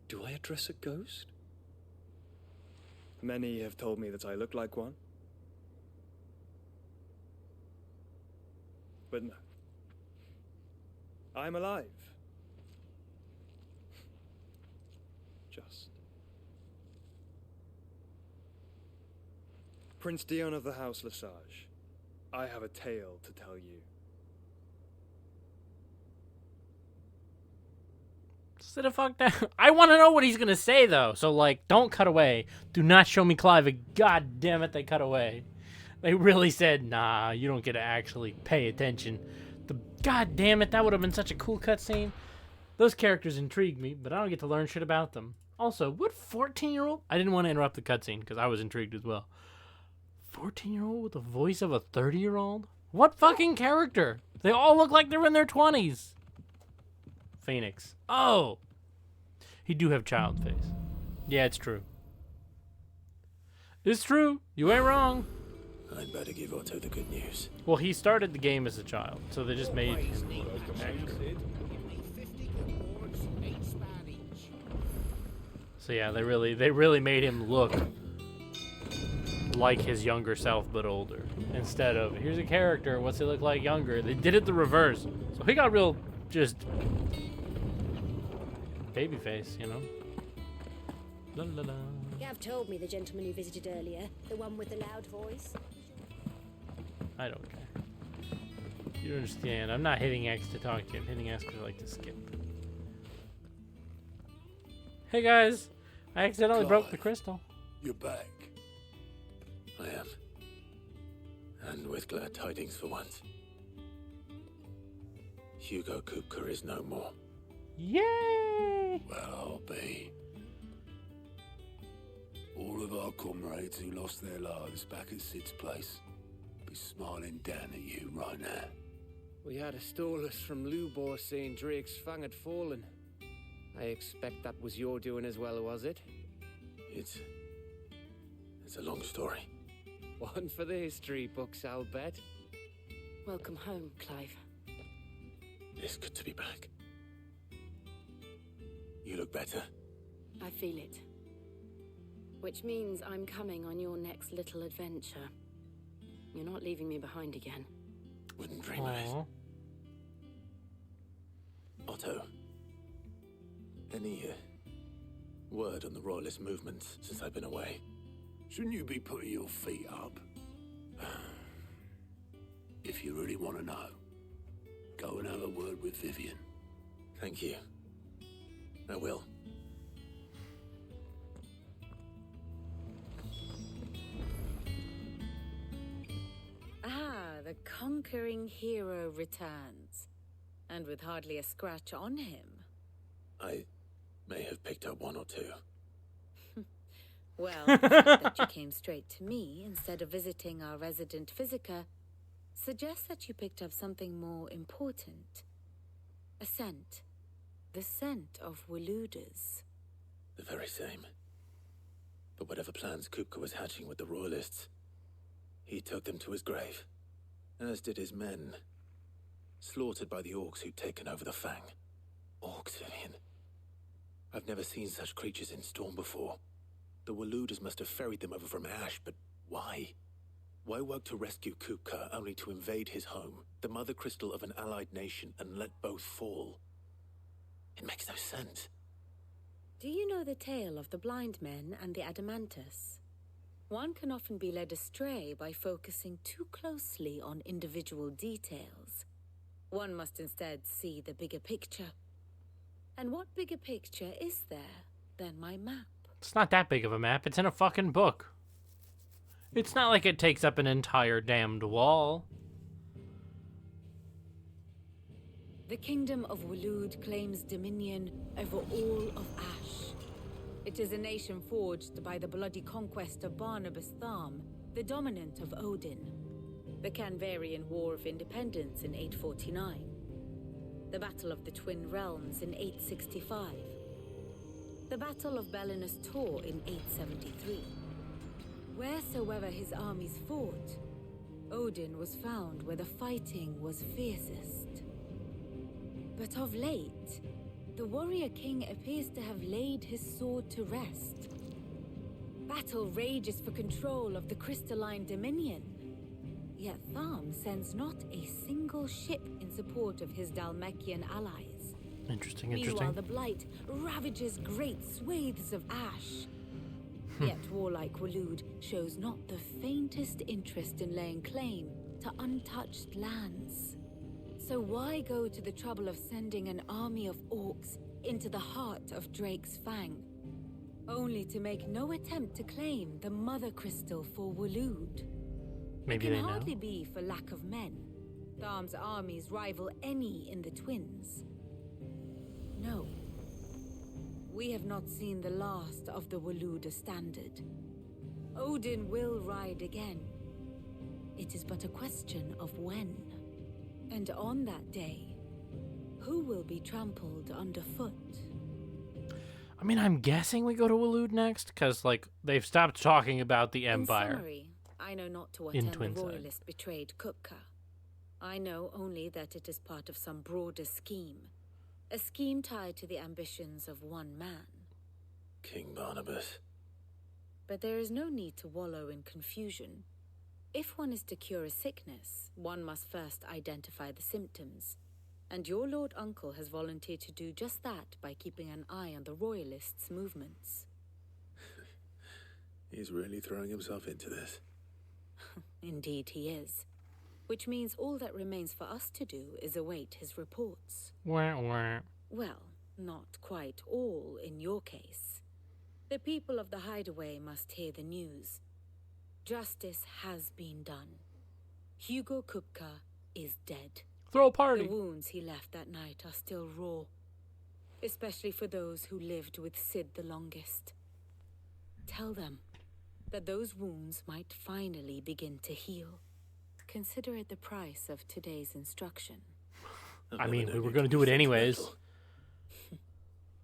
Do I address a ghost? Many have told me that I look like one. But no. I'm alive. Just. Prince Dion of the House Lesage, I have a tale to tell you. Sit the fuck down. I want to know what he's gonna say though. So like, don't cut away. Do not show me Clive. God damn it, they cut away. They really said, nah, you don't get to actually pay attention. God damn it, that would have been such a cool cutscene. Those characters intrigue me, but I don't get to learn shit about them. Also, what 14-year-old? I didn't want to interrupt the cutscene because I was intrigued as well. 14-year-old with the voice of a 30-year-old? What fucking character? They all look like they're in their 20s. Phoenix. Oh! He do have child face. Yeah, it's true. It's true. You ain't wrong. I'd better give Otto the good news. Well, he started the game as a child, so they just made him look accurate. So yeah, they really made him look like his younger self, but older. Instead of, here's a character, what's he look like younger? They did it the reverse. So he got real, just, baby face, you know? La la la. You have told me the gentleman you visited earlier, the one with the loud voice. I don't care. You don't understand. I'm not hitting X to talk to you. I'm hitting X because I like to skip. Hey guys, I accidentally broke the crystal. You're back. I am. And with glad tidings for once. Hugo Kupka is no more. Yay! Well, I'll be. All of our comrades who lost their lives back at Sid's place be smiling down at you right now. We had a stolus from Lubor saying Drake's fang had fallen. I expect that was your doing as well, was it? It's a long story. One for the history books, I'll bet. Welcome home, Clive. It's good to be back. You look better. I feel it. Which means I'm coming on your next little adventure. You're not leaving me behind again. Wouldn't dream of it. Otto, any word on the Royalist movement since I've been away? Shouldn't you be putting your feet up? If you really want to know, go and have a word with Vivian. Thank you. I will. Ah, the conquering hero returns. And with hardly a scratch on him. I may have picked up one or two. Well, the fact that you came straight to me instead of visiting our resident physiker suggests that you picked up something more important. A scent. The scent of Waludas. The very same. But whatever plans Kupka was hatching with the Royalists, he took them to his grave. As did his men. Slaughtered by the orcs who'd taken over the Fang. Orcs, Vivian. I've never seen such creatures in Storm before. The Waludas must have ferried them over from Ash, but why? Why work to rescue Kupka only to invade his home, the mother crystal of an allied nation, and let both fall? It makes no sense. Do you know the tale of the blind men and the Adamantus? One can often be led astray by focusing too closely on individual details. One must instead see the bigger picture. And what bigger picture is there than my map? It's not that big of a map. It's in a fucking book. It's not like it takes up an entire damned wall. The kingdom of Walud claims dominion over all of Ash. It is a nation forged by the bloody conquest of Barnabas Tharm, the dominant of Odin. The Canvarian War of Independence in 849. The Battle of the Twin Realms in 865. The Battle of Belinus Tor in 873. Wheresoever his armies fought, Odin was found where the fighting was fiercest. But of late, the warrior king appears to have laid his sword to rest. Battle rages for control of the crystalline dominion. Yet Tharm sends not a single ship in support of his Dhalmekian allies. Interesting. Meanwhile, the Blight ravages great swathes of Ash. Yet warlike Walud shows not the faintest interest in laying claim to untouched lands. So why go to the trouble of sending an army of orcs into the heart of Drake's Fang, only to make no attempt to claim the Mother Crystal for Walud? Maybe it they can know. hardly be for lack of men. Tharm's armies rival any in the Twins. No. We have not seen the last of the Waluda standard. Odin will ride again. It is but a question of when. And on that day, who will be trampled underfoot? I mean, I'm guessing we go to Walud next, because, like, they've stopped talking about the Empire. In summary, I know not to what In end the Twinside. Royalist betrayed Kupka. I know only that it is part of some broader scheme. A scheme tied to the ambitions of one man. King Barnabas. But there is no need to wallow in confusion. If one is to cure a sickness, one must first identify the symptoms. And your Lord Uncle has volunteered to do just that by keeping an eye on the Royalists' movements. He's really throwing himself into this. Indeed he is. Which means all that remains for us to do is await his reports. Wah, wah. Well, not quite all in your case. The people of the Hideaway must hear the news. Justice has been done. Hugo Kupka is dead. Throw a party. The wounds he left that night are still raw. Especially for those who lived with Sid the longest. Tell them that those wounds might finally begin to heal. Consider it the price of today's instruction. I mean, we were going to do it anyways.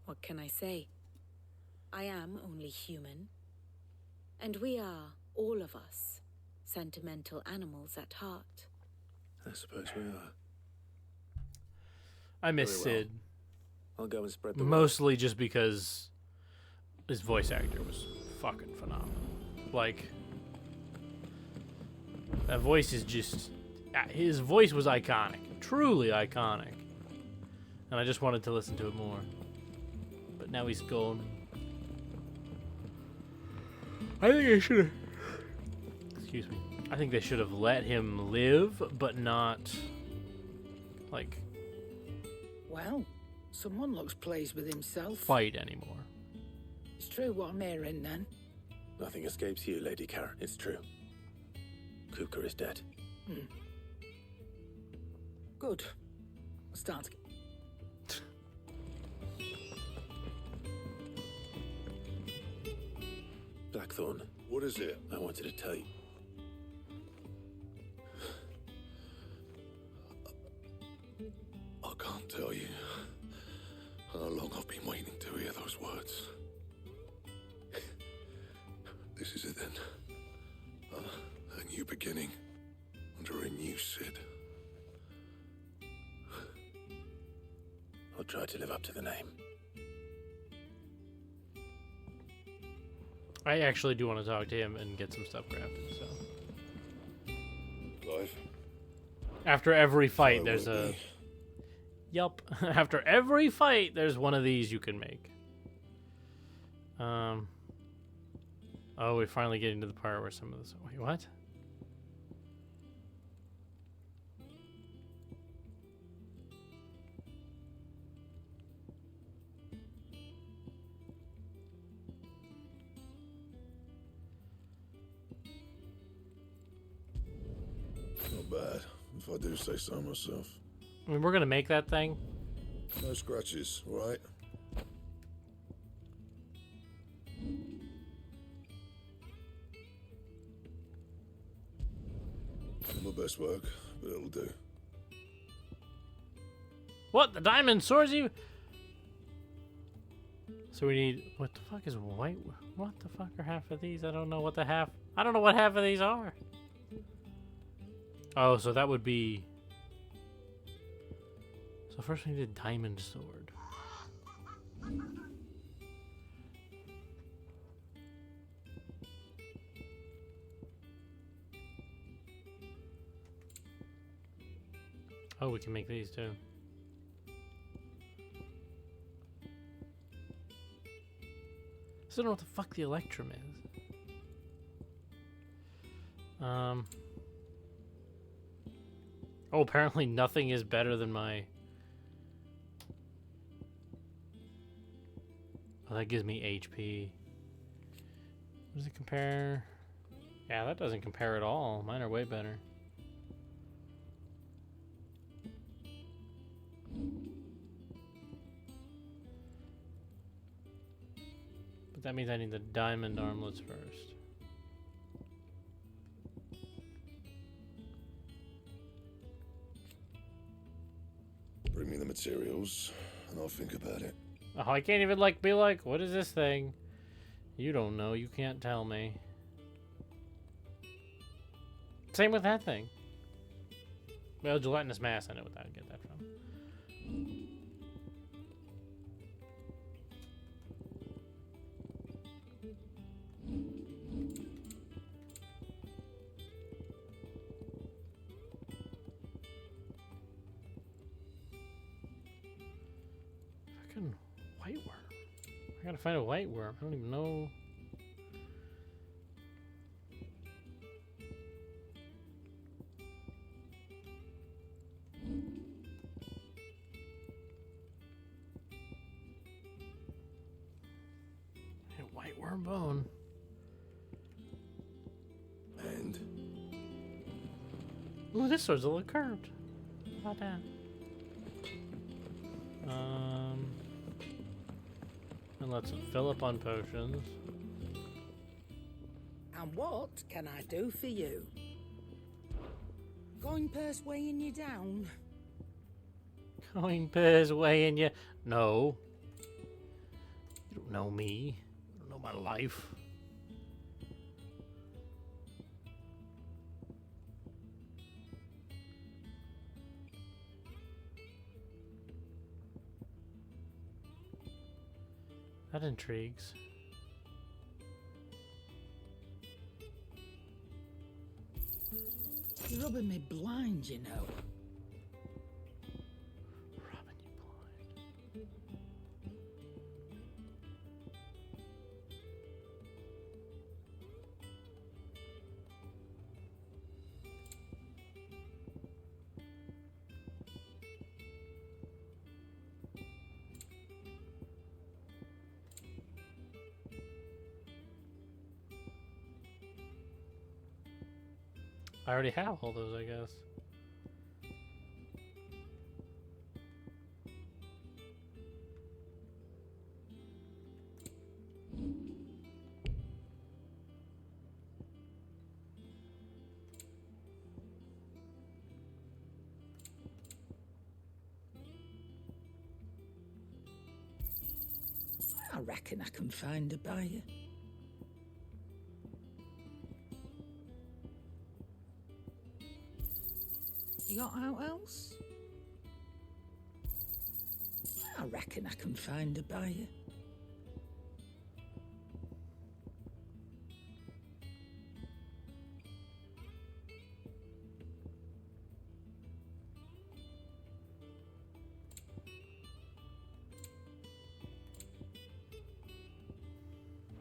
What can I say? I am only human. And we are, all of us, sentimental animals at heart. I suppose we are. I miss Very well. Sid. I'll go and spread the word. Mostly just because his voice actor was fucking phenomenal. Like, that voice is just... His voice was iconic. Truly iconic. And I just wanted to listen to it more. But now he's gone. I think I should have... Excuse me. I think they should have let him live, but not... like... Well, someone looks pleased with himself. fight anymore. It's true what I'm hearing, then. Nothing escapes you, Lady Karen. It's true. Kuka is dead. Good. Start. Blackthorn. What is it? I wanted to tell you. I can't tell you how long I've been waiting to hear those words. This is it then. A new beginning under a new Cid. I'll try to live up to the name. I actually do want to talk to him and get some stuff crafted, so. Life. After every fight, Follow there's with a... me. Yup. After every fight, there's one of these you can make. Oh, we're finally getting to the part where some of this... Wait, what? Not bad, if I do say so myself. I mean, we're gonna make that thing. No scratches, all right? Not my best work, but it'll do. What? The diamond swords you? So we need... What the fuck is white? What the fuck are half of these? I don't know what the half... I don't know what half of these are. Oh, so that would be... So first we need a diamond sword. Oh, we can make these too. Still don't know what the fuck the Electrum is. Oh, apparently nothing is better than my... Oh, that gives me HP. What does it compare? Yeah, that doesn't compare at all. Mine are way better. But that means I need the diamond armlets first. Bring me the materials, and I'll think about it. Oh, I can't even be like, what is this thing? You don't know. You can't tell me. Same with that thing. Well, gelatinous mass. I know what I would get that from. Fucking white worm. I gotta find a white worm. I don't even know. Hey, white worm bone. And Ooh, this sword's a little curved. How about that? And let's fill up on potions. And what can I do for you? Going purse weighing you down? Going Purse weighing you. No. You don't know me. You don't know my life. That intrigues. You're rubbing me blind, you know. I already have all those, I guess. I reckon I can find a buyer. You got out else? I reckon I can find a buyer.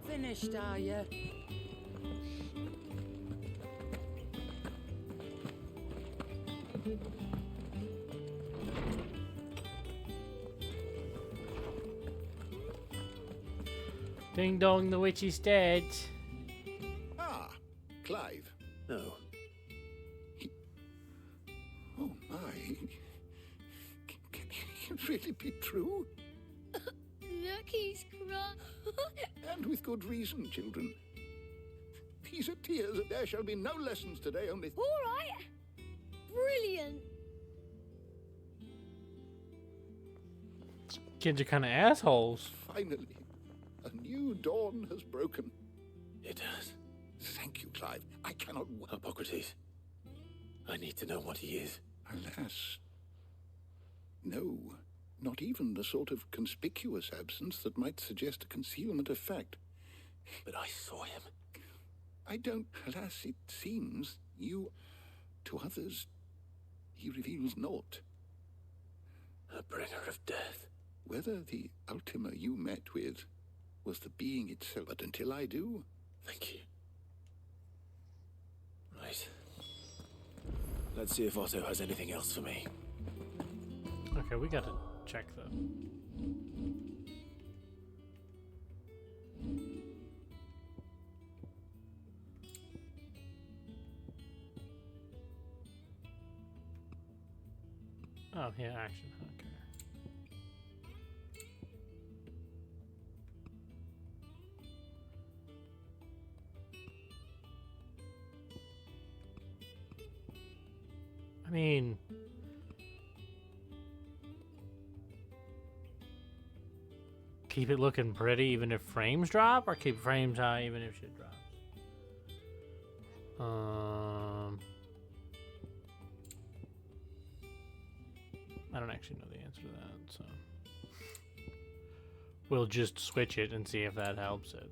Finished, are you? Ding dong, the witch is dead. Ah, Clive. No. Oh my. Can it really be true? Look, he's crying. And with good reason, children. These are tears, and there shall be no lessons today, only... All right. Brilliant. Kids are kind of assholes. Finally, a new dawn has broken. It has. Thank you, Clive. I cannot... Hippocrates. I need to know what he is. Alas. No. Not even the sort of conspicuous absence that might suggest a concealment of fact. But I saw him. I don't... Alas, it seems you... To others, he reveals naught. A bringer of death. Whether the Ultima you met with was the being itself, but until I do... Thank you. Right. Let's see if Otto has anything else for me. Okay, we gotta check though. Oh, yeah, action. Okay. I mean, keep it looking pretty even if frames drop, or keep frames high even if shit drops? I don't actually know the answer to that, so we'll just switch it and see if that helps it.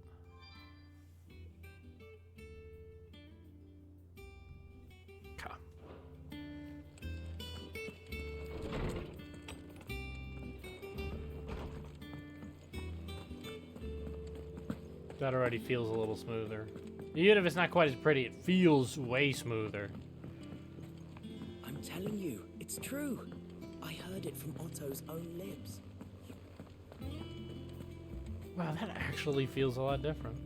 That already feels a little smoother. Even if it's not quite as pretty, it feels way smoother. I'm telling you, it's true. I heard it from Otto's own lips. Wow, that actually feels a lot different.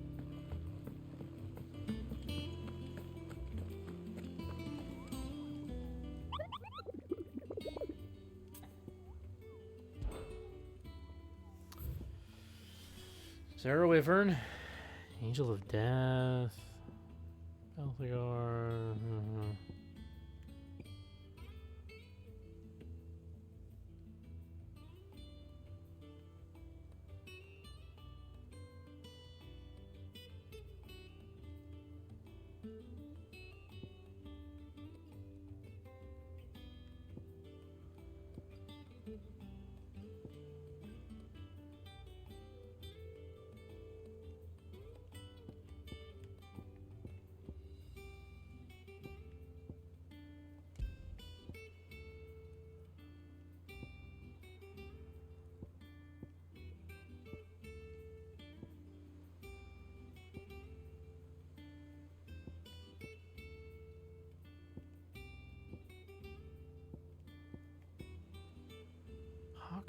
Sarah Wyvern, Angel of Death, Belthgar.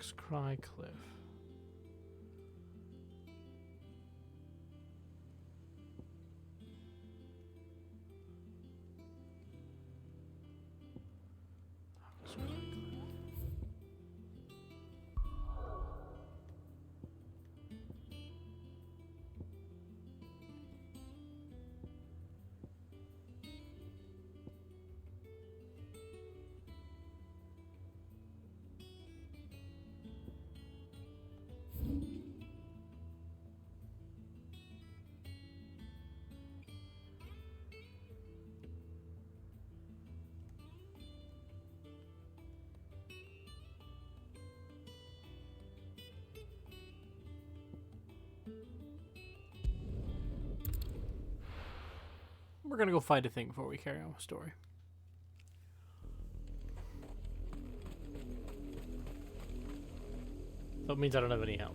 Hawk's Cry Cliff. Hawk's Cry Cliff. We're gonna go fight a thing before we carry on with story. That means I don't have any help.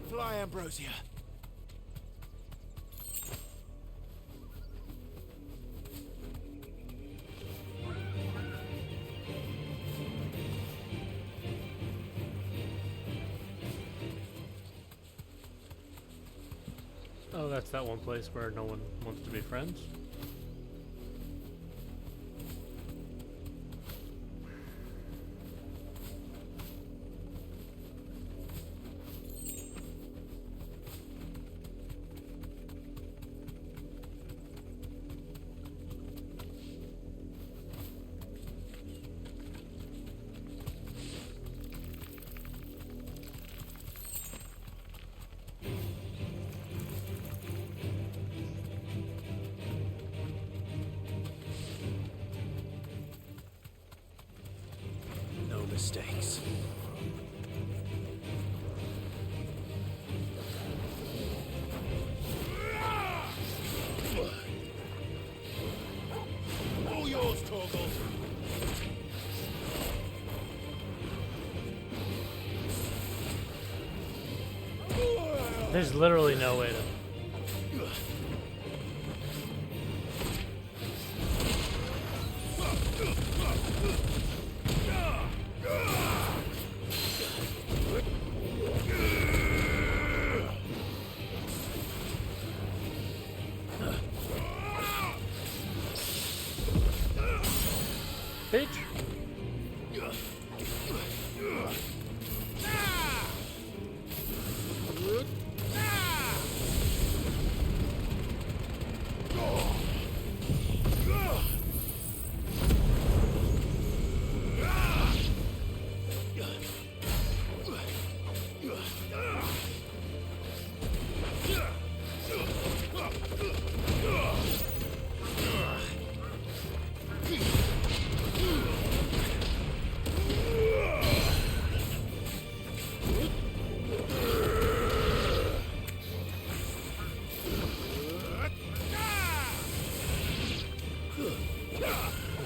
Fly, Ambrosia. Oh, that's that one place where no one wants to be friends? No mistakes. All yours, Torgal. There's literally no way to... Bitch.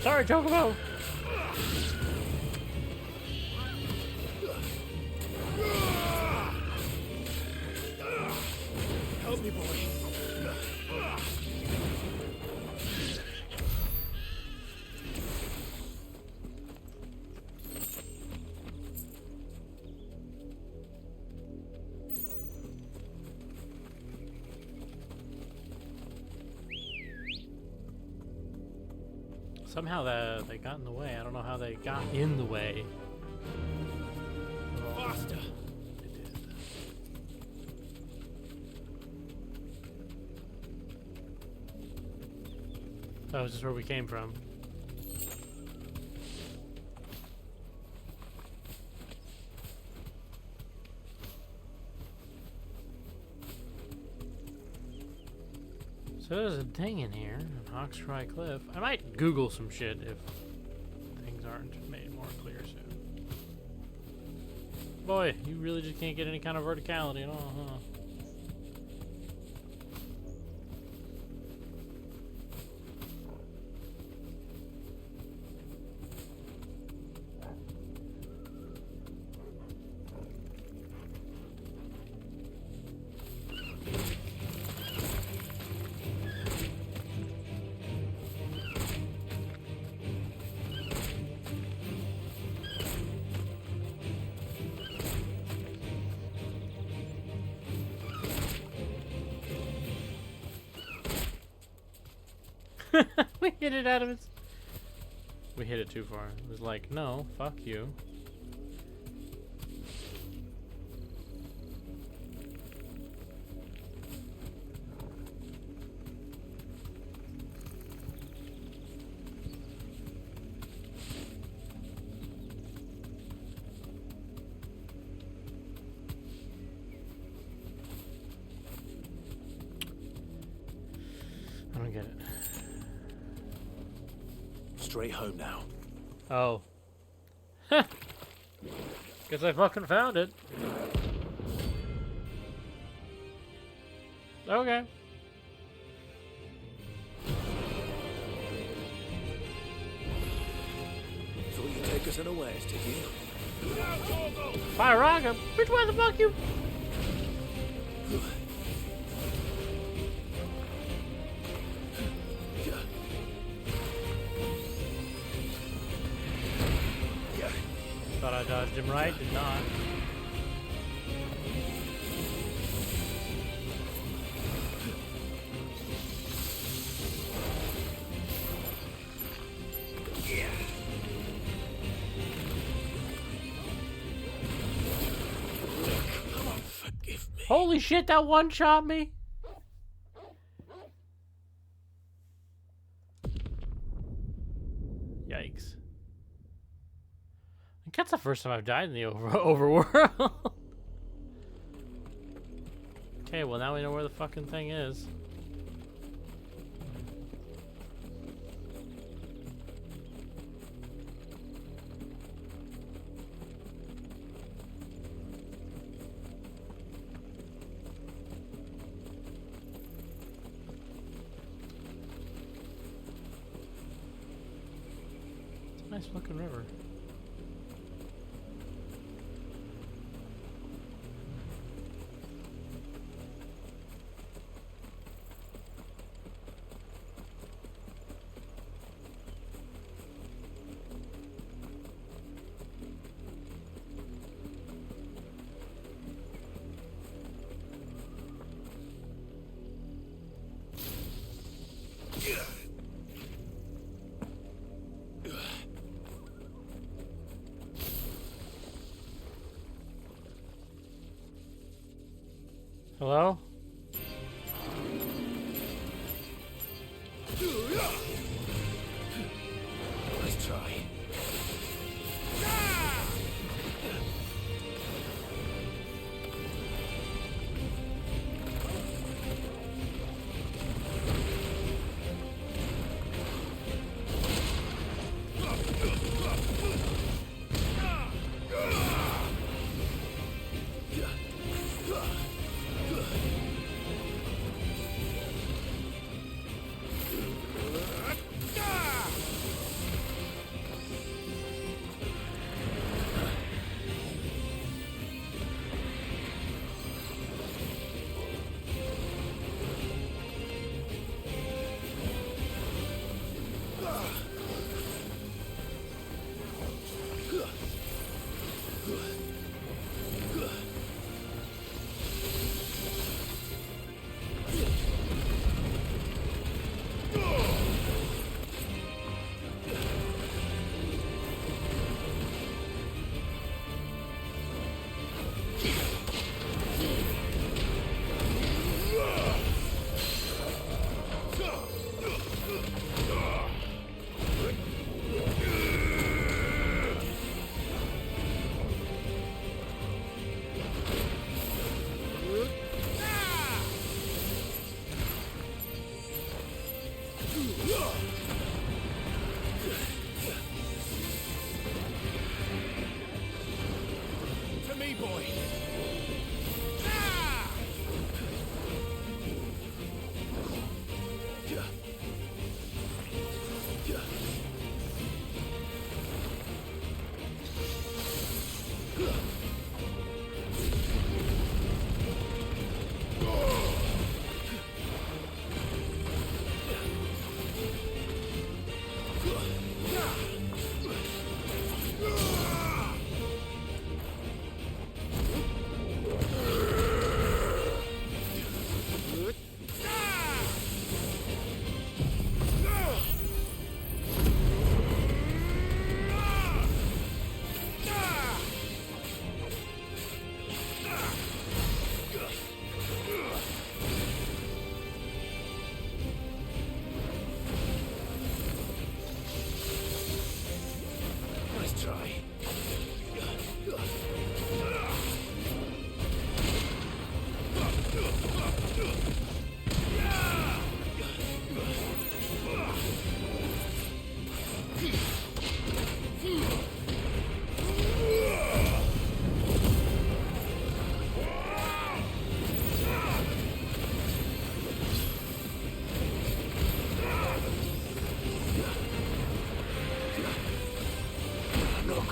Sorry, Chocobo. Help me, boy. Somehow they got in the way. I don't know how they got in the way. Faster. That was just where we came from. So there's a thing in here on Hawkstrike Cliff. I might Google some shit if things aren't made more clear soon. Boy, you really just can't get any kind of verticality at all, huh? We hit it out of its... We hit it too far. It was like, no, fuck you. I don't get it. Straight home now. Oh. Guess I fucking found it. Okay. Thought you'd take us unawares, did you? Fire rocket? Which one the fuck you? Thought I dodged him right, did not. Holy shit, that one shot me. Yikes. I think that's the first time I've died in the overworld. Okay, well now we know where the fucking thing is. It's a nice looking river. Hello? Let's try.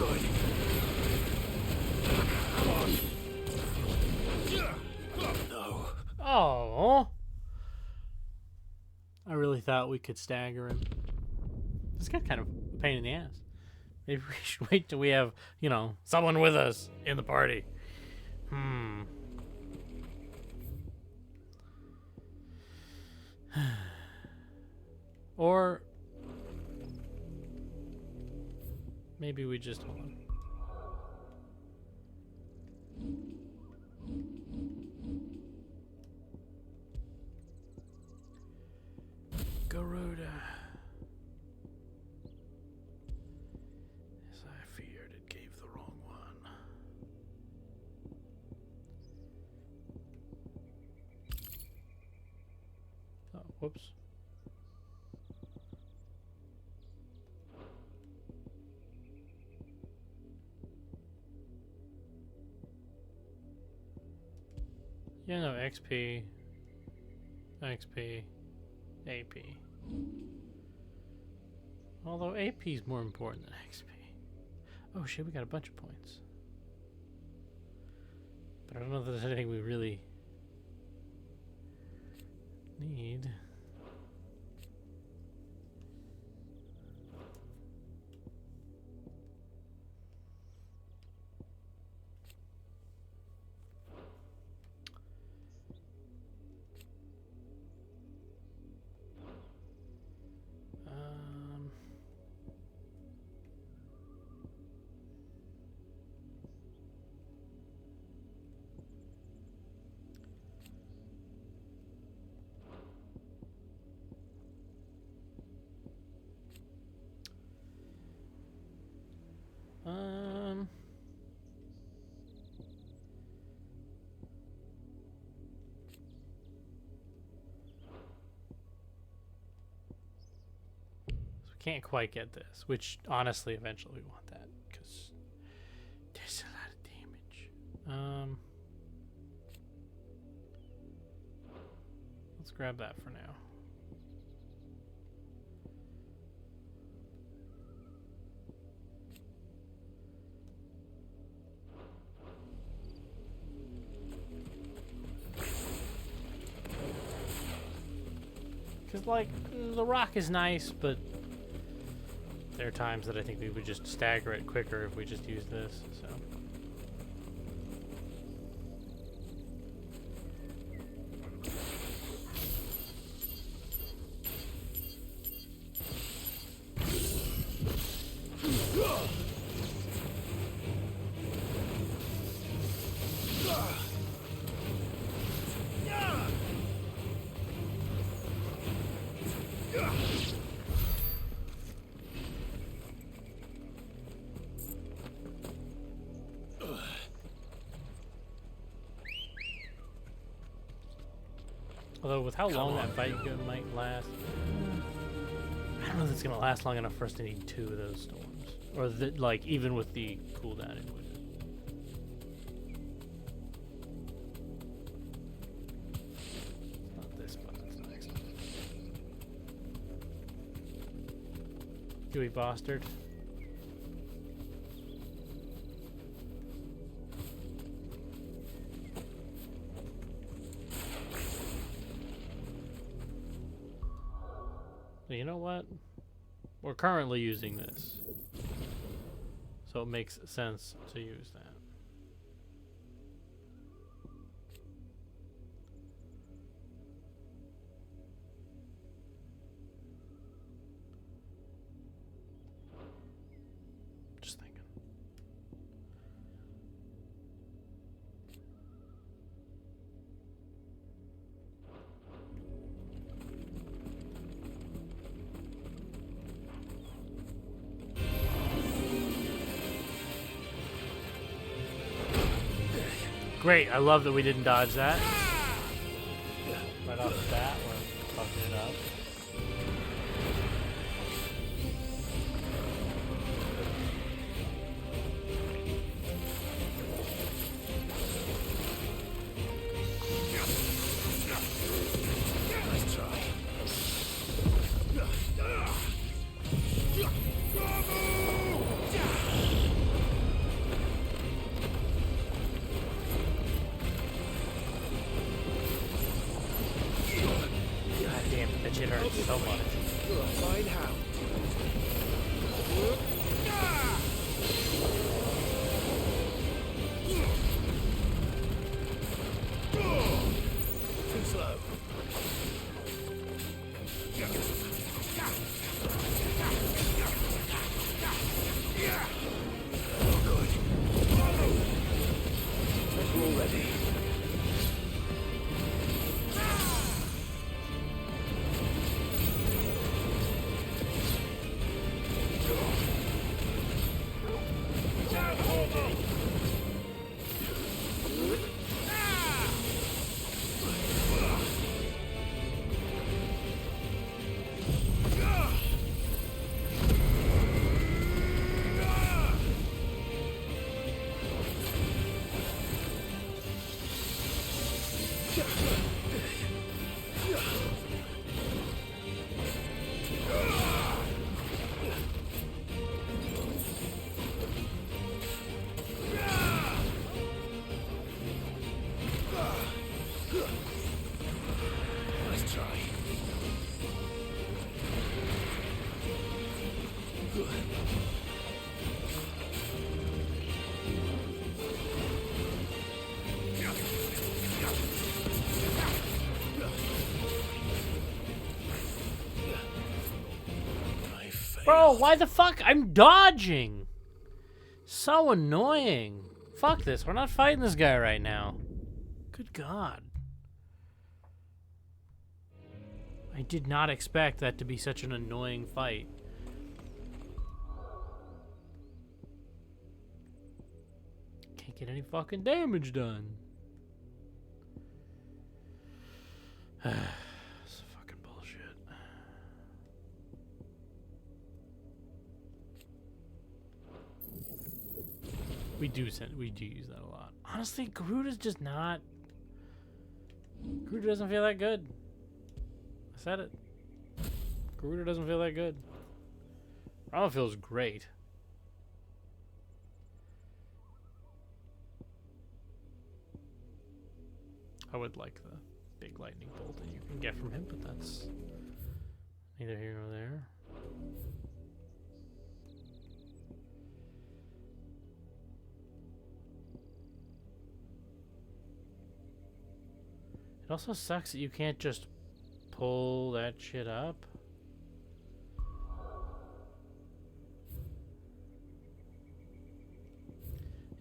good. No. Oh. I really thought we could stagger him. This guy's kind of a pain in the ass. Maybe we should wait till we have, you know, someone with us in the party. Or maybe we just hold on. Garuda. As I feared, it gave the wrong one. Oh, whoops. Yeah, no, XP, AP. Although AP is more important than XP. Oh shit, we got a bunch of points. But I don't know if there's anything we really need. Can't quite get this, which honestly eventually we want that because there's a lot of damage. Let's grab that for now. Because like the rock is nice, but there are times that I think we would just stagger it quicker if we just use this, so. Although with how long that fight might last, I don't know if it's gonna last long enough for us to need 2 of those storms, or like even with the cooldown it would. It's not this, but it's the next one. Dewey Bastard. You know what? We're currently using this, so it makes sense to use that. Just thinking. Great, I love that we didn't dodge that. Right off the bat, we're fucking it up. Nice try. so much. Fine how. Too slow. Good. We're all ready. Nice try. Bro, why the fuck? I'm dodging. So annoying. Fuck this. We're not fighting this guy right now. Good God. I did not expect that to be such an annoying fight. Can't get any fucking damage done. It's fucking bullshit. We do use that a lot. Honestly, Garuda's just not. Garuda doesn't feel that good. I said it. Garuda doesn't feel that good. Rama feels great. I would like the big lightning bolt that you can get from him, but that's neither here nor there. It also sucks that you can't just pull that shit up.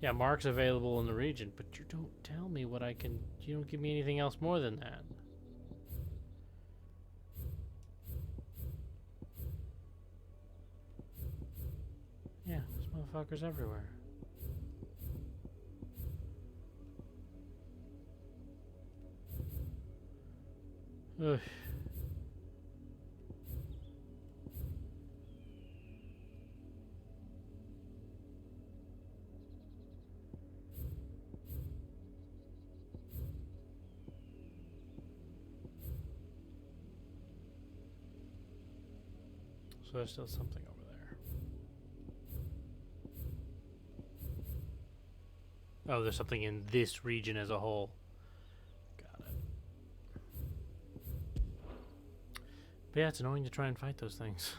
Yeah, Mark's available in the region, but you don't tell me what I can... You don't give me anything else more than that. Yeah, there's motherfuckers everywhere. Ugh. So there's still something over there. Oh, there's something in this region as a whole. Got it. But yeah, it's annoying to try and fight those things.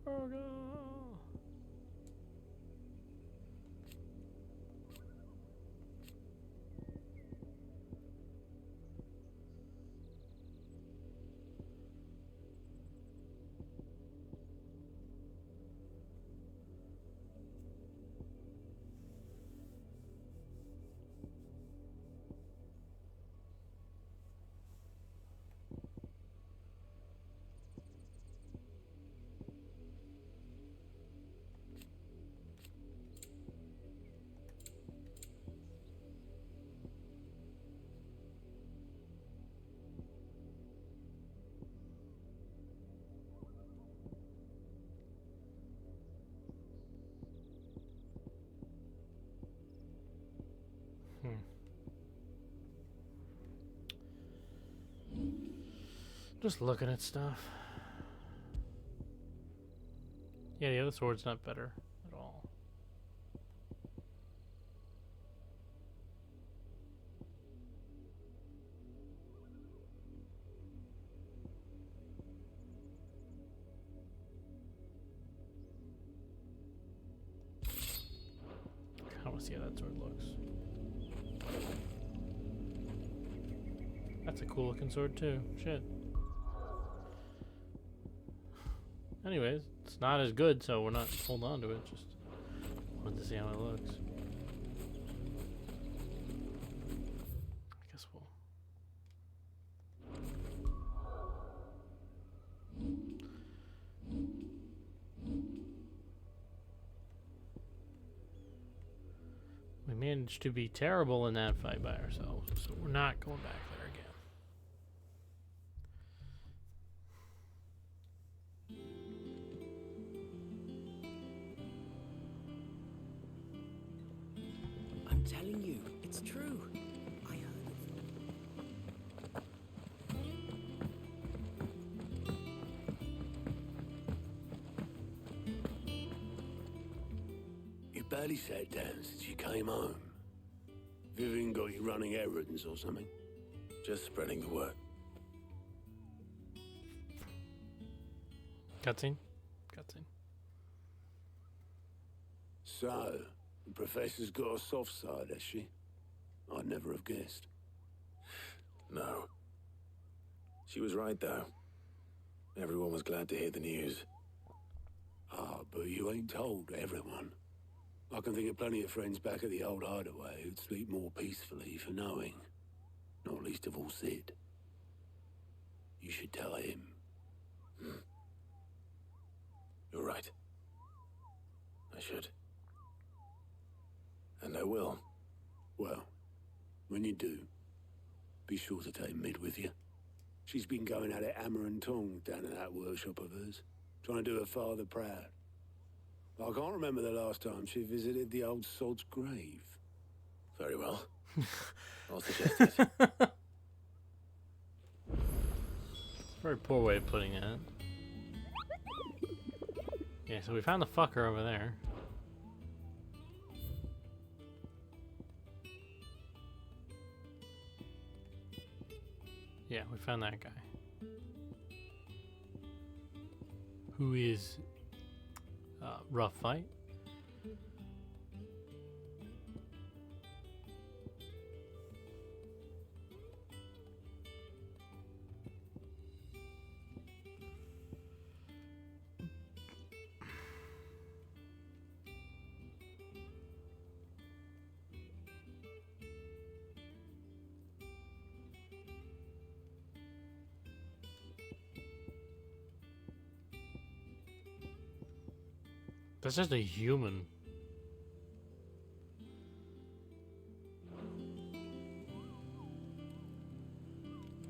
Oh no. Just looking at stuff. Yeah, the other sword's not better at all. I want to see how that sword looks. That's a cool looking sword too. Shit. Anyways, it's not as good, so we're not holding on to it. Just wanted to see how it looks. I guess we'll. We managed to be terrible in that fight by ourselves, so we're not going back there again. I'm telling you, it's true. I heard it. You barely sat down since you came home. Vivian got you running errands or something? Just spreading the word. Cutscene? Cutscene. So, the Professor's got a soft side, has she? I'd never have guessed. No. She was right, though. Everyone was glad to hear the news. Ah, but you ain't told everyone. I can think of plenty of friends back at the old hideaway who'd sleep more peacefully for knowing. Not least of all Sid. You should tell him. You're right. I should. And I will. Well, when you do, be sure to take Mid with you. She's been going at it hammer and tongs down in that workshop of hers, trying to do her father proud. I can't remember the last time she visited the old sod's grave. Very well. I'll suggest it. Very poor way of putting it. Yeah, so we found the fucker over there. Yeah, we found that guy. Who is rough fight. That's just a human.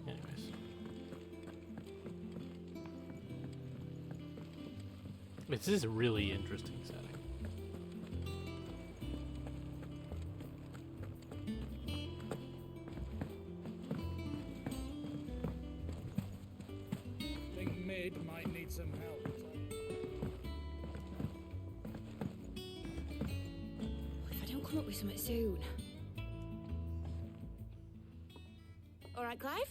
Anyways. This is a really interesting setting. Think Mid might need some help. Come up with something soon. All right, Clive?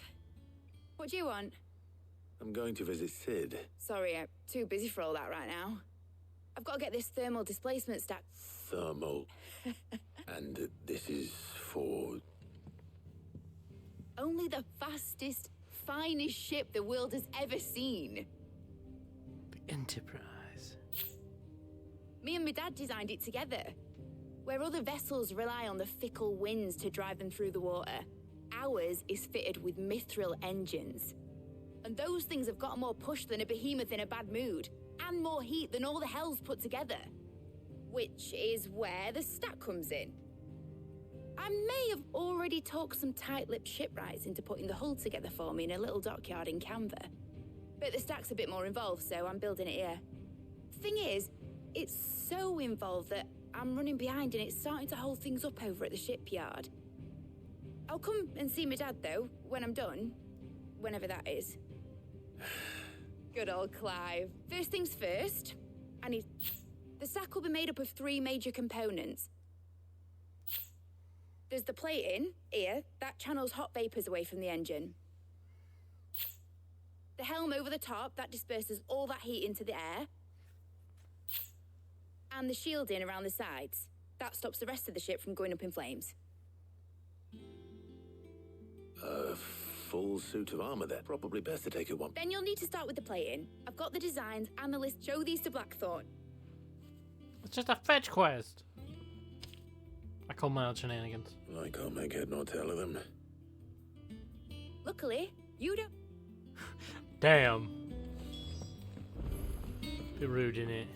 What do you want? I'm going to visit Sid. Sorry, I'm too busy for all that right now. I've got to get this thermal displacement stack. Thermal. And this is for... Only the fastest, finest ship the world has ever seen. The Enterprise. Me and my dad designed it together. Where other vessels rely on the fickle winds to drive them through the water, ours is fitted with mithril engines. And those things have got more push than a behemoth in a bad mood, and more heat than all the hells put together. Which is where the stack comes in. I may have already talked some tight-lipped shipwrights into putting the hull together for me in a little dockyard in Canva. But the stack's a bit more involved, so I'm building it here. Thing is, it's so involved that I'm running behind and it's starting to hold things up over at the shipyard. I'll come and see my dad, though, when I'm done. Whenever that is. Good old Clive. First things first, I need... The sack will be made up of 3 major components. There's the plating, here, that channels hot vapours away from the engine. The helm over the top, that disperses all that heat into the air. And the shielding around the sides. That stops the rest of the ship from going up in flames. A full suit of armor there. Probably best to take it one. Then you'll need to start with the plating. I've got the designs and the list. Show these to Blackthorn. It's just a fetch quest. I call my own shenanigans. I can't make head nor tail of them. Luckily, you don't... Damn. Bit rude, innit?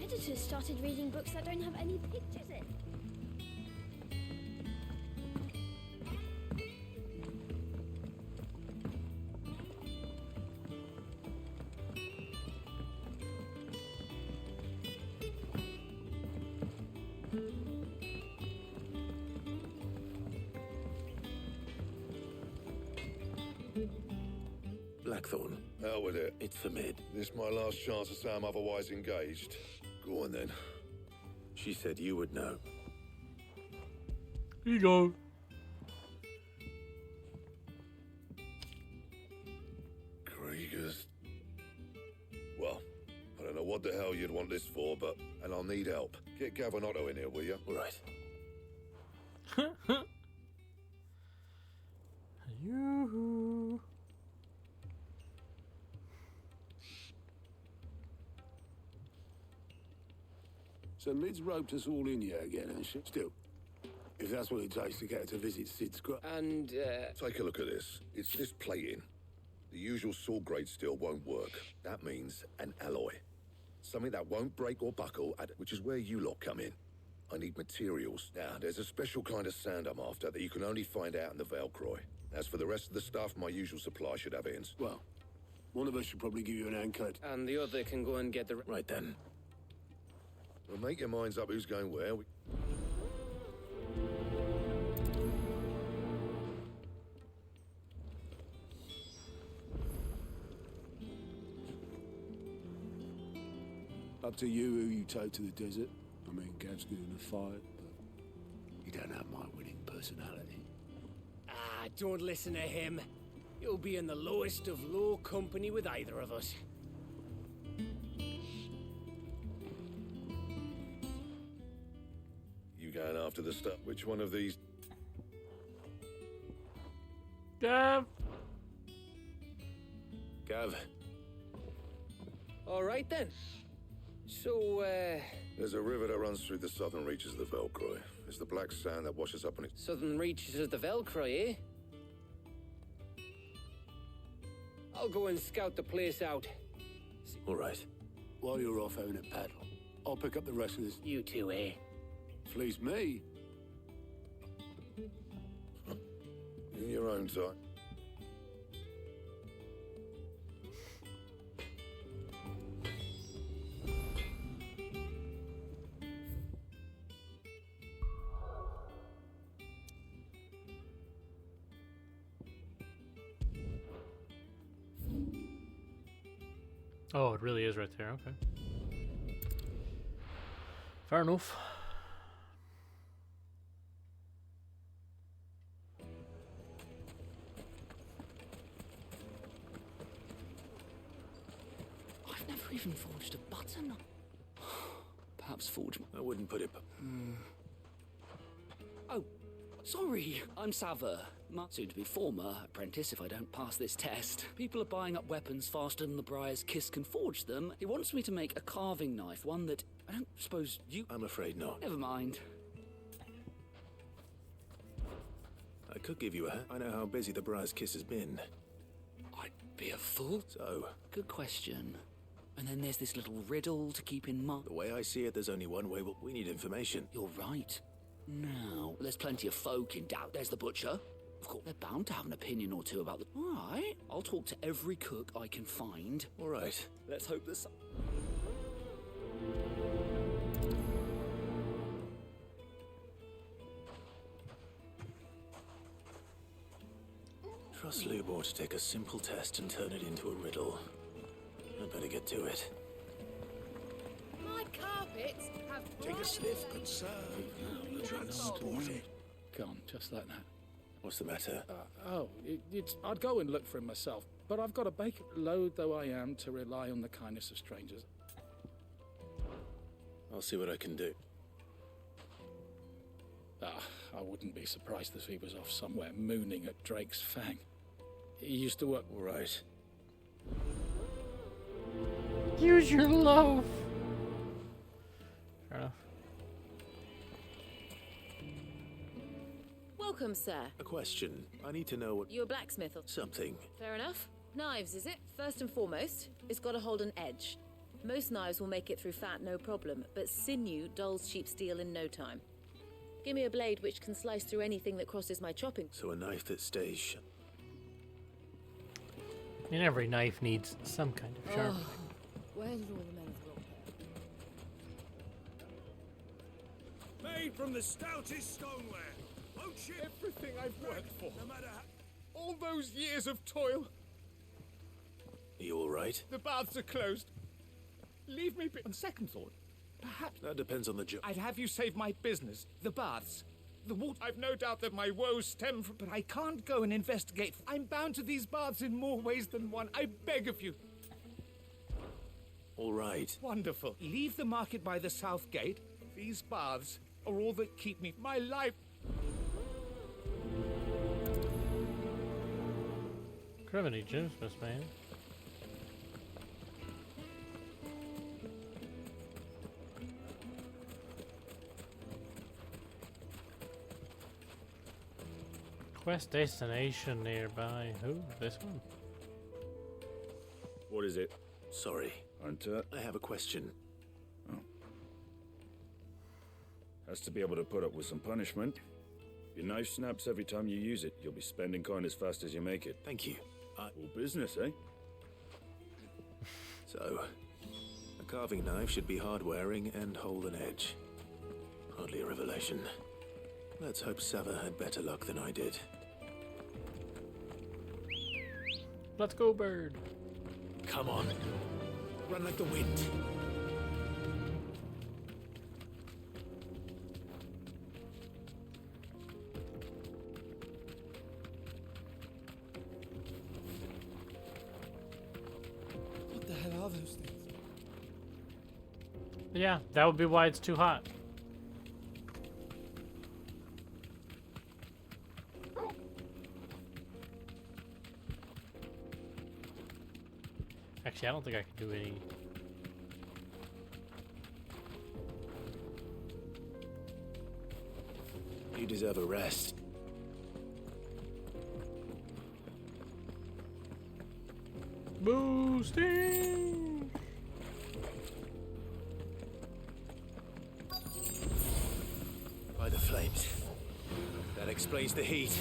Editors started reading books that don't have any pictures in. Blackthorn. Out with it. It's for mid. This my last chance to say I'm otherwise engaged. Go on then. She said you would know. Here you go. Kriegers. Well, I don't know what the hell you'd want this for, but... And I'll need help. Get Gavin Otto in here, will you? All right. Yoo-hoo. So Mid's roped us all in here again, and she... Still, if that's what it takes to get her to visit Sid's grave. And, Take a look at this. It's this plating. The usual sword grade steel won't work. That means an alloy. Something that won't break or buckle, which is where you lot come in. I need materials. Now, there's a special kind of sand I'm after that you can only find out in the Valcroy. As for the rest of the stuff, my usual supply should have ends. Well, one of us should probably give you an handcut. And the other can go and get the... Right then. Well, make your minds up who's going where. Up to you who you take to the desert. I mean, Gav's good in a fight, but you don't have my winning personality. Ah, don't listen to him. You'll be in the lowest of low company with either of us. You going after the stuff? Which one of these? Gav. Gav. All right then. So, There's a river that runs through the southern reaches of the Valcroy. It's the black sand that washes up on it. southern reaches of the Valcroy, eh? I'll go and scout the place out. All right. While you're off having a paddle, I'll pick up the rest of this. You two, eh? Fleece me. In your own time. Oh, it really is right there. Okay. Fair enough. I've never even forged a button. Perhaps forge... I wouldn't put it... Oh, sorry. I'm Sava. Soon-to-be former apprentice if I don't pass this test. People are buying up weapons faster than the Briar's Kiss can forge them. He wants me to make a carving knife, one that I don't suppose you... I'm afraid not. Never mind. I could give you a hand. I know how busy the Briar's Kiss has been. I'd be a fool. So? Good question. And then there's this little riddle to keep in mind. The way I see it, there's only one way. We need information. You're right. Now, there's plenty of folk in doubt. There's the butcher. Of course, they're bound to have an opinion or two about the... All right. I'll talk to every cook I can find. All right. Let's hope there's... Trust Lubor to take a simple test and turn it into a riddle. I'd better get to it. My carpets have Take a sniff, good sir. Transport it. Gone, just like that. What's the matter? I'd go and look for him myself, but I've got a bacon load though I am to rely on the kindness of strangers. I'll see what I can do. I wouldn't be surprised if he was off somewhere mooning at Drake's Fang. He used to work... All right. Use your loaf. Fair enough. Welcome, sir. A question. I need to know what... You're a blacksmith or... Something. Fair enough. Knives, is it? First and foremost, it's got to hold an edge. Most knives will make it through fat, no problem, but sinew dulls cheap steel in no time. Give me a blade which can slice through anything that crosses my chopping. So a knife that stays shut. And every knife needs some kind of sharpening. Where did all the men Made from the stoutest stoneware. Won't you? Everything I've worked for. No matter how... All those years of toil. Are you all right? The baths are closed. Leave me be. On second thought, perhaps... That depends on the job. I'd have you save my business. The baths. The water. I've no doubt that my woes stem from... But I can't go and investigate. I'm bound to these baths in more ways than one. I beg of you. All right. Wonderful. Leave the market by the south gate. These baths are all that keep me. My life... Criminy Christmas, man. Quest destination nearby. Who? This one? What is it? Sorry. Hunter? I have a question. Oh. Has to be able to put up with some punishment. If your knife snaps every time you use it, you'll be spending coin as fast as you make it. Thank you. All business, eh? So, a carving knife should be hard-wearing and hold an edge. Hardly a revelation. Let's hope Sava had better luck than I did. Let's go, bird. Come on. Run like the wind. What the hell are those things? Yeah, that would be why it's too hot. Actually, I don't think I can do any. You deserve a rest. Boosting! By the flames. That explains the heat.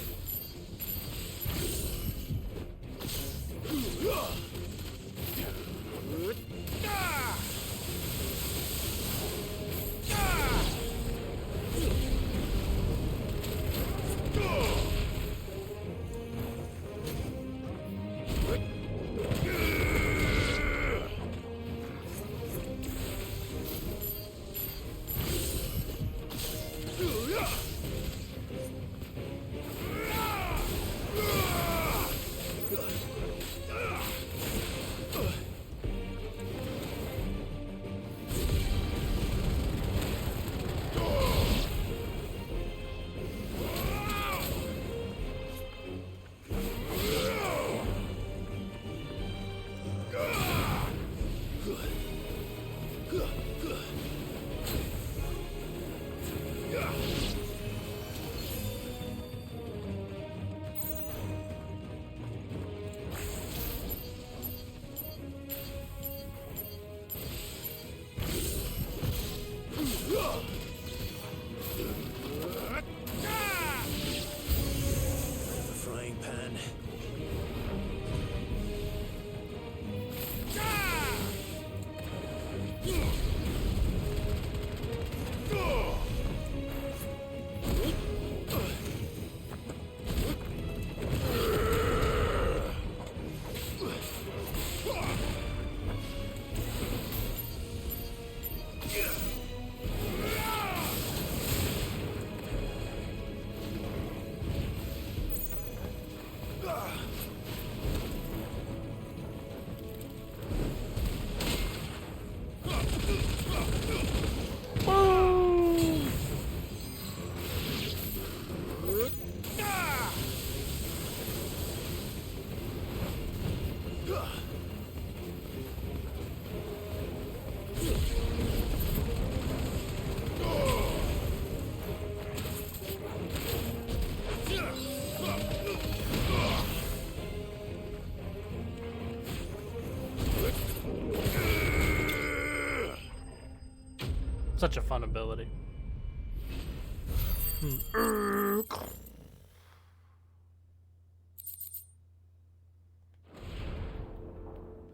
Such a fun ability.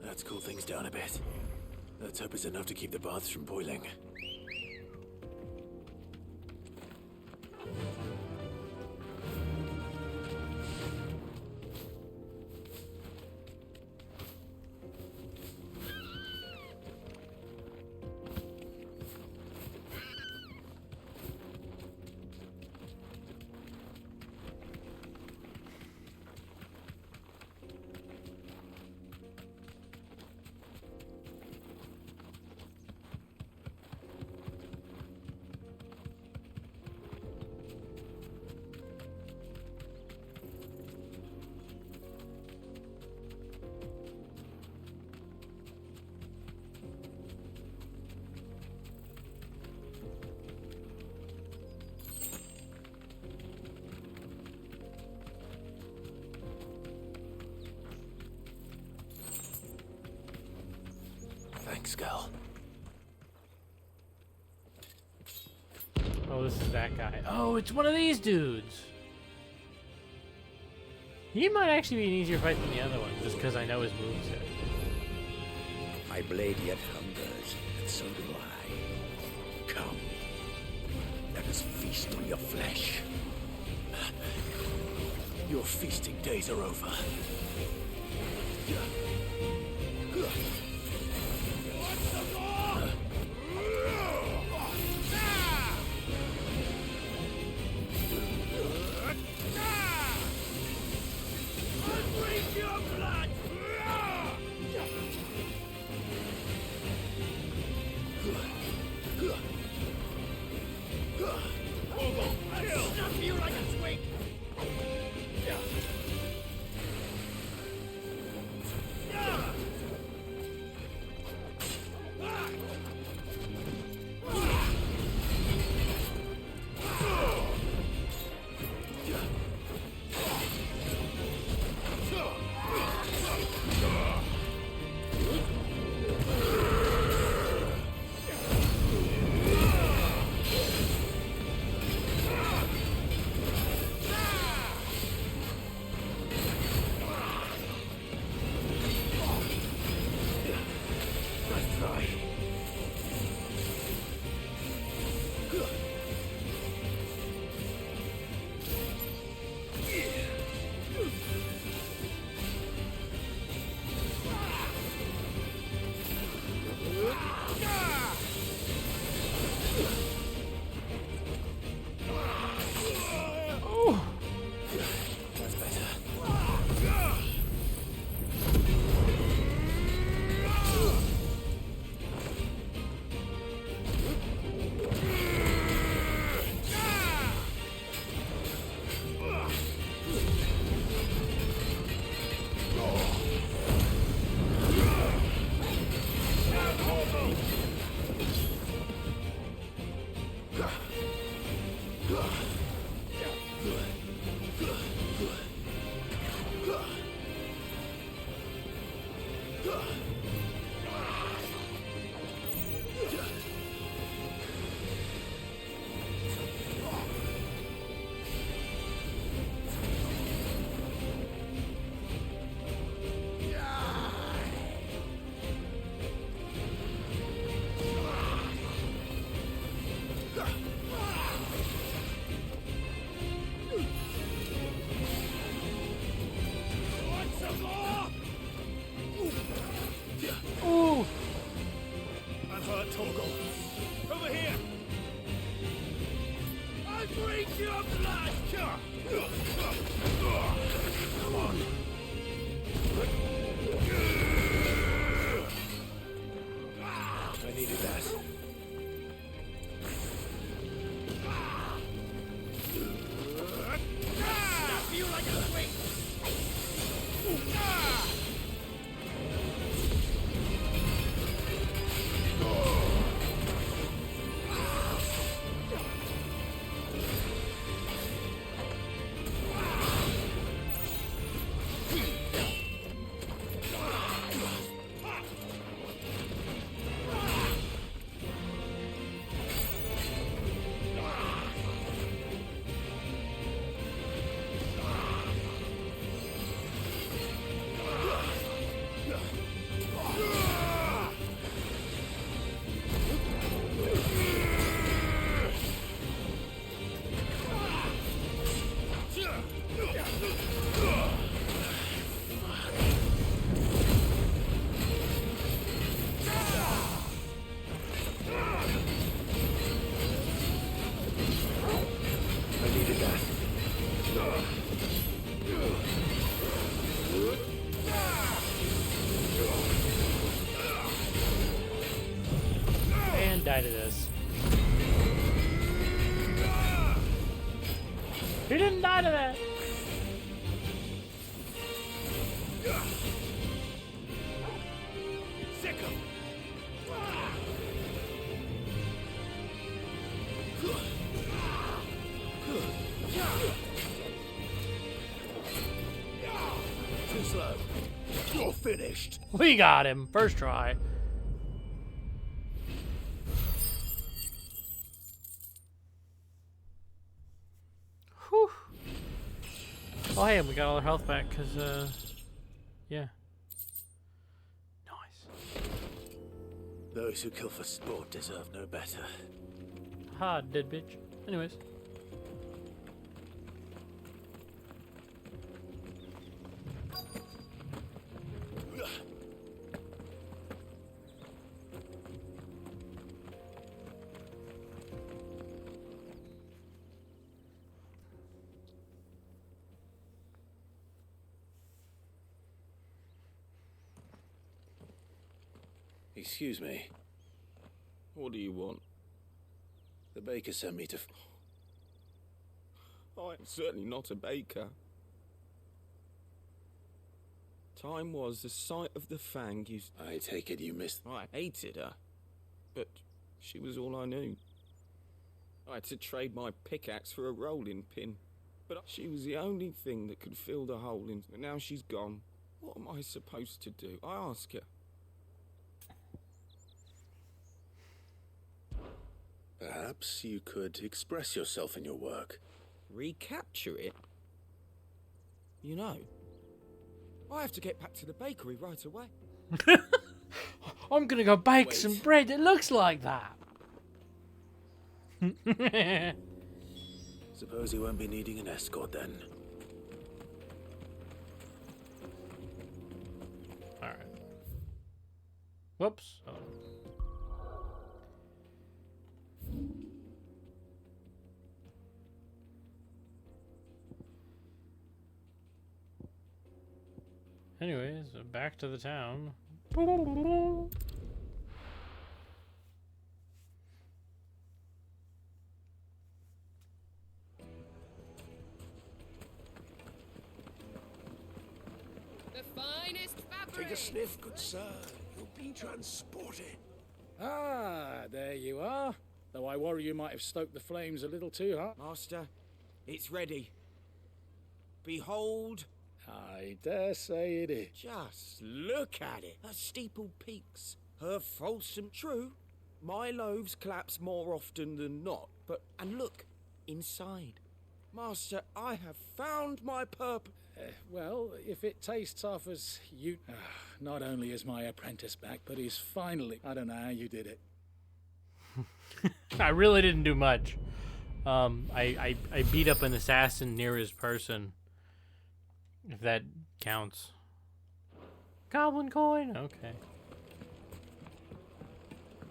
Let's cool things down a bit. Let's hope it's enough to keep the baths from boiling. Thanks, girl. Oh, this is that guy. Oh, it's one of these dudes. He might actually be an easier fight than the other one, just because I know his moveset. My blade yet hungers, and so do I. Come, let us feast on your flesh. Your feasting days are over. to this. He didn't die to that. Sick of. Too slow. You're finished. We got him. First try. Whew. Oh, hey, we got all our health back because, yeah. Those who kill for sport deserve no better. Ha, dead bitch. Anyways. Excuse me. What do you want? The baker sent me to... I'm certainly not a baker. Time was the sight of the fang you... I take it you missed... I hated her, but she was all I knew. I had to trade my pickaxe for a rolling pin, but she was the only thing that could fill the hole in. And now she's gone. What am I supposed to do? I ask her. Perhaps you could express yourself in your work. Recapture it? You know, I have to get back to the bakery right away. I'm gonna go bake some bread that looks like that. Suppose you won't be needing an escort then. Alright. Whoops. Oh. Anyways, back to the town. The finest fabric. Take a sniff, good sir. You'll be transported. Ah, there you are. Though I worry you might have stoked the flames a little too hot. Master, it's ready. Behold. I dare say it is. Just look at it. Her steeple peaks, her fulsome. True, my loaves collapse more often than not, but, and look, inside. Master, I have found my purpose. Well, if it tastes tough as you... not only is my apprentice back, but he's finally... I don't know how you did it. I really didn't do much. I beat up an assassin near his person. If that counts. Goblin coin? Okay.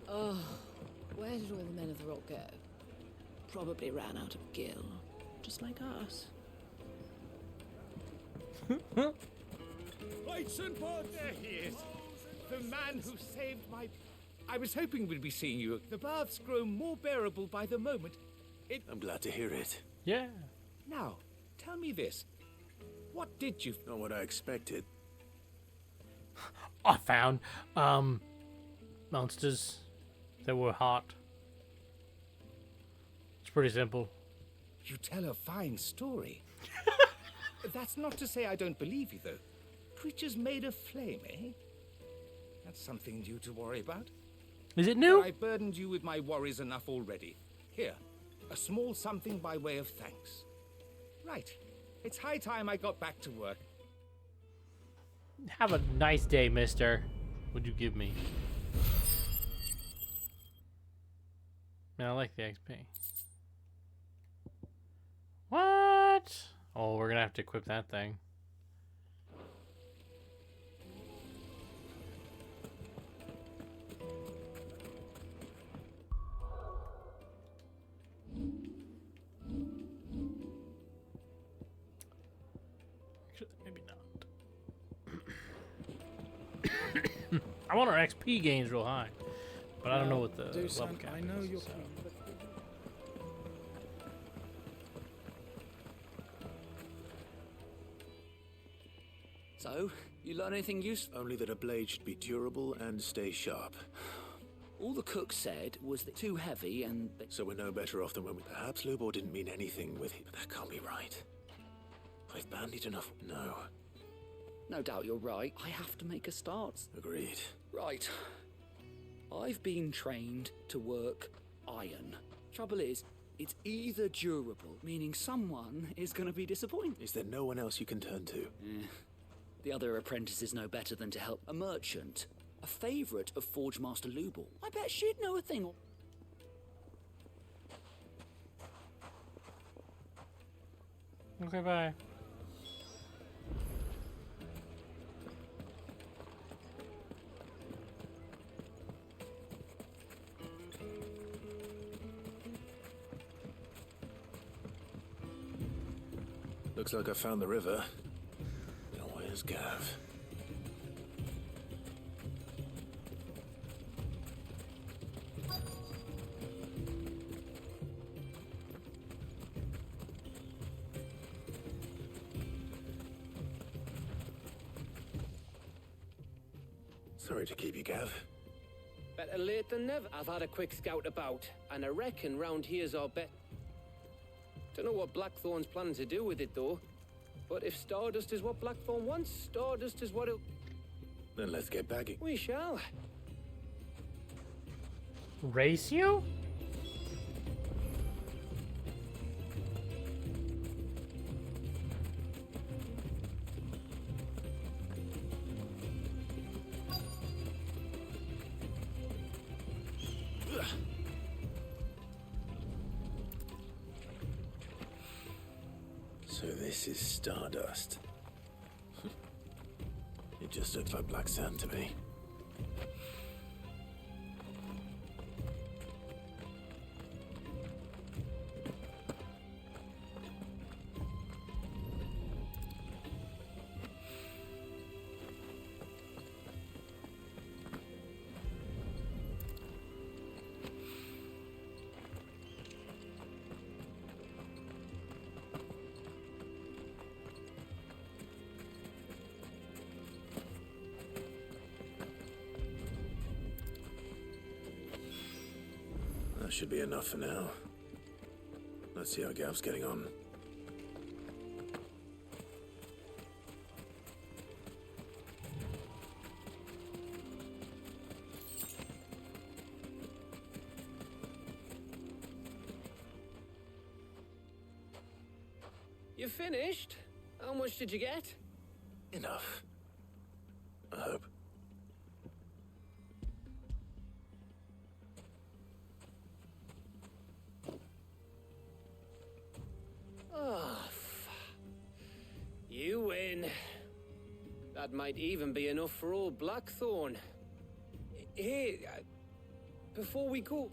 Oh, where did all the men of the rock go? Probably ran out of gil, just like us. Whitesonport, there he is. The man who saved my... I was hoping we'd be seeing you. The baths grow more bearable by the moment. I'm glad to hear it. Yeah. Now, tell me this. What did you... Not what I expected. I found, monsters that were hot. It's pretty simple. You tell a fine story. That's not to say I don't believe you, though. Creatures made of flame, eh? That's something new to worry about. Is it new? But I've burdened you with my worries enough already. Here, a small something by way of thanks. Right. It's high time I got back to work. Have a nice day, mister. What'd you give me? Man, I like the XP. What? Oh, we're gonna have to equip that thing. Actually, maybe not. I want our XP gains real high. But I don't know what the level Dusan, cap I know is. you're So. keen, but So, you learn anything useful? Only that a blade should be durable and stay sharp. All the cook said was that too heavy and... So we're no better off than when we... Perhaps Lubor didn't mean anything with it, but that can't be right. I've bandied enough... No. No doubt you're right. I have to make a start. Agreed. Right. I've been trained to work iron. Trouble is, it's either durable, meaning someone is going to be disappointed. Is there no one else you can turn to? The other apprentices know better than to help a merchant, a favourite of Forge Master Lubor. I bet she'd know a thing. Okay, bye. Looks like I found the river. Now where's Gav? Sorry to keep you, Gav. Better late than never. I've had a quick scout about, and I reckon round here's our bet. Don't know what Blackthorn's planning to do with it, though. But if Stardust is what Blackthorn wants, Stardust is what he'll... Then let's get bagging. We shall. Race you? So this is Stardust. It just looks like black sand to me. That should be enough for now. Let's see how Gav's getting on. You finished? How much did you get? Enough. I hope. Oh, you win. That might even be enough for old Blackthorn. Hey, before we go...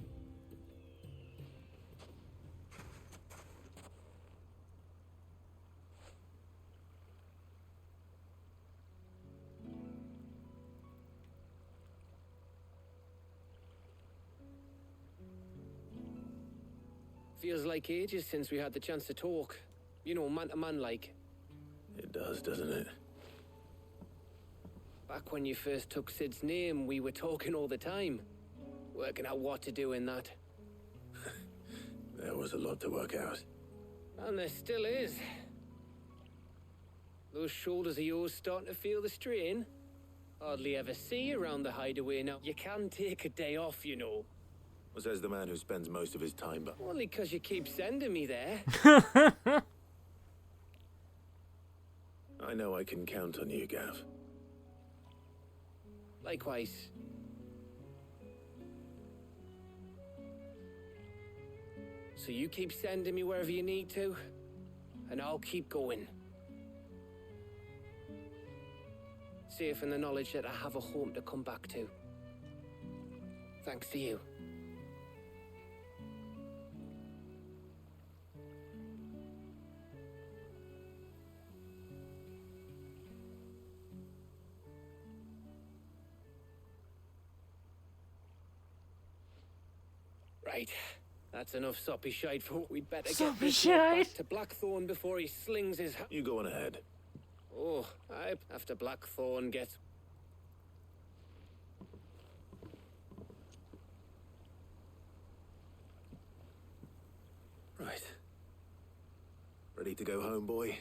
Feels like ages since we had the chance to talk. You know, man to man like. It does, doesn't it? Back when you first took Sid's name, we were talking all the time. Working out what to do in that. There was a lot to work out. And there still is. Those shoulders of yours starting to feel the strain. Hardly ever see you around the hideaway now. You can take a day off, you know. Says the man who spends most of his time, but... Only 'cause you keep sending me there. I know I can count on you, Gav. Likewise. So you keep sending me wherever you need to, and I'll keep going. Safe in the knowledge that I have a home to come back to. Thanks to you. Right. That's enough soppy shite for we'd better Soppy get this lot shite? back to Blackthorn before he slings his... You go on ahead. Oh, after Blackthorn gets... Right. Ready to go home, boy?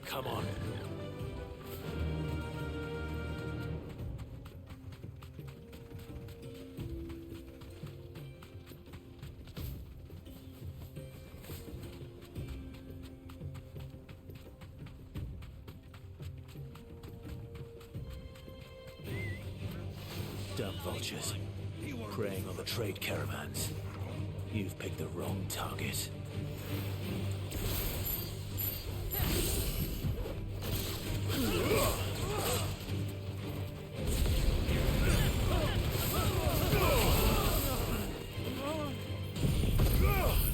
Come on. Dumb vultures, preying on the trade caravans. You've picked the wrong target.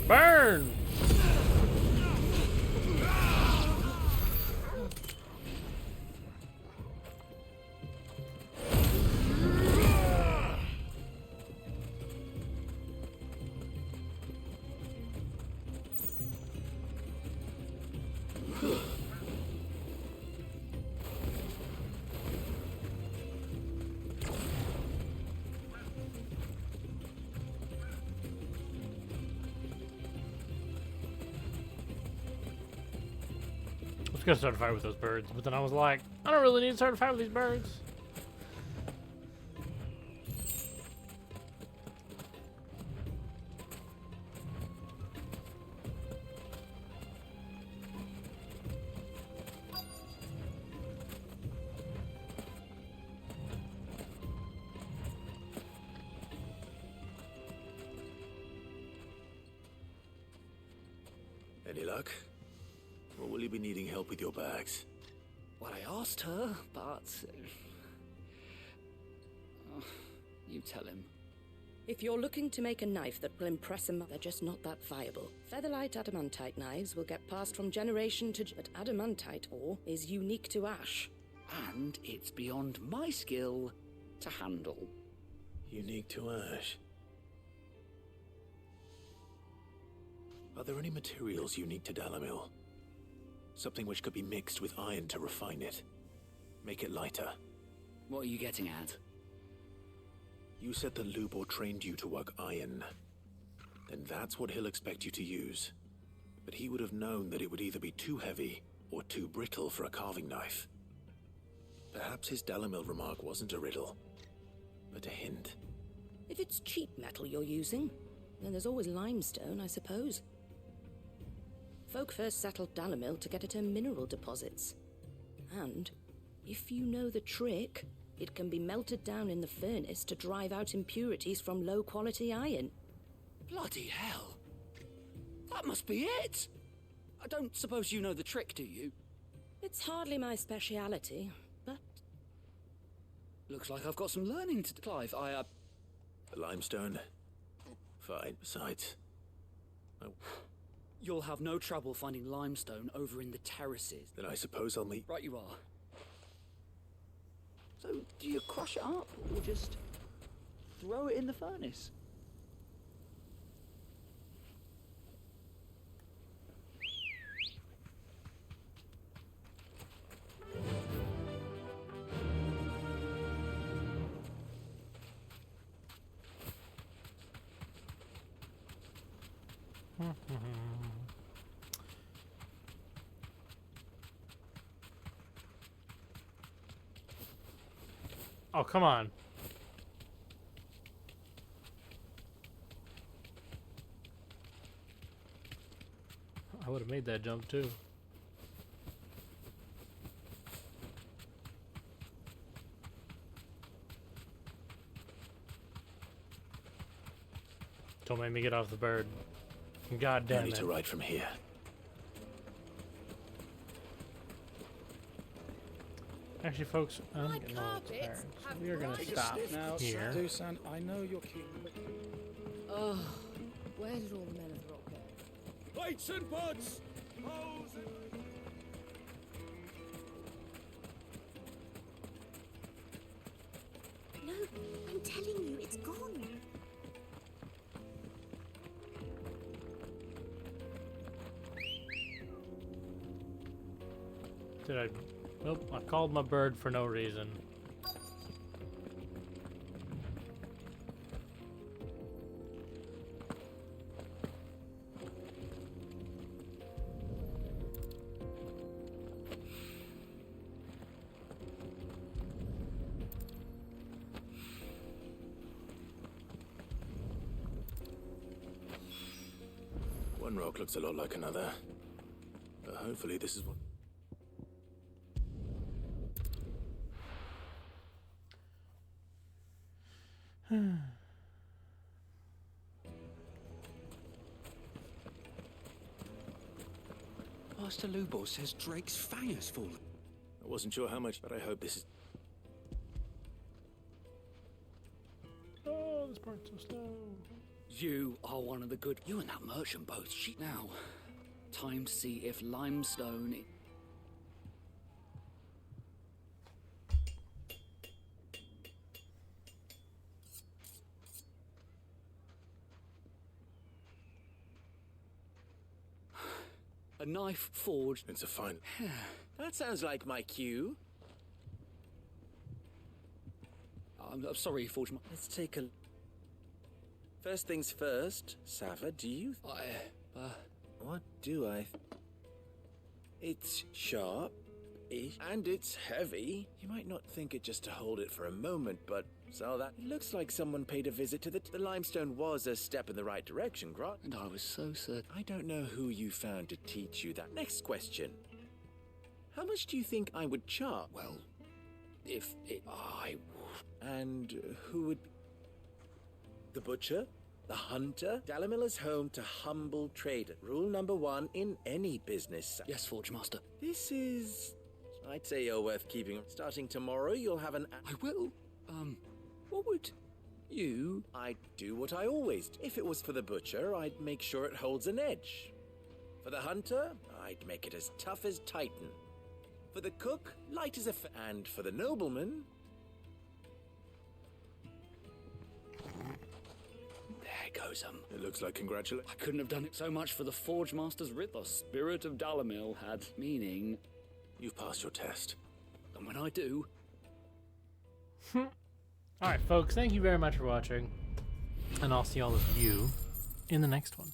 Burn! I was gonna start a fight with those birds, but then I was like, I don't really need to start a fight with these birds. Any luck? Or will you be needing help with your bags? Well, I asked her, but... you tell him. If you're looking to make a knife that will impress him, they're just not that viable. Featherlight adamantite knives will get passed from generation to... But adamantite ore is unique to ash. And it's beyond my skill to handle. Unique to ash. Are there any materials unique to Dalamil? Something which could be mixed with iron to refine it. Make it lighter. What are you getting at? You said the Lubor trained you to work iron. Then that's what he'll expect you to use. But he would have known that it would either be too heavy or too brittle for a carving knife. Perhaps his Dalamil remark wasn't a riddle, but a hint. If it's cheap metal you're using, then there's always limestone, I suppose. Folk first settled Dalamil to get at her mineral deposits. And, if you know the trick, it can be melted down in the furnace to drive out impurities from low-quality iron. Bloody hell! That must be it! I don't suppose you know the trick, do you? It's hardly my speciality, but... Looks like I've got some learning to... Clive, The limestone? Fine, besides... You'll have no trouble finding limestone over in the terraces. Then I suppose I'll meet... Right you are. So, do you crush it up, or just throw it in the furnace? Oh, come on. I would have made that jump too. Don't make me get off the bird. God damn I need it. to ride from here. Actually, folks, I'm getting a little tired, so we are going to stop Now, here. Dusan, I know you're keen. Oh, where did all the men of the rock go? Plates and pots! No, I'm telling you, it's gone. Did I? Nope, I called my bird for no reason. One rock looks a lot like another. But hopefully this is what... Master Lubor says Drake's fang has fallen. I wasn't sure how much, but I hope this is... Oh, this part's so slow. You are one of the good. You and that merchant both. Now, time to see if limestone. A knife forged. It's a fine... That sounds like my cue. I'm sorry, Forge. Let's take a... First things first, Sava, do you... What do I... It's sharp-ish, and it's heavy. You might not think it just to hold it for a moment, but... So that... It looks like someone paid a visit to the limestone was a step in the right direction, Grot. And I was so certain. I don't know who you found to teach you that. Next question. How much do you think I would charge? Well, if it... I... And who would... The butcher? The hunter? Dalimil is home to humble trader. Rule number 1 in any business. Yes, Forge Master. This is... I'd say you're worth keeping. Starting tomorrow, you'll have an... I will. What would you... I'd do what I always do. If it was for the butcher, I'd make sure it holds an edge. For the hunter, I'd make it as tough as Titan. For the cook, light as a... And for the nobleman... There goes It looks like congratulations. I couldn't have done it so much for the Forge Master's writ. The spirit of Dalimil had meaning. You've passed your test. And when I do... Alright, folks, thank you very much for watching. And I'll see all of you in the next one.